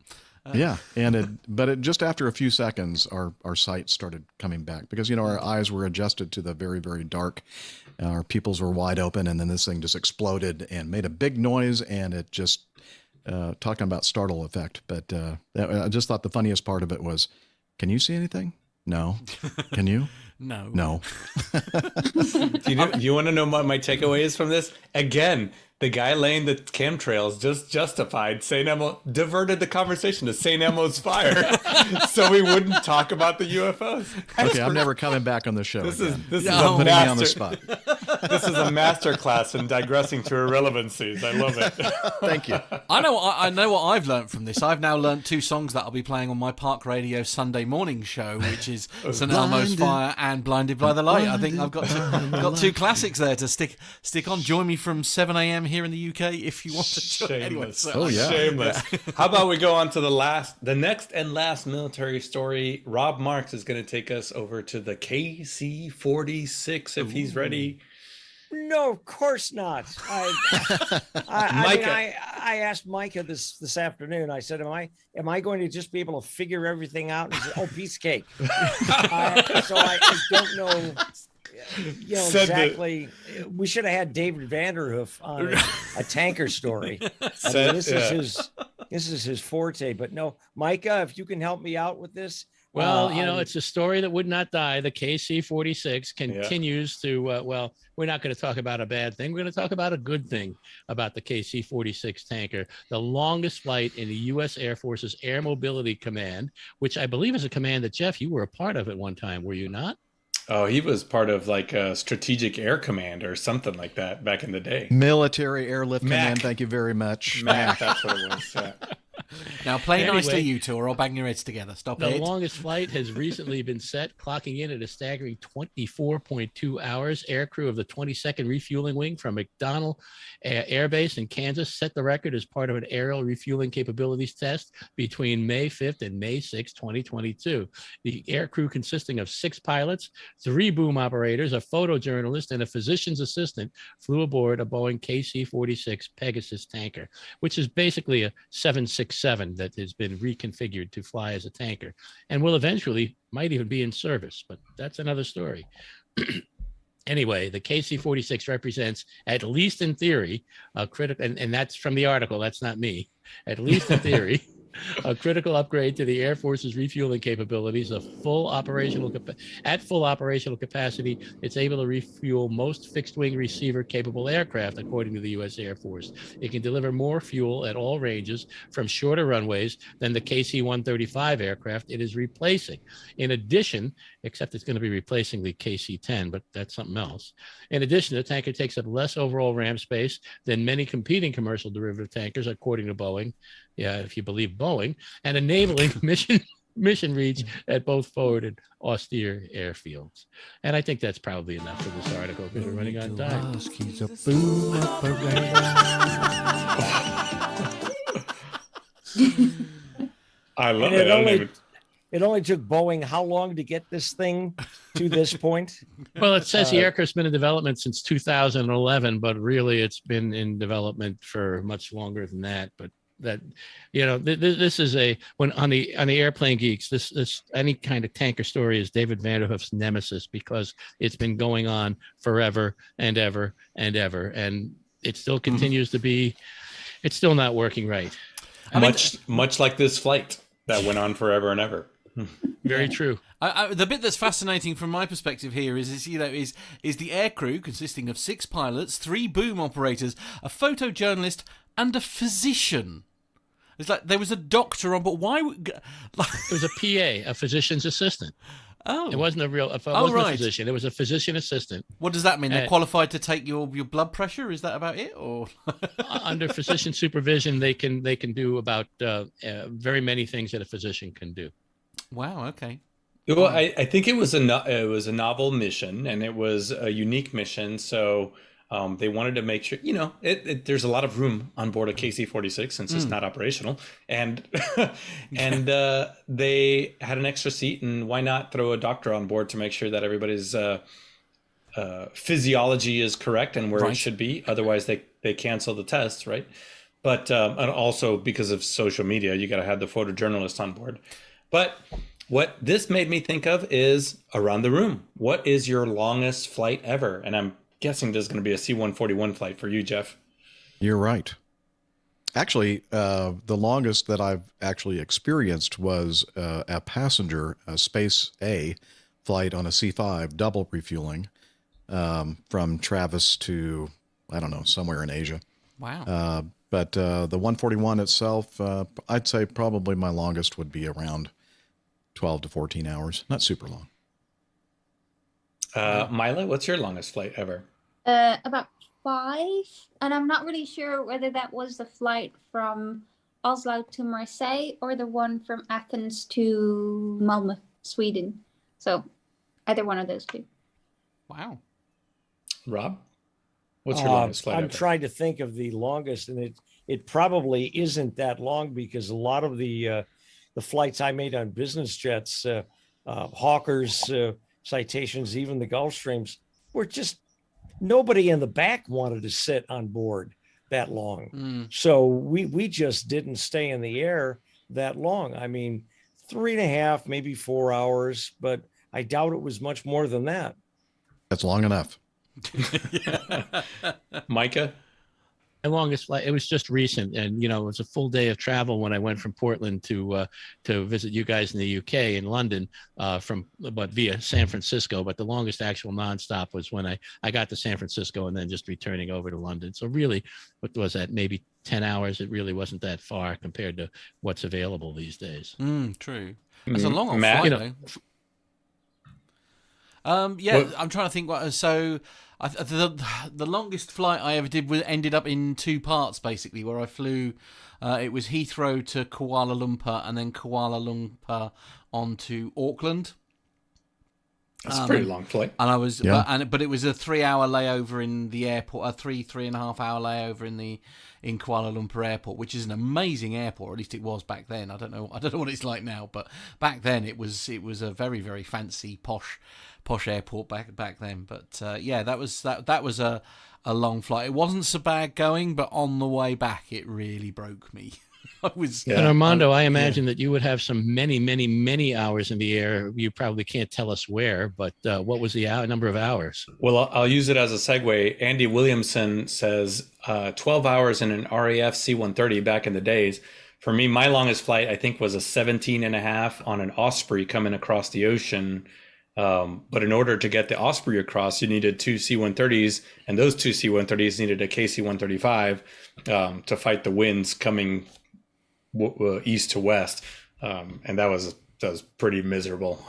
But just after a few seconds, our sight started coming back, because our eyes were adjusted to the very, very dark. Our pupils were wide open, and then this thing just exploded and made a big noise, and it just talking about startle effect. But I just thought the funniest part of it was, "Can you see anything?" "No." "Can you?" No. "No." Do you want to know what my takeaway is from this? Again, the guy laying the chemtrails just justified St. Elmo, diverted the conversation to St. Elmo's fire, so we wouldn't talk about the UFOs. Okay, I'm never coming back on the show. This again. is putting me on the spot. This is a master class in digressing to irrelevancies. I love it. Thank you. I know what I've learned from this. I've now learned 2 songs that I'll be playing on my Park Radio Sunday morning show, which is St. Elmo's Fire and Blinded by the Light. I think I've got 2 classics there to stick on. Join me from 7 a.m. here in the UK if you want to join. Anyway, Shameless. How about we go on to the next and last military story? Rob Marks is going to take us over to the KC-46 if he's ready. No, of course not. I asked Micah this afternoon. I said, "Am I going to just be able to figure everything out?" And he said, "Oh, piece of cake." So I don't know. Exactly. We should have had David Vanderhoof on a tanker story. This is his forte. But no, Micah, if you can help me out with this. Well, it's a story that would not die. The KC-46 continues to, we're not going to talk about a bad thing. We're going to talk about a good thing about the KC-46 tanker, the longest flight in the U.S. Air Force's Air Mobility Command, which I believe is a command that, Jeff, you were a part of at one time, were you not? Oh, he was part of like a Strategic Air Command or something like that back in the day. Military Airlift Command, thank you very much. MAC, that's what it was. Yeah. Now play nicely, you two, or I'll bang your heads together. Stop it. The longest flight has recently been set, clocking in at a staggering 24.2 hours. Aircrew of the 22nd Refueling Wing from McDonnell Air Base in Kansas set the record as part of an aerial refueling capabilities test between May 5th and May 6th, 2022. The aircrew, consisting of 6 pilots, 3 boom operators, a photojournalist, and a physician's assistant, flew aboard a Boeing KC-46 Pegasus tanker, which is basically a 767 that has been reconfigured to fly as a tanker and will eventually might even be in service, but that's another story. Anyway, the KC-46 represents, at least in theory, a critical, and that's from the article, that's not me, at least in theory, a critical upgrade to the Air Force's refueling capabilities. At full operational capacity, it's able to refuel most fixed-wing receiver-capable aircraft, according to the U.S. Air Force. It can deliver more fuel at all ranges from shorter runways than the KC-135 aircraft it is replacing. In addition, except it's going to be replacing the KC-10, but that's something else. In addition, the tanker takes up less overall ramp space than many competing commercial derivative tankers, according to Boeing. Yeah, if you believe Boeing, and enabling mission reach at both forward and austere airfields. And I think that's probably enough for this article because we're running on time. He's a boom operator. I love it. it only took Boeing how long to get this thing to this point? Well, it says the aircraft's been in development since 2011, but really it's been in development for much longer than that. But that, this is when on the Airplane Geeks, this any kind of tanker story is David Vanderhoof's nemesis, because it's been going on forever and ever and ever, and it still continues to be. It's still not working right. Much like this flight that went on forever and ever. Very true. The bit that's fascinating from my perspective here is the aircrew consisting of 6 pilots, 3 boom operators, a photojournalist, and a physician. It's like there was a doctor on, but why? It was a PA, a physician's assistant. Oh, it wasn't a physician. It was a physician assistant. What does that mean? They're qualified to take your blood pressure? Is that about it, or under physician supervision, they can do about very many things that a physician can do. Wow. Okay. Well, I think it was a novel mission, and it was a unique mission. So they wanted to make sure, there's a lot of room on board a KC-46 since it's not operational, and they had an extra seat, and why not throw a doctor on board to make sure that everybody's physiology is correct and where it should be. Otherwise, they cancel the test, right? But and also because of social media, you got to have the photojournalist on board. But what this made me think of is around the room. What is your longest flight ever? And I'm guessing there's going to be a C-141 flight for you, Jeff. You're right. Actually, the longest that I've actually experienced was a passenger, a Space A flight on a C-5, double refueling from Travis to, I don't know, somewhere in Asia. Wow. But the 141 itself, I'd say probably my longest would be around 12 to 14 hours. Not super long. Mila, what's your longest flight ever? About 5. And I'm not really sure whether that was the flight from Oslo to Marseille or the one from Athens to Malmö, Sweden. So either one of those two. Wow. Rob, what's your longest flight I'm ever? trying to think of the longest, and it probably isn't that long, because a lot of the flights I made on business jets, Hawkers, Citations, even the Gulfstreams, were just nobody in the back wanted to sit on board that long. So we just didn't stay in the air that long. I mean, 3.5, maybe 4 hours, but I doubt it was much more than that. That's long enough. Micah? My longest flight, it was just recent, and it was a full day of travel when I went from Portland to visit you guys in the UK, in London, via San Francisco. But the longest actual nonstop was when I got to San Francisco and then just returning over to London. So really, what was that? Maybe 10 hours. It really wasn't that far compared to what's available these days. True. That's a long Matt, flight, though. I'm trying to think. The longest flight I ever did ended up in 2 parts, basically, where I flew. It was Heathrow to Kuala Lumpur, and then Kuala Lumpur on to Auckland. That's a pretty long flight. And I was, but it was a 3-hour layover in the airport, a 3.5 hour layover in Kuala Lumpur Airport, which is an amazing airport. Or at least it was back then. I don't know what it's like now, but back then it was a very, very fancy posh airport back then. But that was a long flight. It wasn't so bad going, but on the way back it really broke me. And Armando, I imagine that you would have some many hours in the air. You probably can't tell us where, but what was the number of hours? Well, I'll use it as a segue. Andy Williamson says 12 hours in an RAF C-130 back in the days. For me, my longest flight, I think, was a 17.5 on an Osprey coming across the ocean. But in order to get the Osprey across, you needed 2 C-130s, and those 2 C-130s needed a KC-135 to fight the winds coming east to west, and that was pretty miserable.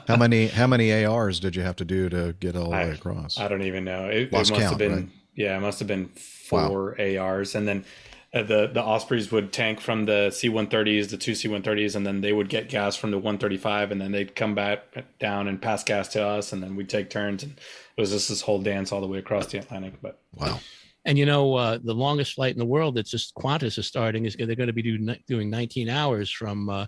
How many ARs did you have to do to get all the way across? I don't even know. It must have been right? It must have been 4 ARs, and then the Ospreys would tank from the C-130s, the 2 C-130s, and then they would get gas from the 135, and then they'd come back down and pass gas to us, and then we'd take turns, and it was just this whole dance all the way across the Atlantic. But wow. And the longest flight in the world that's just Qantas is starting is they're going to be doing 19 hours from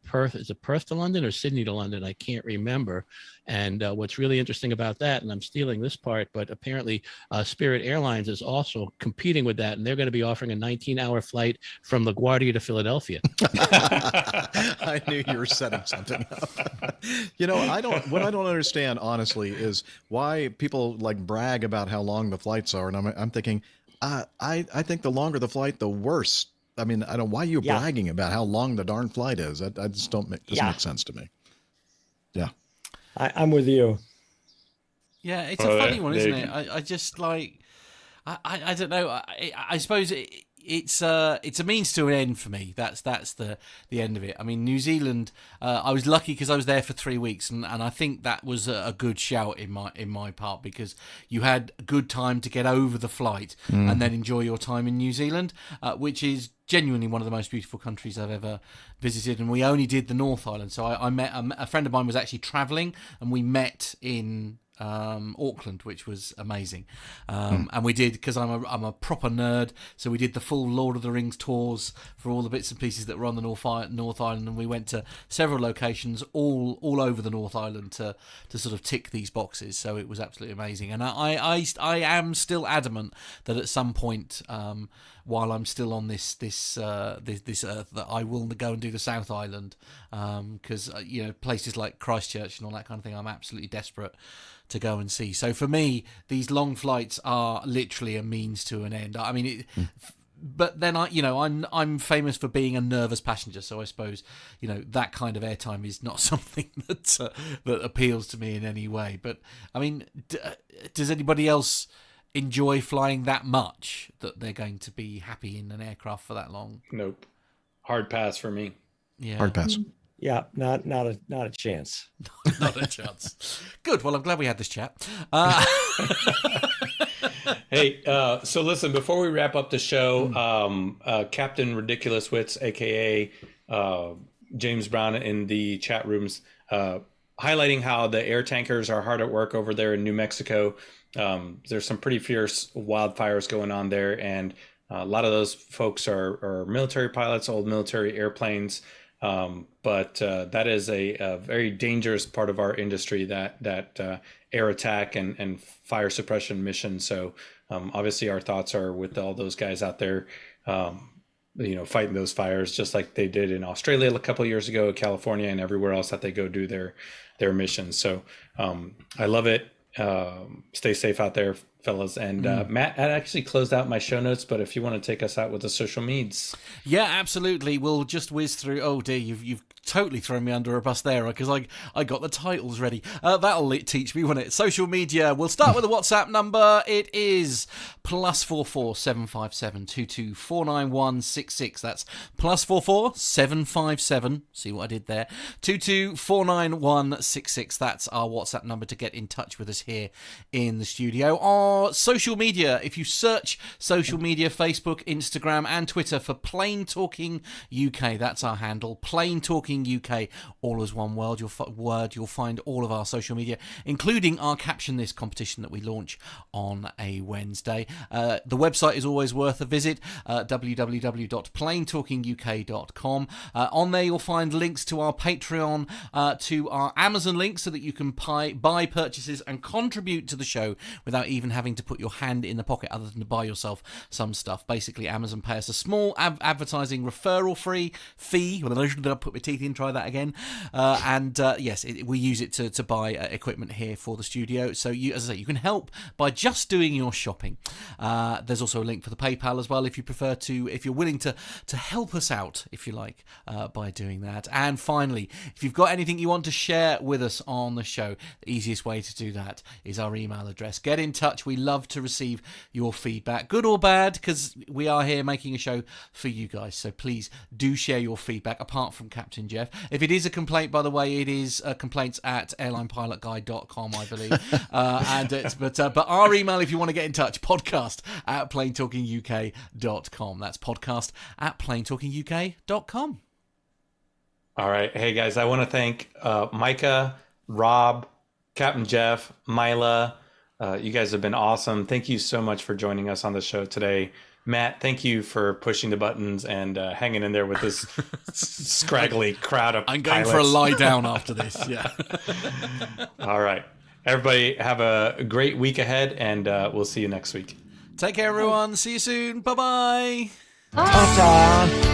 Perth. Is it Perth to London or Sydney to London? I can't remember. And what's really interesting about that, and I'm stealing this part, but apparently Spirit Airlines is also competing with that, and they're going to be offering a 19-hour flight from LaGuardia to Philadelphia. I knew you were setting something up. What I don't understand, honestly, is why people like brag about how long the flights are. And I'm thinking, I think the longer the flight, the worse. I mean, I don't. Why are you bragging about how long the darn flight is? I just doesn't make sense to me. Yeah, I'm with you. Yeah, it's a funny one, isn't it? I just like, I don't know. I suppose it's a means to an end for me. That's the end of it. I mean, New Zealand. I was lucky because I was there for 3 weeks, and I think that was a good shout in my part, because you had a good time to get over the flight and then enjoy your time in New Zealand, which is genuinely one of the most beautiful countries I've ever visited. And we only did the North Island, so I met a friend of mine was actually travelling, and we met in Auckland, which was amazing. And we did, because I'm a proper nerd, so we did the full Lord of the Rings tours for all the bits and pieces that were on the North Island, and we went to several locations all over the North Island to sort of tick these boxes. So it was absolutely amazing. And I am still adamant that at some point, while I'm still on this earth, that I will go and do the South Island, because places like Christchurch and all that kind of thing, I'm absolutely desperate to go and see. So for me, these long flights are literally a means to an end. I mean, but then I'm famous for being a nervous passenger, so I suppose that kind of airtime is not something that appeals to me in any way. But I mean, does anybody else enjoy flying that much that they're going to be happy in an aircraft for that long? Nope. Hard pass for me. Yeah. Hard pass. Yeah, not a chance. Not a chance. Good. Well, I'm glad we had this chat. Hey, so listen, before we wrap up the show, Captain Ridiculous Wits, aka James Brown, in the chat rooms, highlighting how the air tankers are hard at work over there in New Mexico. There's some pretty fierce wildfires going on there, and a lot of those folks are military pilots, old military airplanes. But that is a very dangerous part of our industry, that air attack and fire suppression mission. So obviously our thoughts are with all those guys out there, fighting those fires, just like they did in Australia a couple of years ago, California, and everywhere else that they go do their missions. So I love it. Stay safe out there, fellas. And Matt, I actually closed out my show notes, but if you want to take us out with the social meds. Yeah, absolutely. We'll just whiz through. Oh dear, you've totally thrown me under a bus there, because I got the titles ready. That'll teach me, won't it? Social media. We'll start with the WhatsApp number. It is +44 757 22 49166. That's +44 757. See what I did there? 22 49166. That's our WhatsApp number to get in touch with us here in the studio. Our social media. If you search social media, Facebook, Instagram, and Twitter for Plain Talking UK, that's our handle. Plain Talking UK, all as one word. You'll find all of our social media, including our Caption This competition that we launch on a Wednesday. The website is always worth a visit, www.plaintalkinguk.com. On there you'll find links to our Patreon, to our Amazon links, so that you can buy purchases and contribute to the show without even having to put your hand in the pocket, other than to buy yourself some stuff. Basically, Amazon pay us a small advertising referral fee. Did I put my teeth in? Try that again. Yes, we use it to buy equipment here for the studio. So as I say, you can help by just doing your shopping. There's also a link for the PayPal as well, if you prefer to, if you're willing to help us out, if you like, by doing that. And finally, if you've got anything you want to share with us on the show, the easiest way to do that is our email address. Get in touch. We love to receive your feedback, good or bad, because we are here making a show for you guys. So please do share your feedback, apart from Captain Jeff. If it is a complaint, by the way, it is complaints at airlinepilotguide.com, I believe. But our email, if you want to get in touch, podcast at plaintalkinguk.com. That's podcast at plaintalkinguk.com. All right. Hey, guys, I want to thank Micah, Rob, Captain Jeff, Mila, You guys have been awesome. Thank you so much for joining us on the show today. Matt, thank you for pushing the buttons and hanging in there with this scraggly crowd of I'm going pilots. for a lie down after this. Yeah. All right. Everybody have a great week ahead, and we'll see you next week. Take care, everyone. See you soon. Bye-bye. Ta-ta.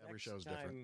Every show's different.